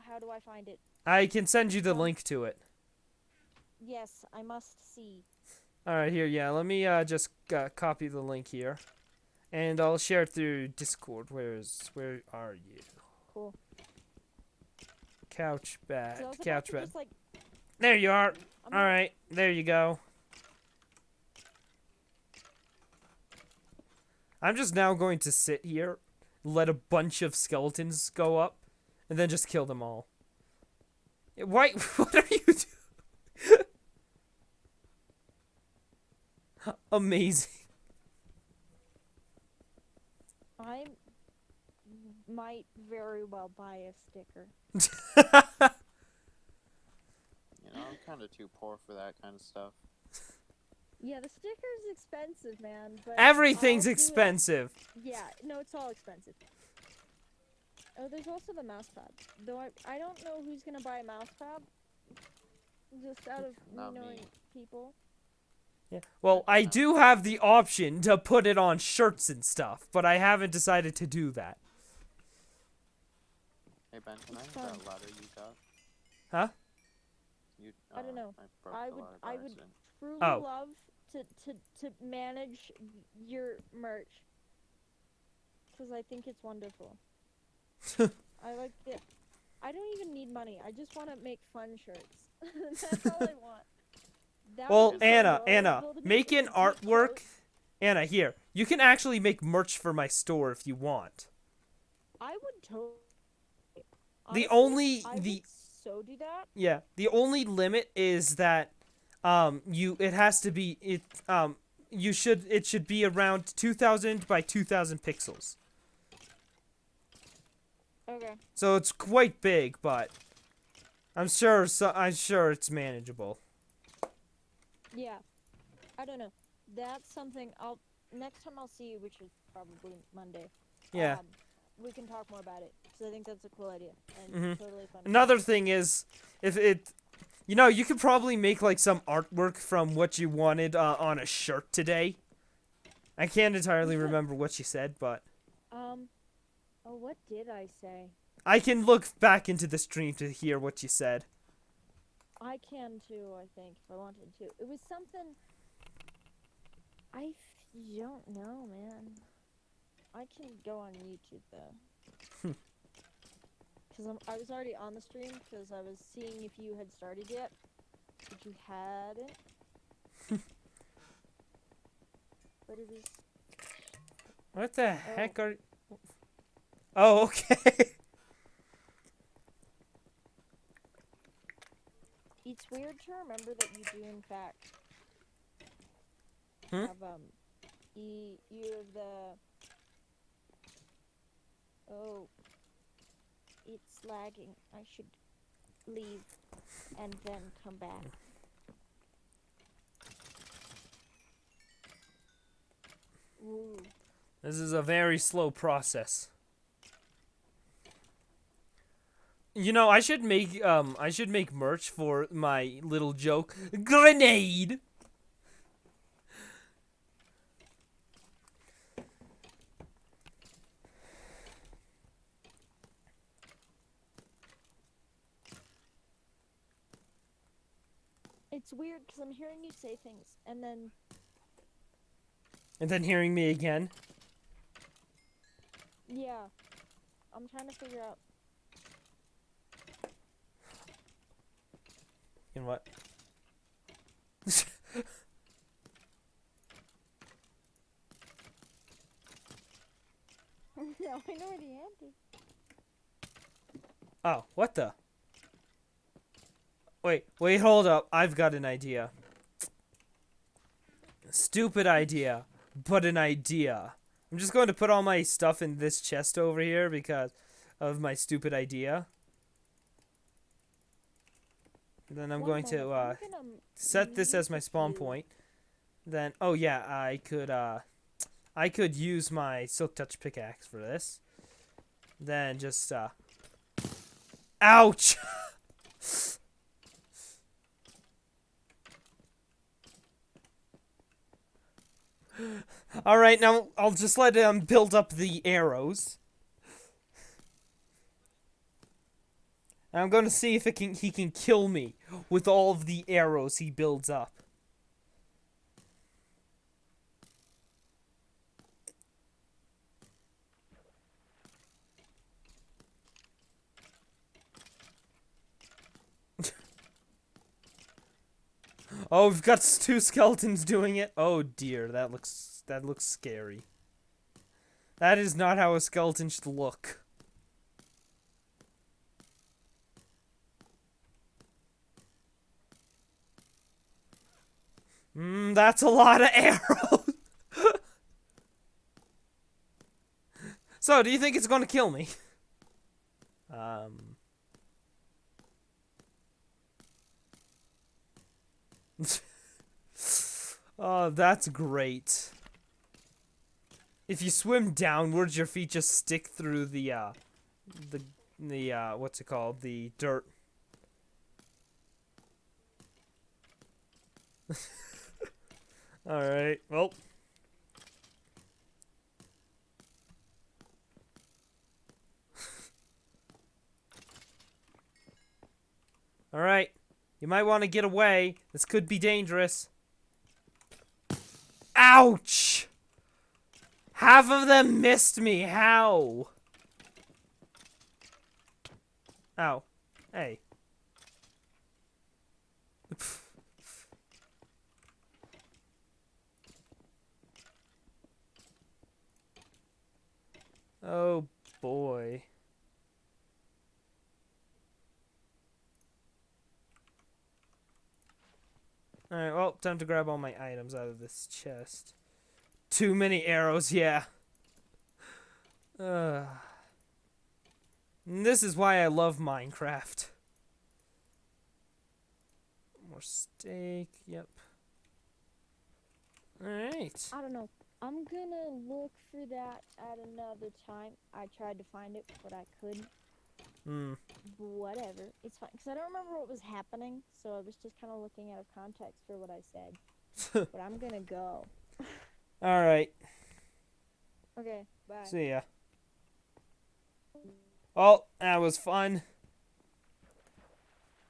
How do I find it? I can send you the link to it. Yes, I must see. Alright, here, yeah. Let me just copy the link here. And I'll share it through Discord. Where are you? Cool. Couch So I bed. was about Couch to bed. just, like, There you are. I'm not- Alright, there you go. I'm just now going to sit here, let a bunch of skeletons go up, and then just kill them all. Why? What are you doing? Amazing. I might very well buy a sticker. You know, I'm kind of too poor for that kind of stuff. Yeah, the sticker's expensive, man. But Everything's I'll do it. expensive. Yeah, no, it's all expensive. Oh, there's also the mouse pad. Though I don't know who's gonna buy a mouse pad. Just out of Not me knowing me. people. Yeah. Well, I do have the option to put it on shirts and stuff, but I haven't decided to do that. Hey Ben, can I have Fun. that ladder you got? Huh? You, I don't know. I broke I the would- ladder by I would- accident. Truly Oh. love to manage your merch. Because I think it's wonderful. I like the. I don't even need money. I just want to make fun shirts. That's all I want. That Well, would be so Anna, adorable to me, make is an a cute artwork. coat. Anna, here. You can actually make merch for my store if you want. I would totally. The Honestly, only I the would so do that. yeah, the only limit is that it has to be it should be around 2000 by 2000 pixels. Okay. So it's quite big, but I'm sure it's manageable. Yeah. I don't know. That's something I'll next time I'll see you, which is probably Monday. Yeah. We can talk more about it because I think that's a cool idea and Mhm. totally fun. Another thing is, if it, you could probably make like some artwork from what you wanted on a shirt today. I can't entirely remember what she said, but Oh, what did I say? I can look back into the stream to hear what you said. I can too. I think if I wanted to. It was something. I don't know, man. I can go on YouTube though. Because I was already on the stream because I was seeing if you had started yet. But you hadn't. But it was. What the heck are? Oh, okay. It's weird to remember that you do in fact Hmm? have you have the. Oh. It's lagging. I should leave and then come back. Ooh. This is a very slow process. I should make merch for my little joke. Grenade. It's weird because I'm hearing you say things and then And then hearing me again. yeah, I'm trying to figure out. In what? Now I know where the ant is. Oh, what the? Wait, hold up. I've got an idea. Stupid idea, but an idea. I'm just going to put all my stuff in this chest over here because of my stupid idea. Then I'm One going moment, to I'm gonna set this mute as my the spawn queue. point. Then, oh yeah, I could use my Silk Touch pickaxe for this. Then just, ouch! Alright, now I'll just let him build up the arrows. And I'm gonna see if he can kill me with all of the arrows he builds up. Oh, we've got two skeletons doing it. Oh dear, that looks scary. That is not how a skeleton should look. That's a lot of arrows. So, do you think it's going to kill me? Oh, that's great. If you swim downwards, your feet just stick through the the what's it called? The dirt. All right. Well. All right. You might want to get away. This could be dangerous. Ouch! Half of them missed me. How? Ow. Hey. Oh boy. Alright, well, time to grab all my items out of this chest. Too many arrows, yeah. This is why I love Minecraft. More steak, yep. Alright. I don't know. I'm gonna look for that at another time. I tried to find it, but I couldn't. Whatever. It's fine. Because I don't remember what was happening, so I was just kind of looking out of context for what I said. But I'm gonna go. Alright. Okay, bye. See ya. Oh, that was fun.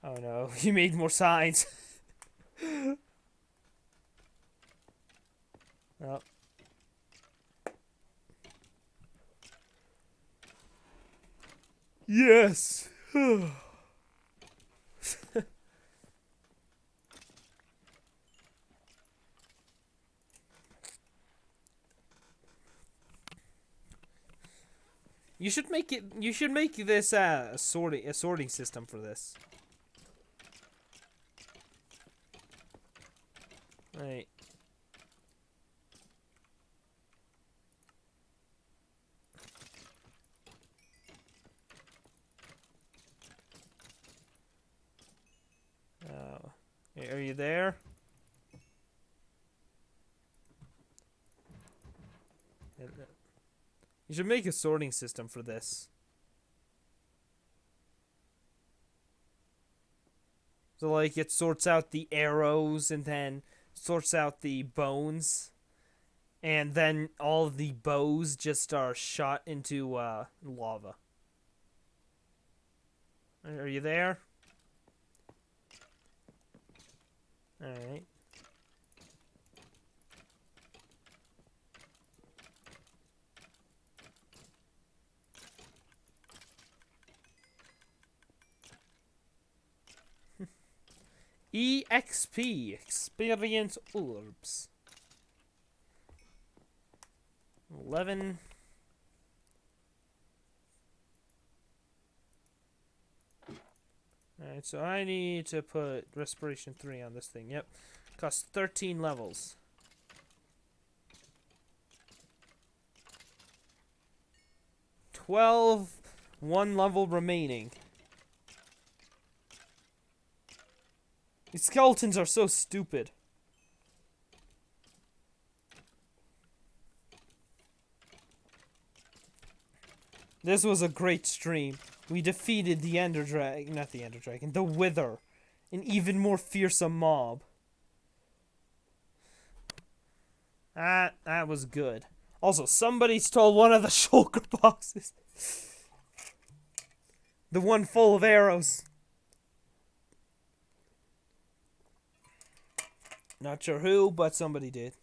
Oh no, you made more signs. Oh. Yes. You should make it. You should make this a sorting system for this. Right. Are you there? You should make a sorting system for this. So, like, it sorts out the arrows and then sorts out the bones. And then all of the bows just are shot into lava. Are you there? Alright. EXP, experience orbs. 11. Alright, so I need to put respiration 3 on this thing. Yep. Costs 13 levels. One level remaining. These skeletons are so stupid. This was a great stream. We defeated the Ender Dragon, not the Ender Dragon, the Wither, an even more fearsome mob. That was good. Also, somebody stole one of the shulker boxes. The one full of arrows. Not sure who, but somebody did.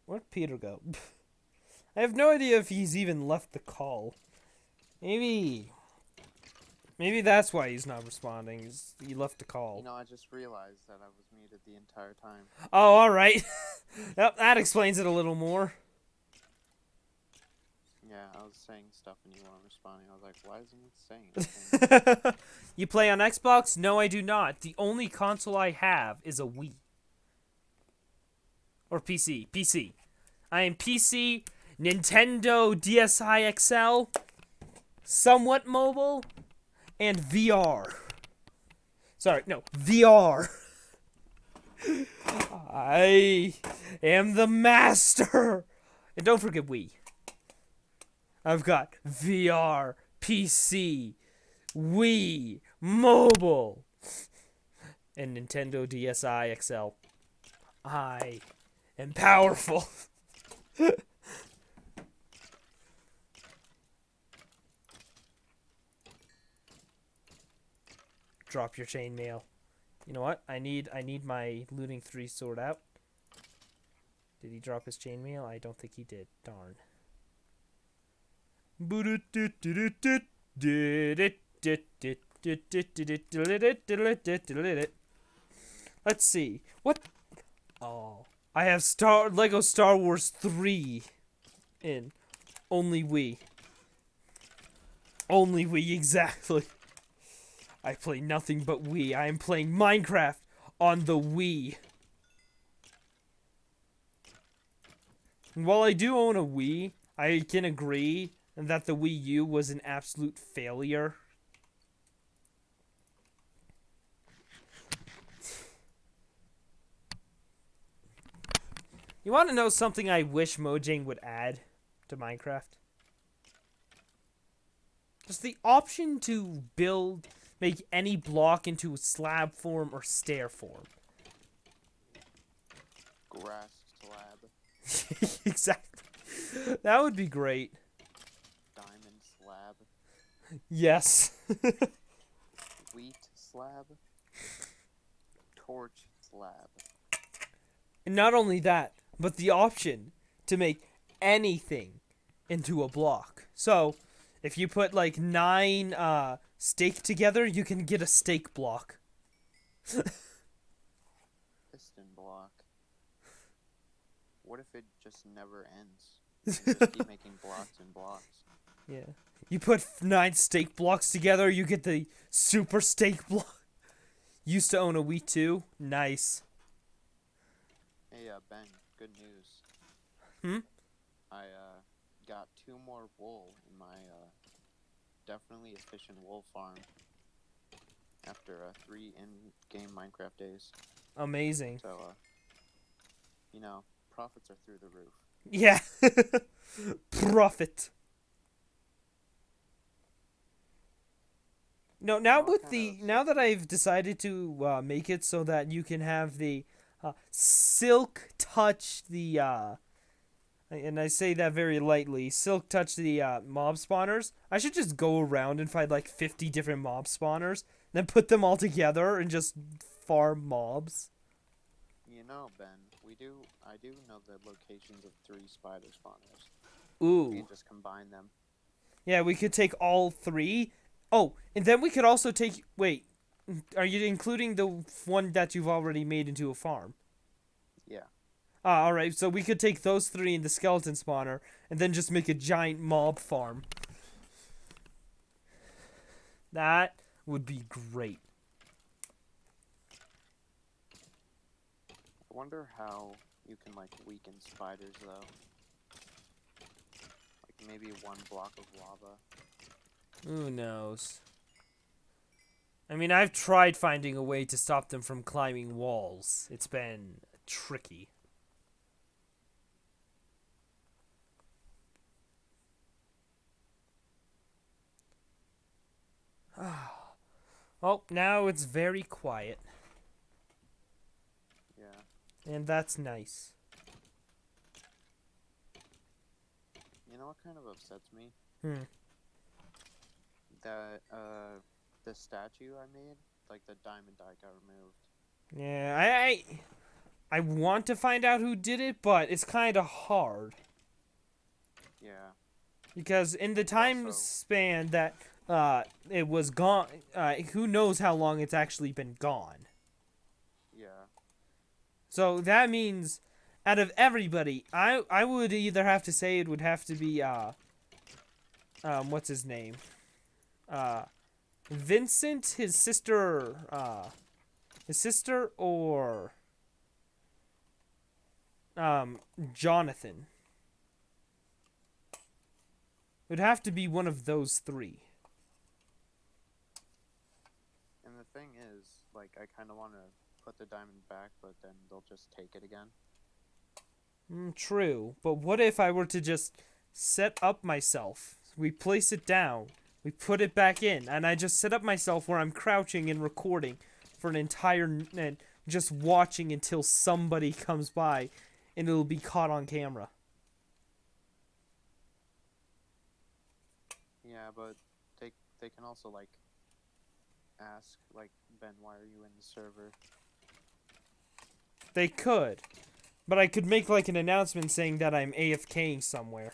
Where'd Peter go? I have no idea if he's even left the call. Maybe that's why he's not responding. He left the call. You know, I just realized that I was muted the entire time. Oh, alright. Yep, that explains it a little more. Yeah, I was saying stuff and you weren't responding. I was like, why isn't it saying anything? You play on Xbox? No, I do not. The only console I have is a Wii. Or PC. PC. I am PC, Nintendo DSi XL, somewhat mobile, and VR. Sorry, no, VR. I am the master. And don't forget Wii. I've got VR, PC, Wii, mobile, and Nintendo DSi XL. I am powerful. Drop your chainmail. You know what? I need my looting 3 sword out. Did he drop his chainmail? I don't think he did. Darn. Let's see. What? Oh, I have Lego Star Wars 3 in only Wii. Only Wii, exactly. I play nothing but Wii. I am playing Minecraft on the Wii. And while I do own a Wii, I can agree that the Wii U was an absolute failure. You want to know something I wish Mojang would add to Minecraft? Just the option to make any block into a slab form or stair form. Grass slab, Exactly. That would be great. diamond slab, Yes. wheat slab, torch slab. And not only that, but the option to make anything into a block. So, if you put like 9 steak together, you can get a steak block. Piston block. What if it just never ends? You just keep making blocks and blocks. Yeah. You put 9 steak blocks together, you get the super steak block. Used to own a Wii 2. Nice. Hey, Ben, good news. Hmm? I got 2 more wool in my definitely efficient wool farm after 3 in-game Minecraft days. Amazing. So, you know, profits are through the roof. Yeah. Profit. No, now What with kind the of- now that I've decided to make it so that you can have the silk touch the and I say that very lightly, silk touch the mob spawners. I should just go around and find like 50 different mob spawners, then put them all together and just farm mobs. You know, Ben, I do know the locations of 3 spider spawners. Ooh. We can just combine them. Yeah, we could take all 3. Oh, and then we could also take... Wait, are you including the one that you've already made into a farm? Yeah. Ah, alright, so we could take those 3 in the skeleton spawner, and then just make a giant mob farm. That would be great. I wonder how you can, like, weaken spiders, though. Like, maybe 1 block of lava. Who knows? I mean, I've tried finding a way to stop them from climbing walls. It's been tricky. Oh, now it's very quiet, Yeah. and that's nice. You know what kind of upsets me? Hmm. That, the statue I made, like, the diamond dye got removed. Yeah, I want to find out who did it, but it's kind of hard. Yeah. Because in the time Also- span that it was gone, who knows how long it's actually been gone. Yeah. So that means, out of everybody, I would either have to say it would have to be what's his name, Vincent, his sister, or Jonathan. It would have to be one of those 3. And the thing is, like, I kind of want to put the diamond back, but then they'll just take it again. True, but what if I were to just set up myself. We place it down. We put it back in, and I just set up myself where I'm crouching and recording for an entire and just watching until somebody comes by, and it'll be caught on camera. Yeah, but they can also like ask like, Ben, why are you in the server? They could, but I could make like an announcement saying that I'm AFKing somewhere.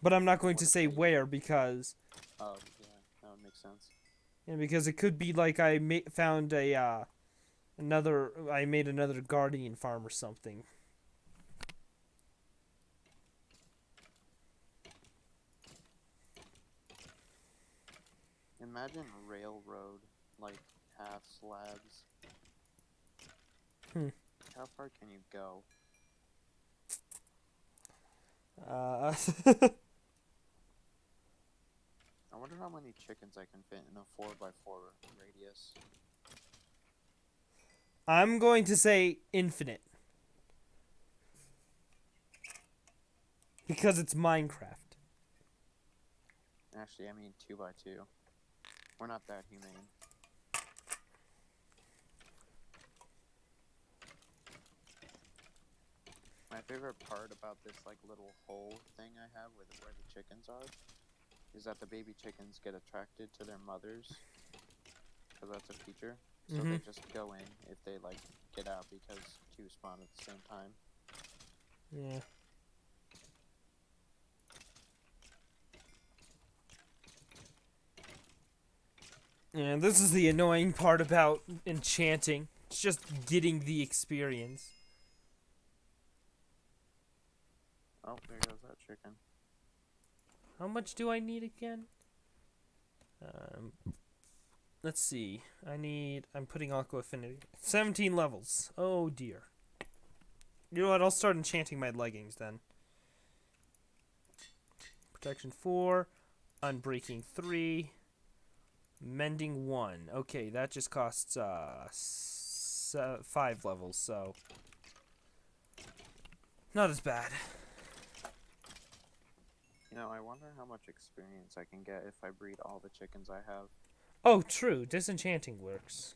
But I'm not going to say where because Oh yeah, that would make sense. because it could be like I found a I made another guardian farm or something. Imagine railroad, like half slabs. Hmm. How far can you go? Uh, I wonder how many chickens I can fit in a 4x4 radius. I'm going to say infinite. Because it's Minecraft. Actually, I mean 2x2. We're not that humane. My favorite part about this like little hole thing I have with where the chickens are is that the baby chickens get attracted to their mothers, because that's a feature. So they just go in if they like get out because two spawn at the same time. Yeah. And this is the annoying part about enchanting. It's just getting the experience. Oh, there goes that chicken. How much do I need again? Let's see. I'm putting Aqua Affinity. 17 levels. Oh dear. You know what? I'll start enchanting my leggings then. Protection 4. Unbreaking 3. Mending 1. Okay, that just costs 5 levels, so not as bad. You know, I wonder how much experience I can get if I breed all the chickens I have. Oh, true. Disenchanting works.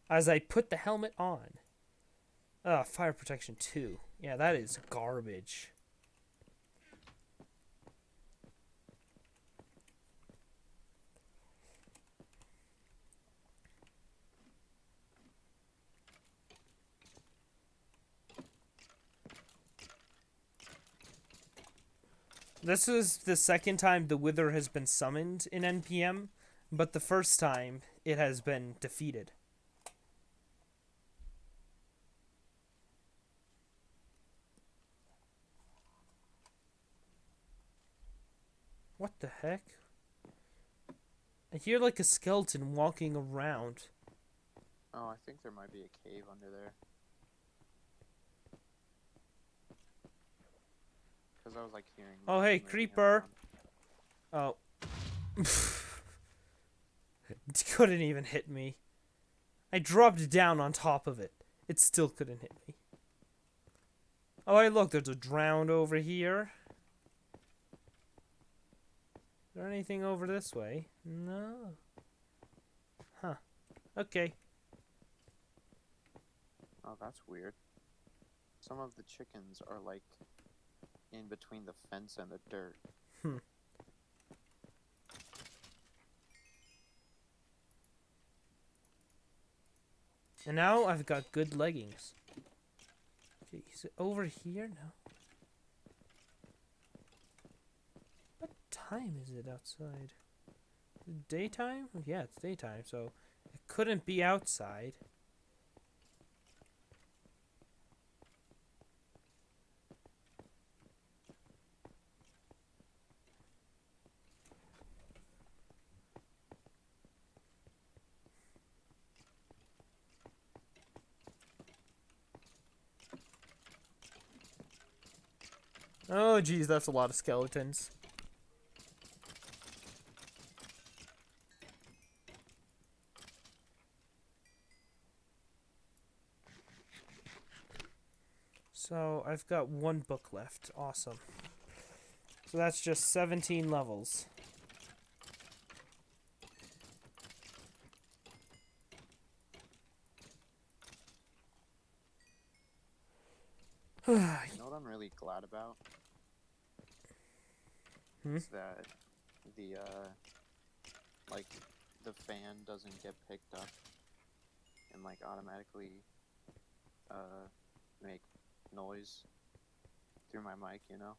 As I put the helmet on. Fire protection 2. Yeah, that is garbage. This is the second time the Wither has been summoned in NPM, but the first time it has been defeated. What the heck? I hear like a skeleton walking around. Oh, I think there might be a cave under there. Because I was like hearing. Oh, hey, moving creeper. around. Oh. It couldn't even hit me. I dropped down on top of it. It still couldn't hit me. Oh, hey, look, there's a drowned over here. Is there anything over this way? No. Huh. Okay. Oh, that's weird. Some of the chickens are like in between the fence and the dirt. And now I've got good leggings. Okay, is it over here? No. What time is it outside? Is it daytime? Yeah, it's daytime, so it couldn't be outside. Oh, geez, that's a lot of skeletons. So I've got one book left. Awesome. So that's just 17 levels. You know what I'm really glad about? Is that the like the fan doesn't get picked up and like automatically make noise through my mic, you know?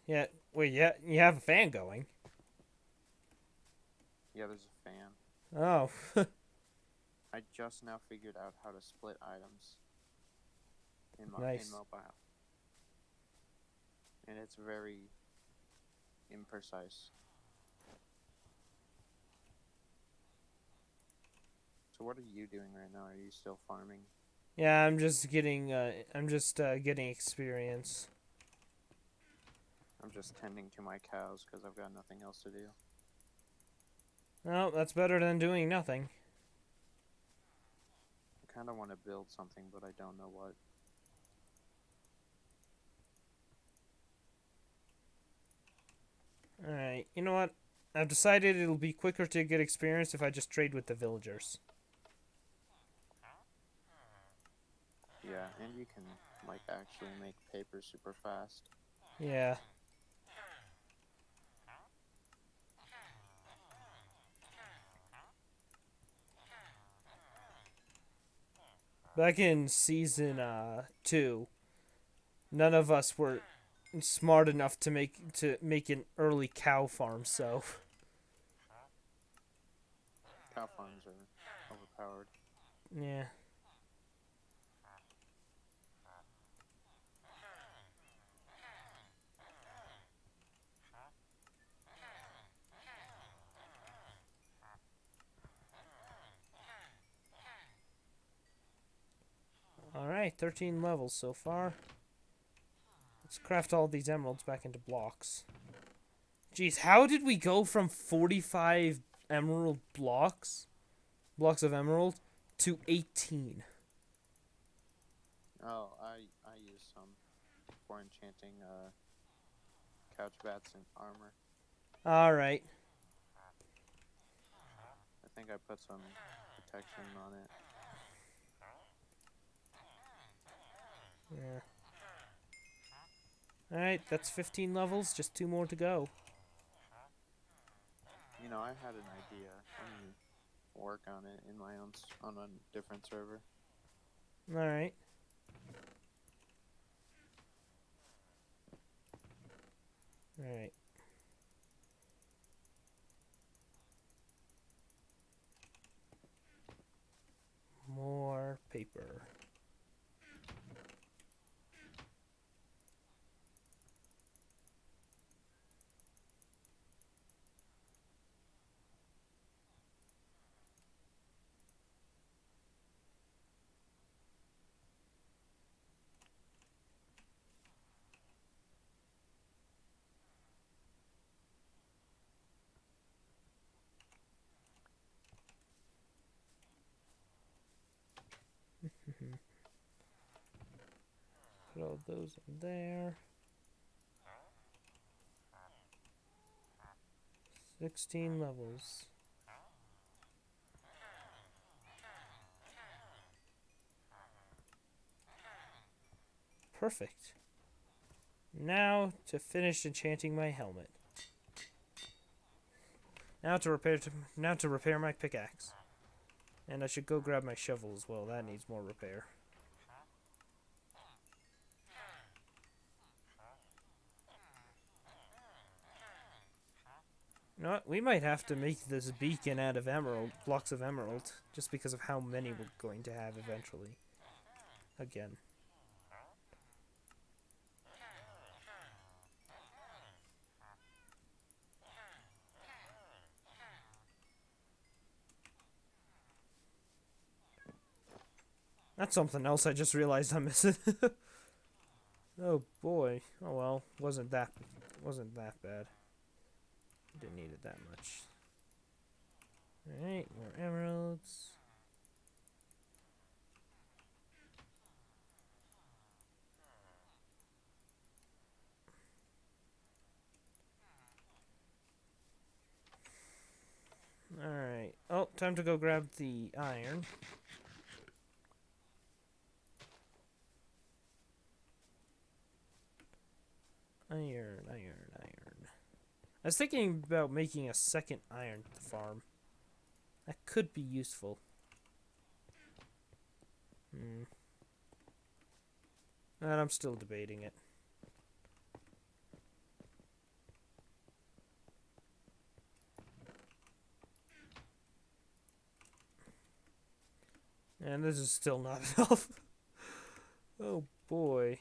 Yeah. Wait, yeah, you have a fan going. Yeah, there's a fan. Oh. I just now figured out how to split items in Nice. mobile. And it's very imprecise. So what are you doing right now? Are you still farming? Yeah, I'm just getting getting experience. I'm just tending to my cows because I've got nothing else to do. Well, that's better than doing nothing. I kind of want to build something, but I don't know what. Alright, you know what? I've decided it'll be quicker to get experience if I just trade with the villagers. Yeah, and you can like actually make paper super fast. Yeah. Back in season 2, none of us were smart enough to make an early cow farm, so Cow farms are overpowered. yeah. Alright, 13 levels so far. Let's craft all these emeralds back into blocks. Jeez, how did we go from 45 emerald blocks of emerald, to 18? Oh, I use some for enchanting couch bats and armor. Alright. I think I put some protection on it. Yeah. Alright, that's 15 levels, just 2 more to go. You know, I had an idea. I'm gonna work on it in my own on a different server. Alright. Alright. More paper. Put all those in there. 16 levels. Perfect. Now to finish enchanting my helmet. Now to repair my pickaxe. And I should go grab my shovel as well. That needs more repair. You know what? We might have to make this beacon out of blocks of emerald, just because of how many we're going to have eventually. Again. That's something else I just realized I'm missing. Oh boy. Oh well. Wasn't that bad. Didn't need it that much. Alright, more emeralds. time to go grab the iron. Iron. I was thinking about making a second iron farm. That could be useful. And I'm still debating it. And this is still not enough. Oh boy.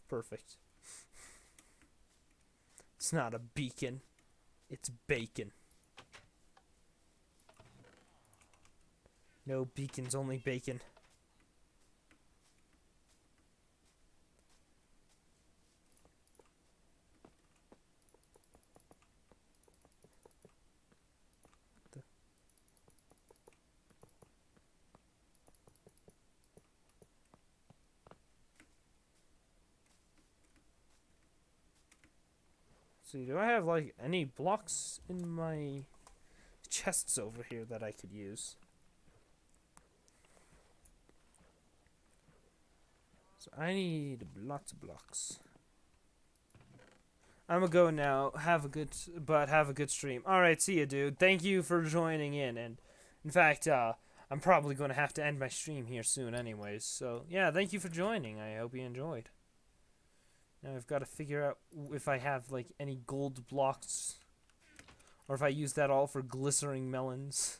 Perfect. It's not a beacon. It's bacon. No beacons, only bacon. See, do I have like any blocks in my chests over here that I could use? So I need lots of blocks. I'm gonna go now. Have a good stream. All right, see you, dude. Thank you for joining in. And in fact, I'm probably gonna have to end my stream here soon, anyways. So yeah, thank you for joining. I hope you enjoyed. Now I've got to figure out if I have like any gold blocks, or if I use that all for glycering melons.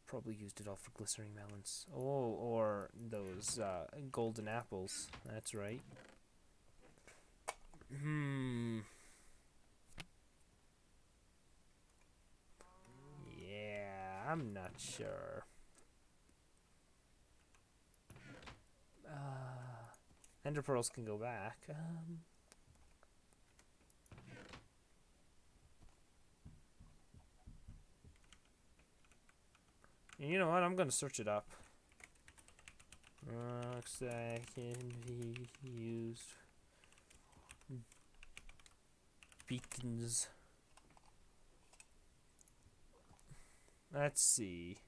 Probably used it all for glycering melons. Oh, or those golden apples. That's right. Yeah, I'm not sure. Ender pearls can go back. You know what? I'm gonna search it up. Rocks that can be used. Beacons. Let's see.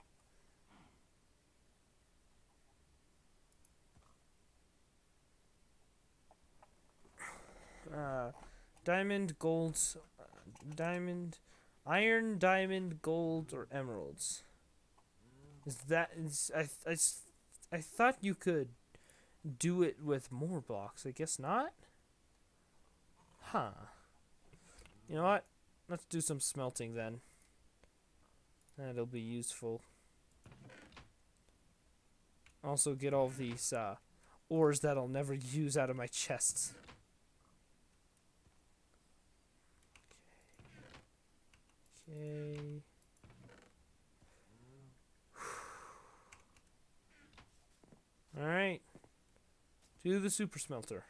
Diamond, gold, iron, diamond, gold, or emeralds. I thought you could do it with more blocks. I guess not? Huh. You know what? Let's do some smelting then. That'll be useful. Also get all of these ores that I'll never use out of my chests. Okay. Alright. Do the super smelter.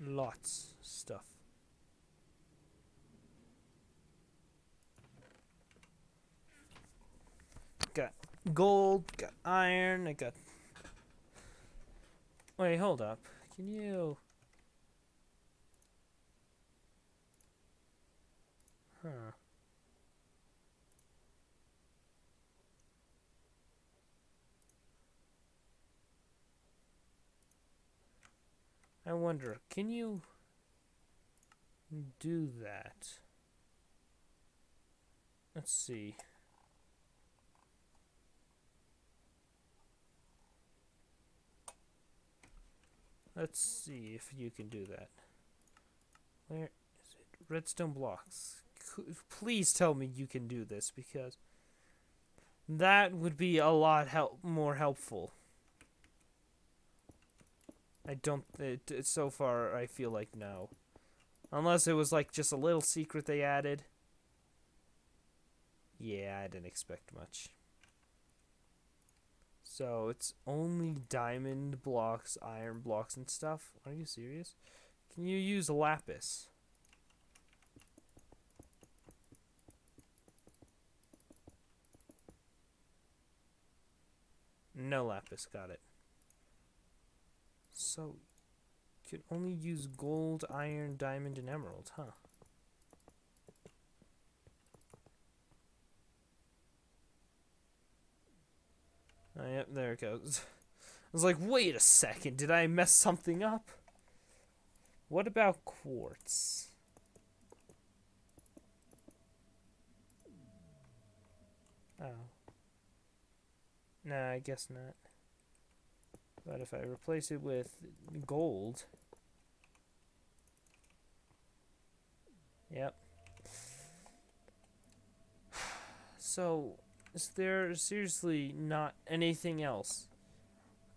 Lots of stuff. Got gold, got iron, I got... Wait, hold up. Can you... Huh. I wonder, can you do that? Let's see. Let's see if you can do that. Where is it? Redstone blocks. Please tell me you can do this, because that would be a lot more helpful. I don't. So far, I feel like no. Unless it was like just a little secret they added. Yeah, I didn't expect much. So it's only diamond blocks, iron blocks, and stuff. Are you serious? Can you use lapis? No lapis, got it. So, you can only use gold, iron, diamond, and emerald, huh? Oh, yep, there it goes. I was like, wait a second, did I mess something up? What about quartz? Oh. Nah, I guess not. But if I replace it with gold... Yep. So, is there seriously not anything else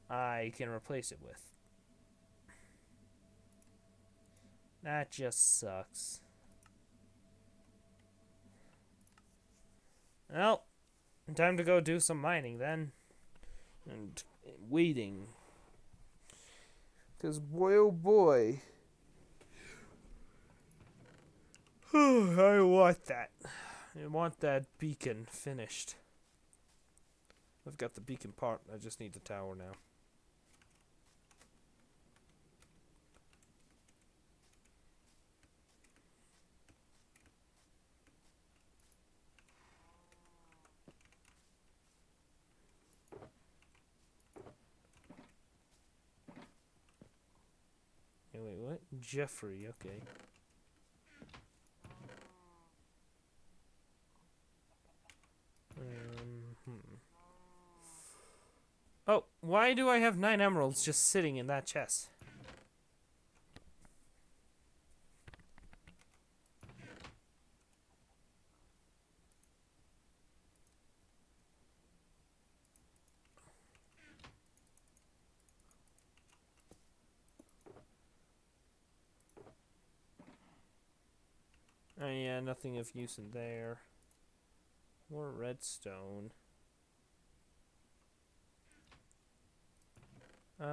I can replace it with? That just sucks. Well, time to go do some mining then. And waiting. Because boy oh boy. I want that. I want that beacon finished. I've got the beacon part, I just need the tower now. Hey, wait, what? Jeffrey, okay. Oh, why do I have 9 emeralds just sitting in that chest? Oh yeah, nothing of use in there. More redstone. Do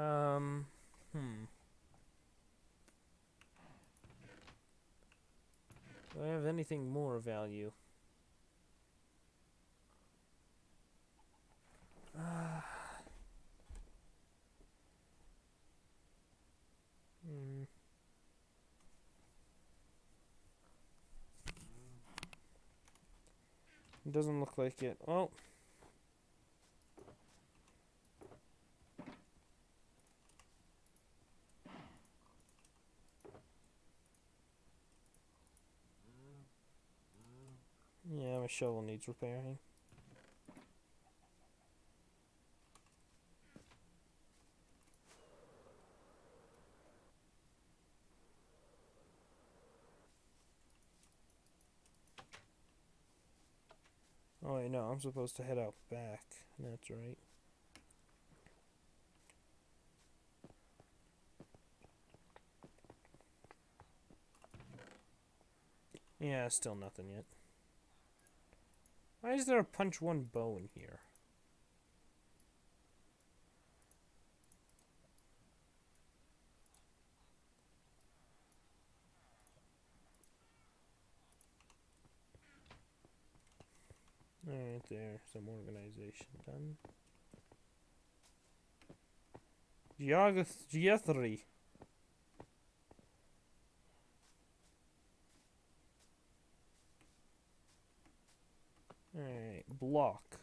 I have anything more value? It doesn't look like it. Oh. Yeah, my shovel needs repairing. Oh, I know. I'm supposed to head out back. That's right. Yeah, still nothing yet. Why is there a punch one bow in here? Alright, there. Some organization done. Geometry. Alright, block.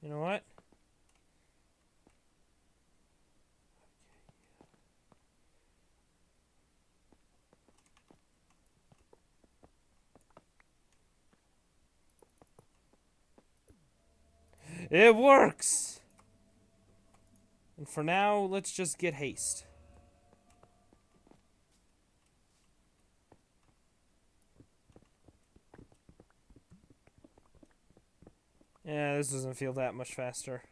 You know what? It works! And for now, let's just get haste. Yeah, This doesn't feel that much faster.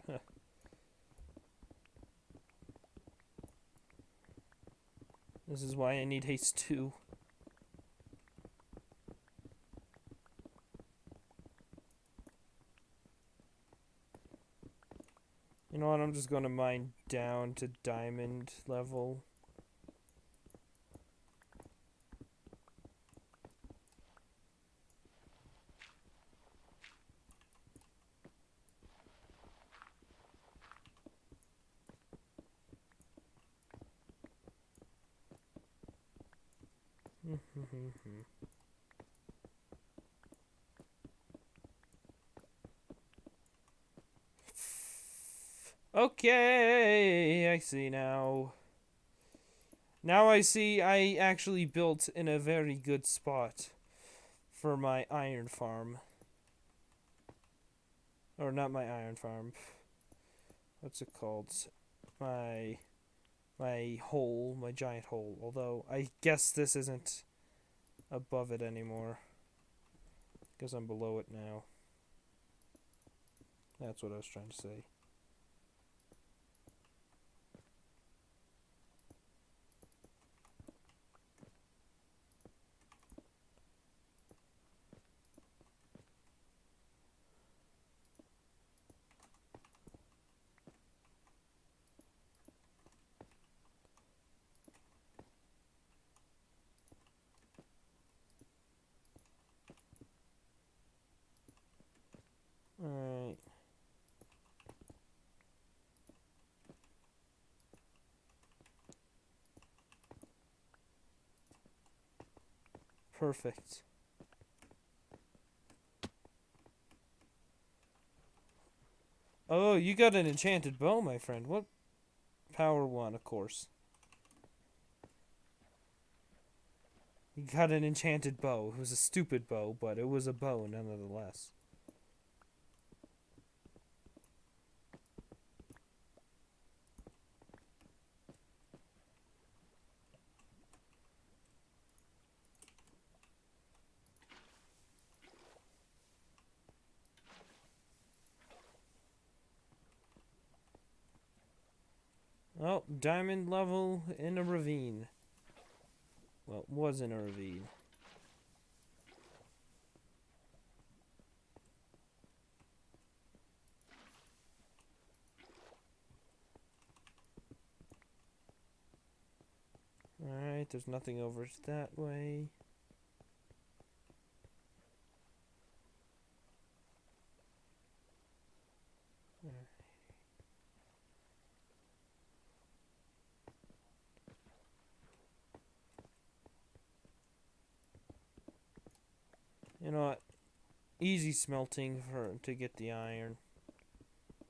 This is why I need haste 2. You know what, I'm just gonna mine down to diamond level. Okay, I see now. Now I see I actually built in a very good spot for my iron farm. Or not my iron farm. What's it called? My hole, my giant hole. Although I guess this isn't above it anymore. Because I'm below it now. That's what I was trying to say. Alright. Perfect. Oh, you got an enchanted bow, my friend. What? Power 1, of course. You got an enchanted bow. It was a stupid bow, but it was a bow nonetheless. Oh, diamond level in a ravine. Well, it was in a ravine. Alright, there's nothing over that way. You know what? Easy smelting to get the iron.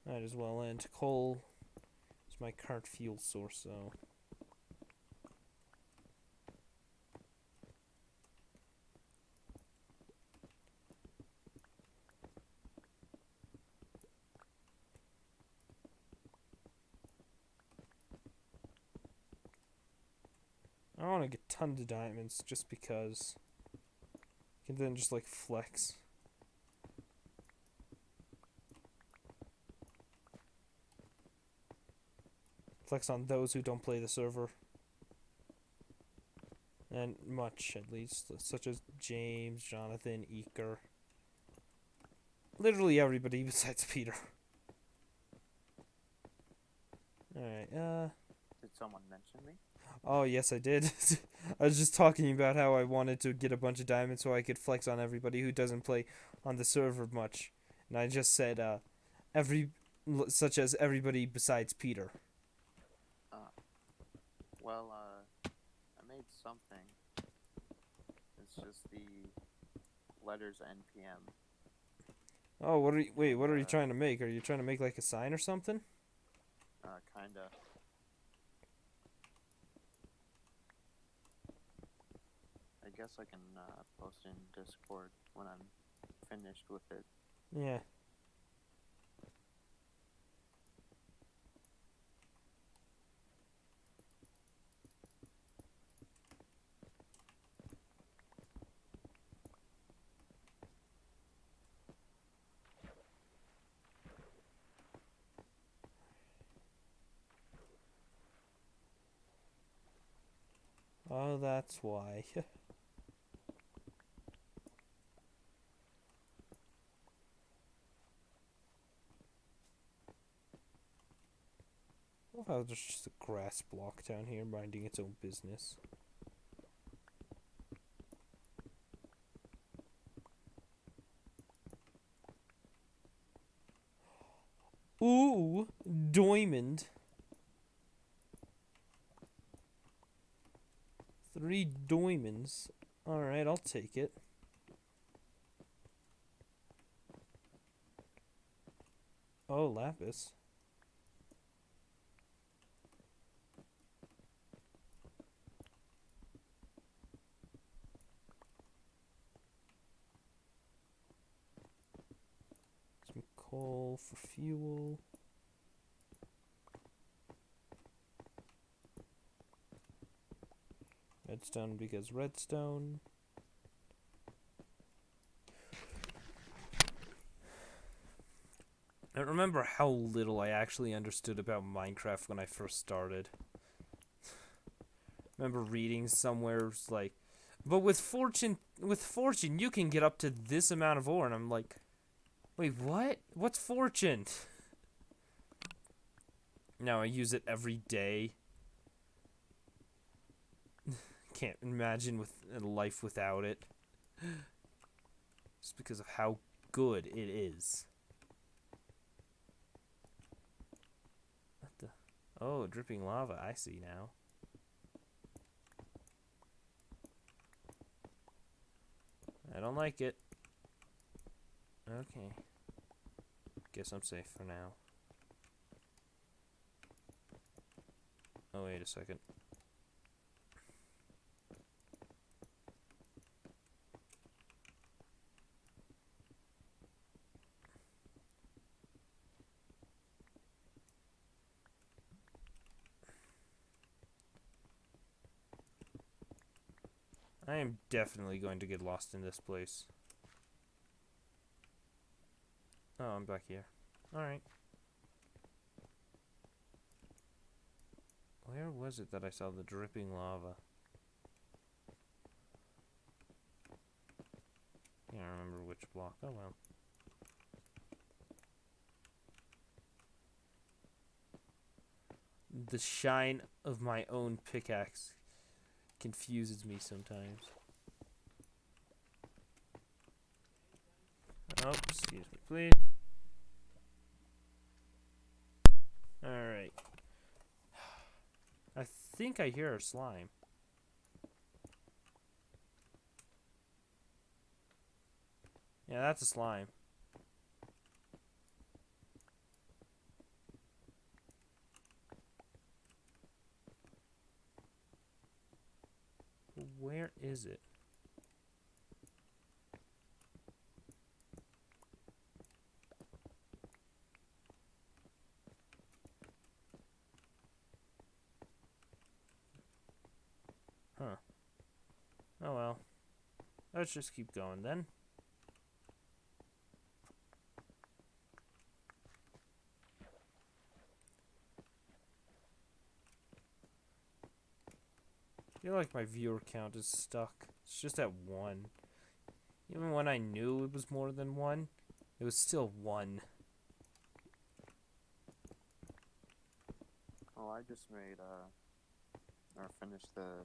Might as well end. Coal is my current fuel source, so. I want to get tons of diamonds just because. You can then just like flex. Flex on those who don't play the server. And much, at least. Such as James, Jonathan, Eker. Literally everybody besides Peter. Alright, Did someone mention me? Oh, yes, I did. I was just talking about how I wanted to get a bunch of diamonds so I could flex on everybody who doesn't play on the server much. And I just said, such as everybody besides Peter. Well, I made something. It's just the letters NPM. Oh, what are you trying to make? Are you trying to make like a sign or something? Kinda. I guess I can post in Discord when I'm finished with it. Yeah. Oh, that's why. I love how there's just a grass block down here minding its own business. Ooh, diamond. 3 diamonds. Alright, I'll take it. Oh, lapis. Some coal for fuel. Redstone because redstone. I don't remember how little I actually understood about Minecraft when I first started. I remember reading somewhere like, but with fortune you can get up to this amount of ore, and I'm like, wait, what? What's fortune? Now I use it every day. Can't imagine with a life without it. Just because of how good it is. What the? Oh, dripping lava. I see now. I don't like it. Okay. Guess I'm safe for now. Oh, wait a second. I am definitely going to get lost in this place. Oh, I'm back here. Alright. Where was it that I saw the dripping lava? Can't remember which block. Oh well. The shine of my own pickaxe confuses me sometimes. Oh, excuse me, please. Alright. I think I hear a slime. Yeah, that's a slime. Where is it? Huh. Oh well. Let's just keep going then. I feel like my viewer count is stuck. It's just at 1. Even when I knew it was more than 1, it was still 1. Oh, I just made or finished the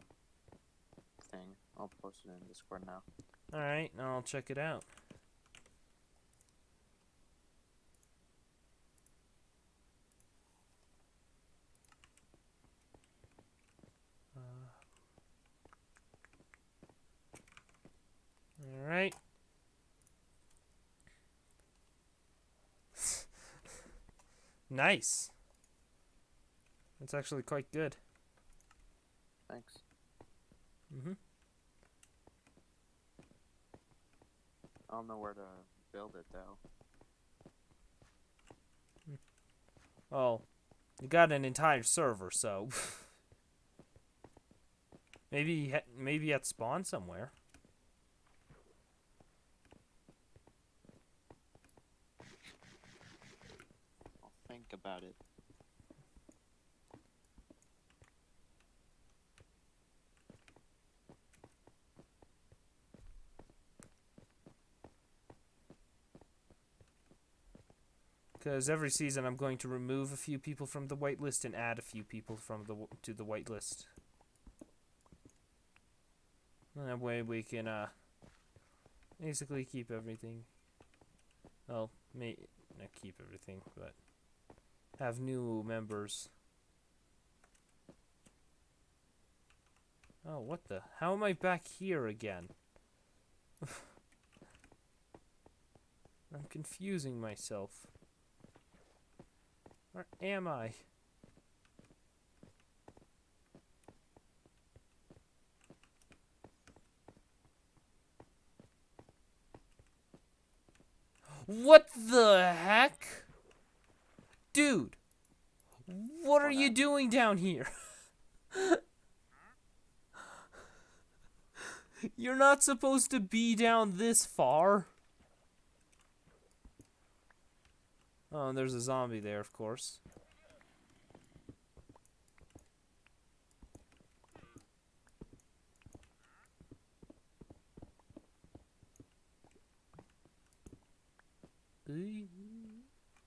thing. I'll post it in Discord now. Alright, now I'll check it out. Alright. Nice. That's actually quite good. Thanks. Mm-hmm. I don't know where to build it though. Well, you got an entire server, so maybe at spawn somewhere. I'll think about it. Because every season I'm going to remove a few people from the whitelist and add a few people from to the whitelist. That way we can basically keep everything. Well, not keep everything, but have new members. Oh, what the? How am I back here again? I'm confusing myself. Where am I? What the heck? Dude, what are you doing down here? You're not supposed to be down this far. Oh, and there's a zombie there, of course.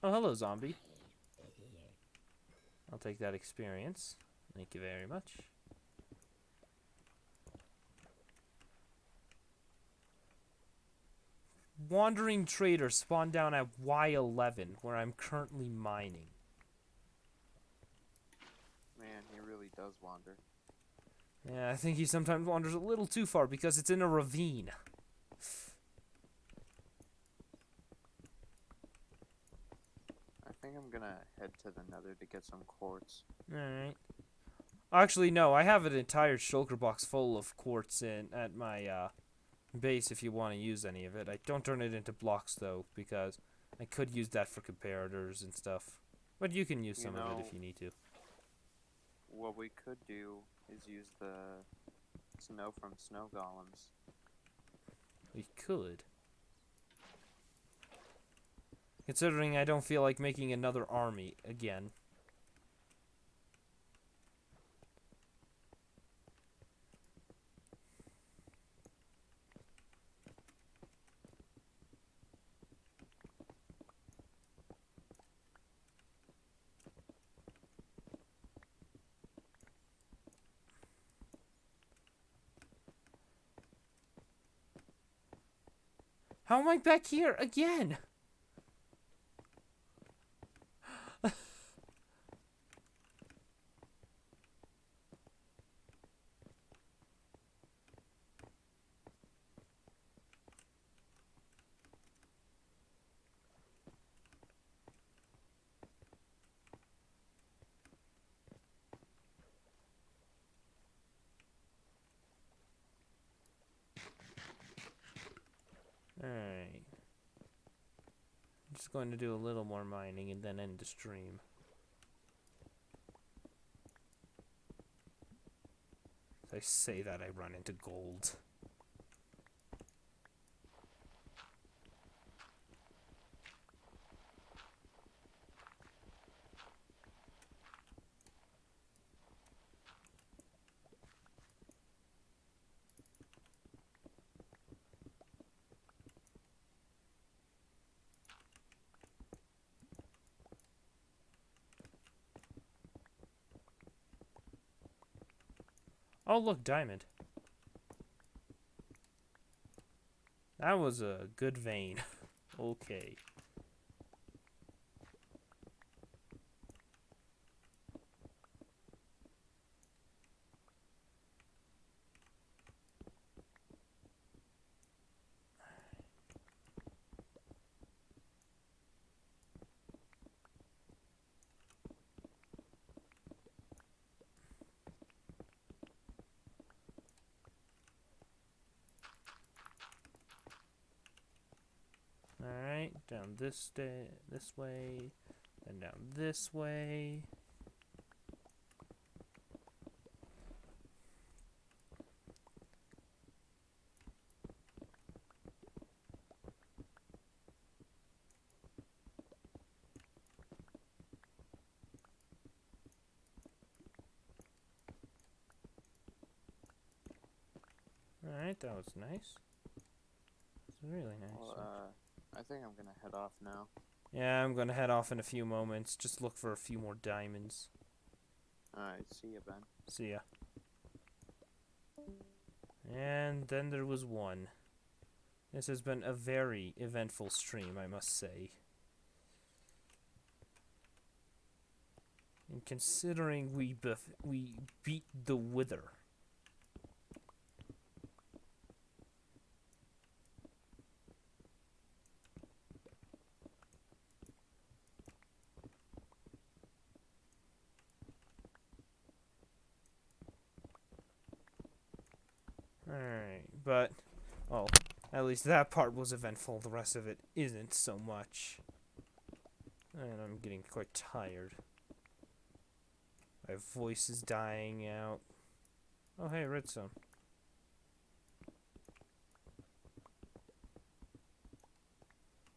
Oh, hello, zombie. I'll take that experience. Thank you very much. Wandering Trader spawned down at Y11, where I'm currently mining. Man, he really does wander. Yeah, I think he sometimes wanders a little too far because it's in a ravine. I think I'm gonna head to the Nether to get some quartz. Alright. Actually, no, I have an entire shulker box full of quartz at my base if you want to use any of it. I don't turn it into blocks, though, because I could use that for comparators and stuff. But you can use some of it if you need to. What we could do is use the snow from snow golems. We could. Considering I don't feel like making another army again. How am I back here again? Alright. I'm just going to do a little more mining and then end the stream. As I say that, I run into gold. Oh, look, diamond. That was a good vein. Okay. Alright, down this way, and down this way. Alright, that was nice. It's really nice. Well, I think I'm gonna head off now. Yeah, I'm gonna head off in a few moments. Just look for a few more diamonds. Alright, see ya, Ben. See ya. And then there was one. This has been a very eventful stream, I must say. And considering we beat the Wither. Alright, but, oh, at least that part was eventful, the rest of it isn't so much. And I'm getting quite tired. My voice is dying out. Oh hey, redstone.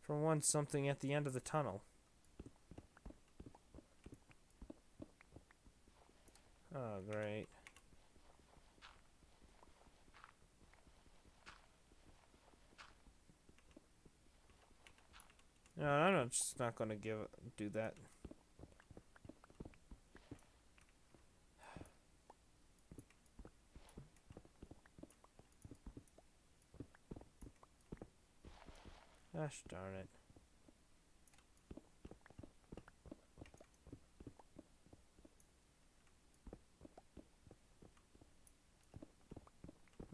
For once, something at the end of the tunnel. Oh, great. No, I'm just not gonna do that. Gosh darn it.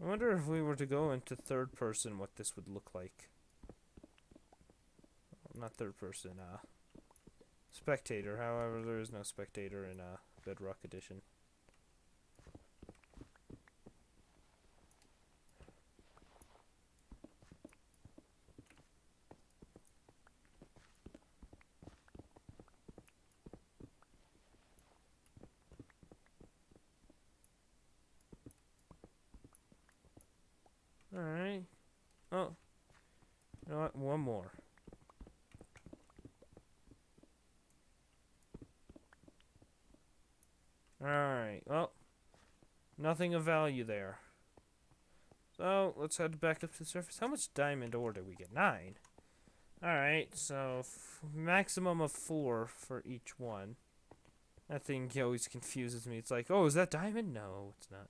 I wonder if we were to go into third person what this would look like. Not third person, spectator. However, there is no spectator in Bedrock Edition. Alright. Oh. You know what? One more. Alright, well, nothing of value there. So, let's head back up to the surface. How much diamond ore did we get? 9. Alright, so maximum of 4 for each one. That thing always confuses me. It's like, oh, is that diamond? No, it's not.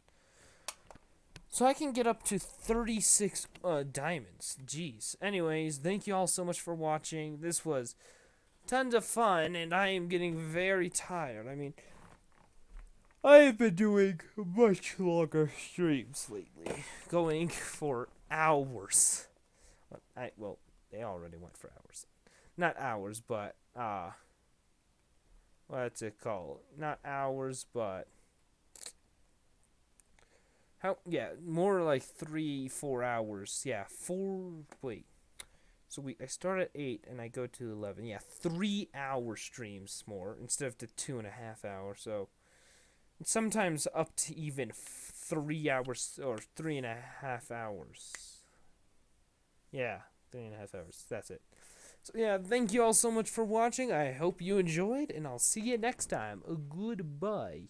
So I can get up to 36 diamonds. Jeez. Anyways, thank you all so much for watching. This was tons of fun, and I am getting very tired. I mean, I have been doing much longer streams lately, going for hours. Well, they already went for hours. Not hours, but, what's it called? Not hours, but, more like 3-4 hours. Yeah, 4, wait. So I start at 8 and I go to 11. Yeah, 3-hour streams more instead of the 2.5 hours, so. Sometimes up to even 3 hours or 3.5 hours. Yeah, 3.5 hours. That's it. So yeah, thank you all so much for watching. I hope you enjoyed, and I'll see you next time. Goodbye.